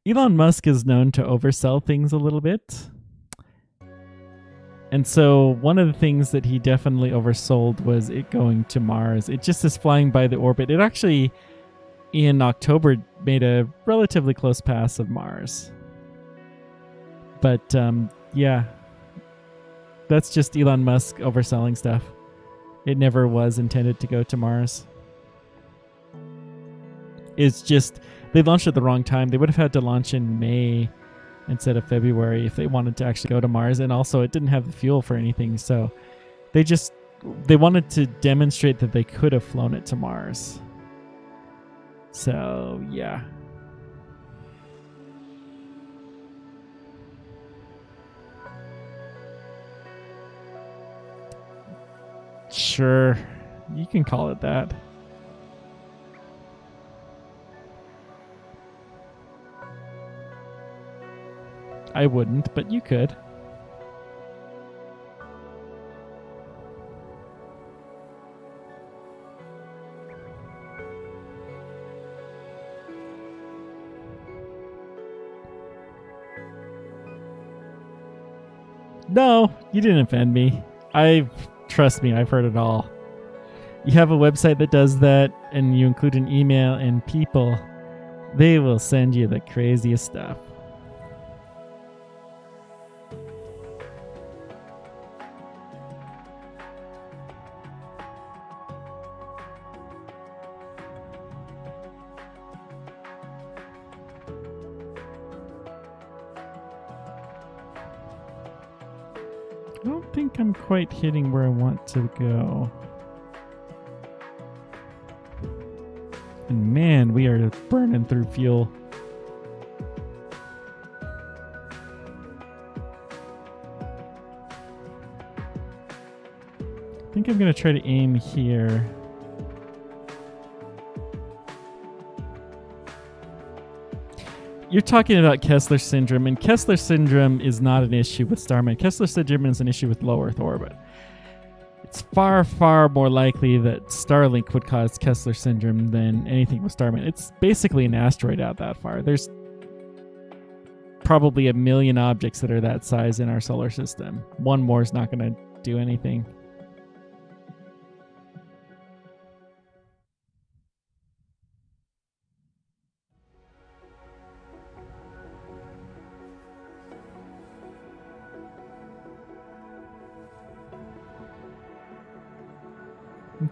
Elon Musk is known to oversell things a little bit. And so one of the things that he definitely oversold was it going to Mars. It just is flying by the orbit. It actually, in October, made a relatively close pass of Mars. But, yeah. That's just Elon Musk overselling stuff. It never was intended to go to Mars. It's just, they launched at the wrong time. They would have had to launch in May instead of February if they wanted to actually go to Mars. And also, it didn't have the fuel for anything. So they wanted to demonstrate that they could have flown it to Mars. So, yeah. Sure, you can call it that. I wouldn't, but you could. No, you didn't offend me. Trust me, I've heard it all. You have a website that does that, and you include an email, and people, they will send you the craziest stuff. I don't think I'm quite hitting where I want to go. And man, we are burning through fuel. I think I'm going to try to aim here. You're talking about Kessler syndrome, and Kessler syndrome is not an issue with Starman. Kessler syndrome is an issue with low Earth orbit. It's far, far more likely that Starlink would cause Kessler syndrome than anything with Starman. It's basically an asteroid out that far. There's probably 1 million objects that are that size in our solar system. One more is not going to do anything.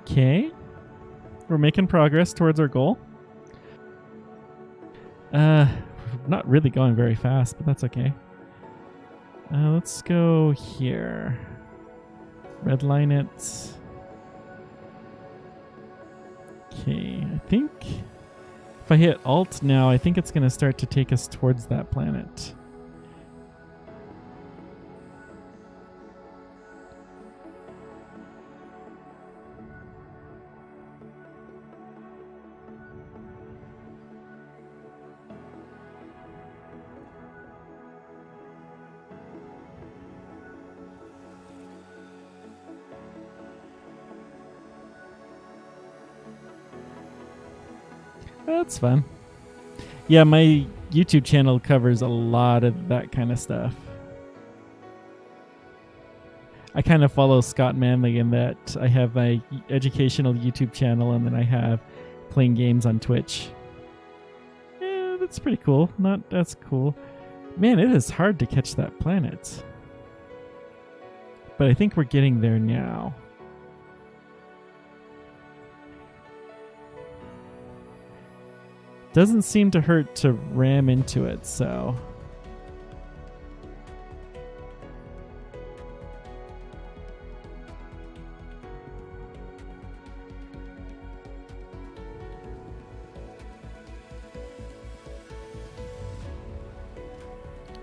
Okay. We're making progress towards our goal. Not really going very fast, but that's okay. Let's go here. Redline it. Okay, I think if I hit Alt now, I think it's going to start to take us towards that planet. That's fun. Yeah, my YouTube channel covers a lot of that kind of stuff. I kind of follow Scott Manley in that I have my educational YouTube channel and then I have playing games on Twitch. Yeah, that's pretty cool. That's cool. Man, it is hard to catch that planet. But I think we're getting there now. Doesn't seem to hurt to ram into it, so...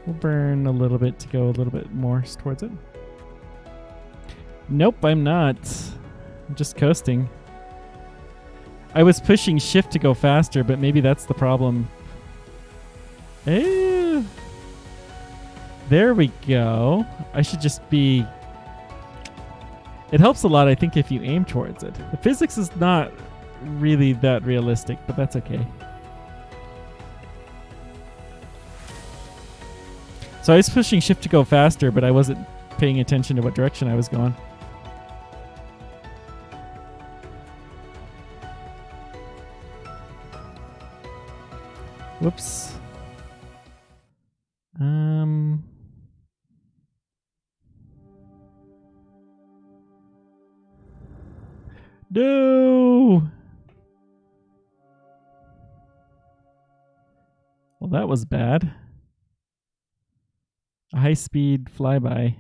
We'll burn a little bit to go a little bit more towards it. Nope, I'm not. I'm just coasting. I was pushing shift to go faster, but maybe that's the problem. There we go. I should just be... It helps a lot, I think, if you aim towards it. The physics is not really that realistic, but that's okay. So I was pushing shift to go faster, but I wasn't paying attention to what direction I was going. Whoops. No! Well, that was bad. A high-speed flyby.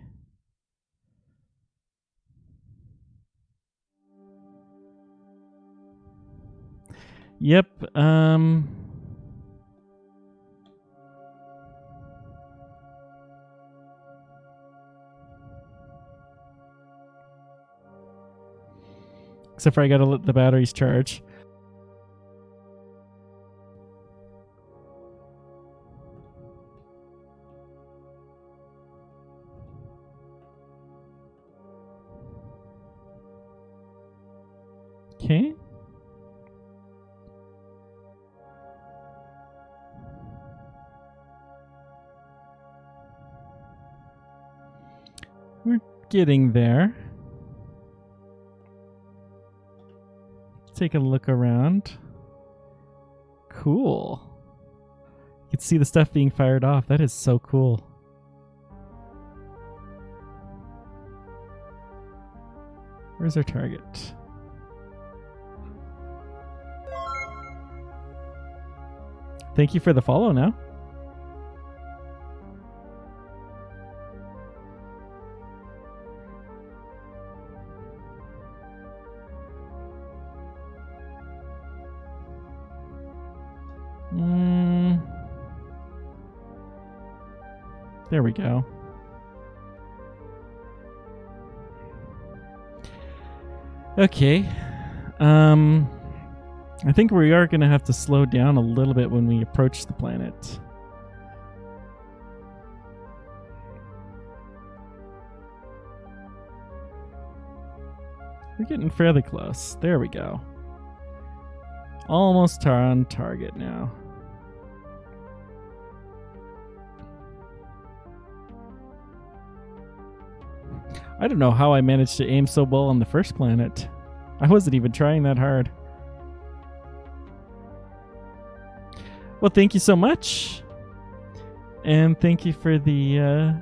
Yep, except for I gotta let the batteries charge. Okay. We're getting there. Take a look around. Cool. You can see the stuff being fired off. That is so cool. Where's our target? Thank you for the follow now. There we go. Okay. I think we are going to have to slow down a little bit when we approach the planet. We're getting fairly close. There we go. Almost on target now. I don't know how I managed to aim so well on the first planet. I wasn't even trying that hard. Well, thank you so much. And thank you for the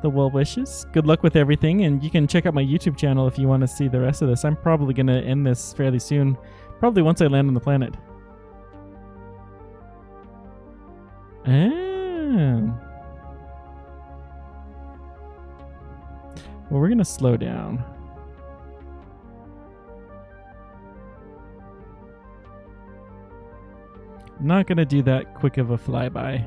well wishes. Good luck with everything, and you can check out my YouTube channel if you want to see the rest of this. I'm probably going to end this fairly soon, probably once I land on the planet. Well, we're going to slow down. I'm not going to do that quick of a flyby.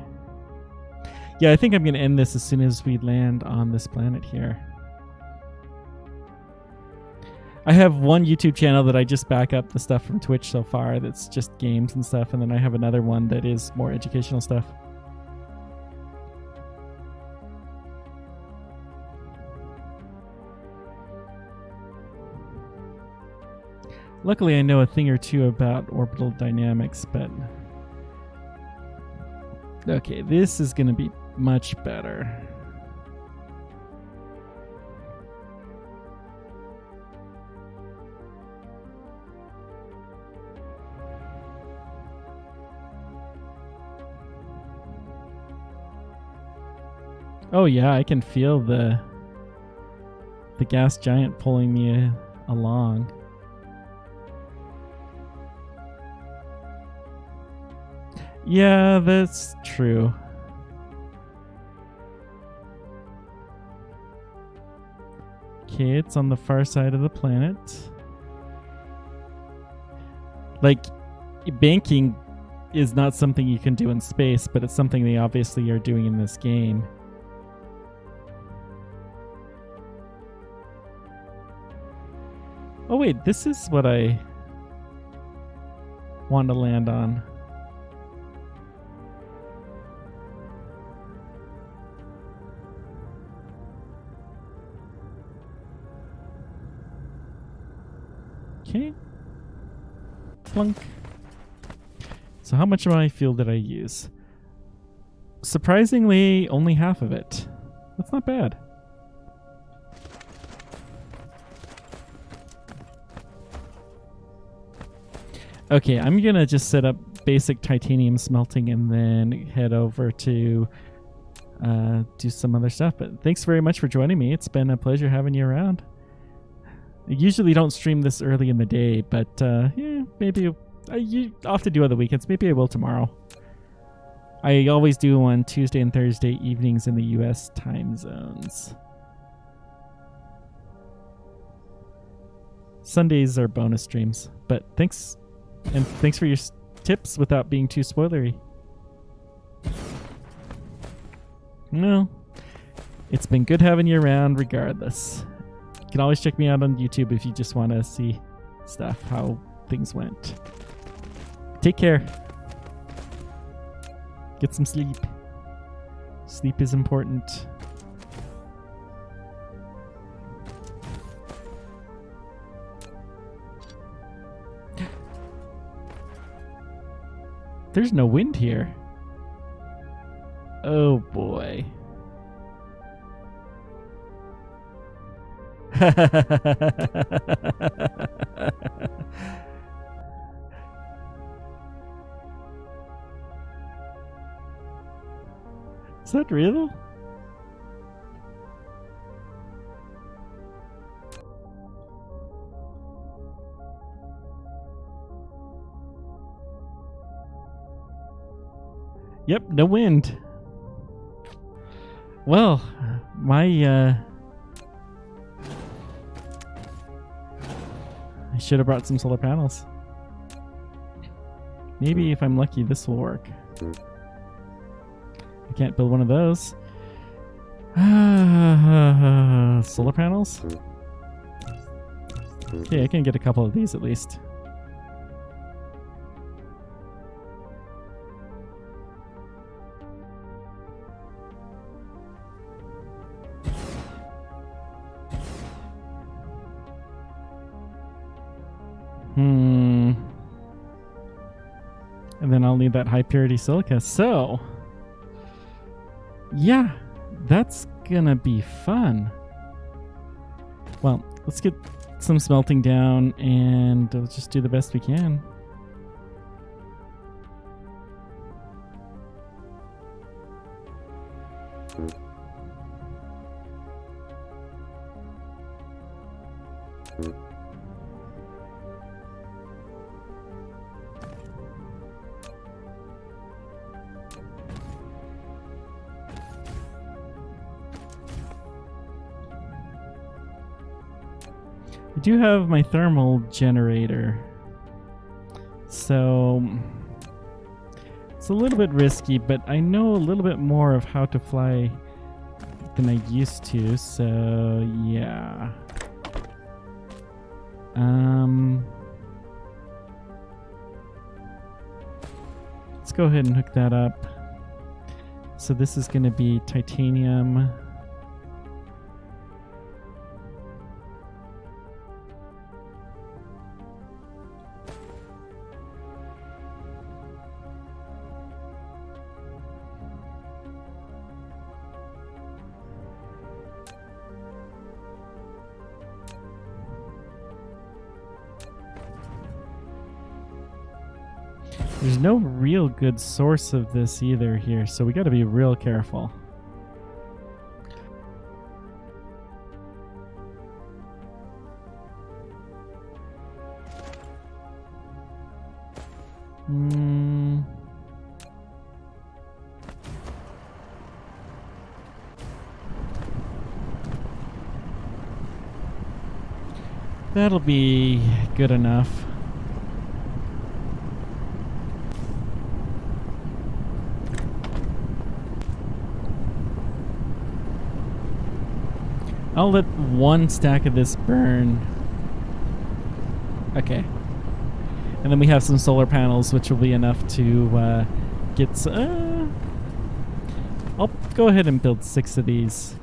Yeah, I think I'm going to end this as soon as we land on this planet here. I have one YouTube channel that I just back up the stuff from Twitch so far that's just games and stuff, and then I have another one that is more educational stuff. Luckily, I know a thing or two about orbital dynamics, but... Okay, this is going to be much better. Oh yeah, I can feel the gas giant pulling me along. Yeah, that's true. Okay, it's on the far side of the planet. Like, banking is not something you can do in space, but it's something they obviously are doing in this game. Oh wait, this is what I want to land on. Okay. Plunk. So how much of my fuel did I use? Surprisingly, only half of it. That's not bad. Okay, I'm gonna just set up basic titanium smelting and then head over to do some other stuff. But thanks very much for joining me. It's been a pleasure having you around. I usually don't stream this early in the day, but yeah, maybe I'll have to do other weekends. Maybe I will tomorrow. I always do on Tuesday and Thursday evenings in the US time zones. Sundays are bonus streams, but thanks. And thanks for your tips without being too spoilery. No, it's been good having you around regardless. You can always check me out on YouTube if you just want to see stuff, how things went. Take care. Get some sleep. Sleep is important. There's no wind here. Oh boy. Is that real? Yep, no wind. Well, my I should have brought some solar panels. Maybe if I'm lucky this will work. I can't build one of those. Solar panels? Okay, I can get a couple of these at least. And then I'll need that high purity silica. So, yeah, that's gonna be fun. Well, let's get some smelting down and we'll just do the best we can. I do have my thermal generator, so it's a little bit risky, but I know a little bit more of how to fly than I used to, so yeah. Let's go ahead and hook that up. So this is going to be titanium. There's no real good source of this either here, so we got to be real careful. Hmm. That'll be good enough. I'll let one stack of this burn. Okay. And then we have some solar panels, which will be enough to get... I'll go ahead and build 6 of these.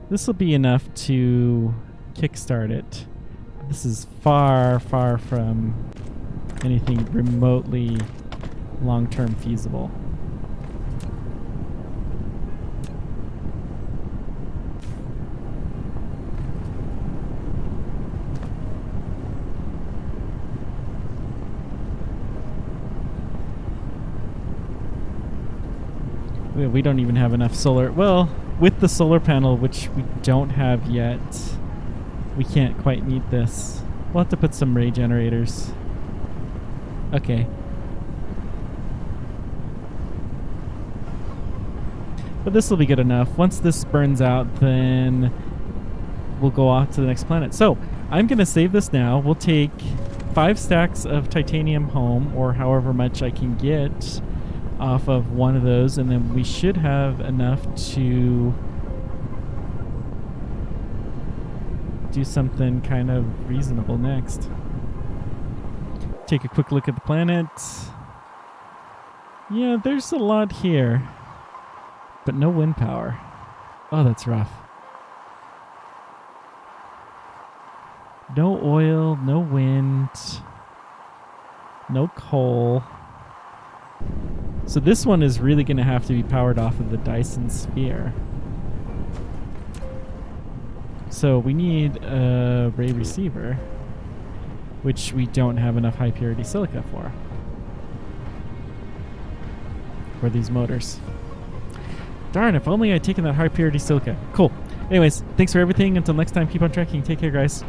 This will be enough to kickstart it. This is far, far from anything remotely long-term feasible. We don't even have enough solar. Well, with the solar panel, which we don't have yet, we can't quite meet this. We'll have to put some ray generators. Okay. But this will be good enough. Once this burns out, then we'll go off to the next planet. So I'm going to save this now. We'll take 5 stacks of titanium home, or however much I can get off of one of those, and then we should have enough to do something kind of reasonable next. Take a quick look at the planet. Yeah, there's a lot here, but no wind power. Oh, that's rough. No oil, no wind, no coal. So this one is really going to have to be powered off of the Dyson Sphere. So we need a ray receiver, which we don't have enough high purity silica for these motors. Darn, if only I'd taken that high purity silica. Cool. Anyways, thanks for everything. Until next time, keep on tracking. Take care, guys.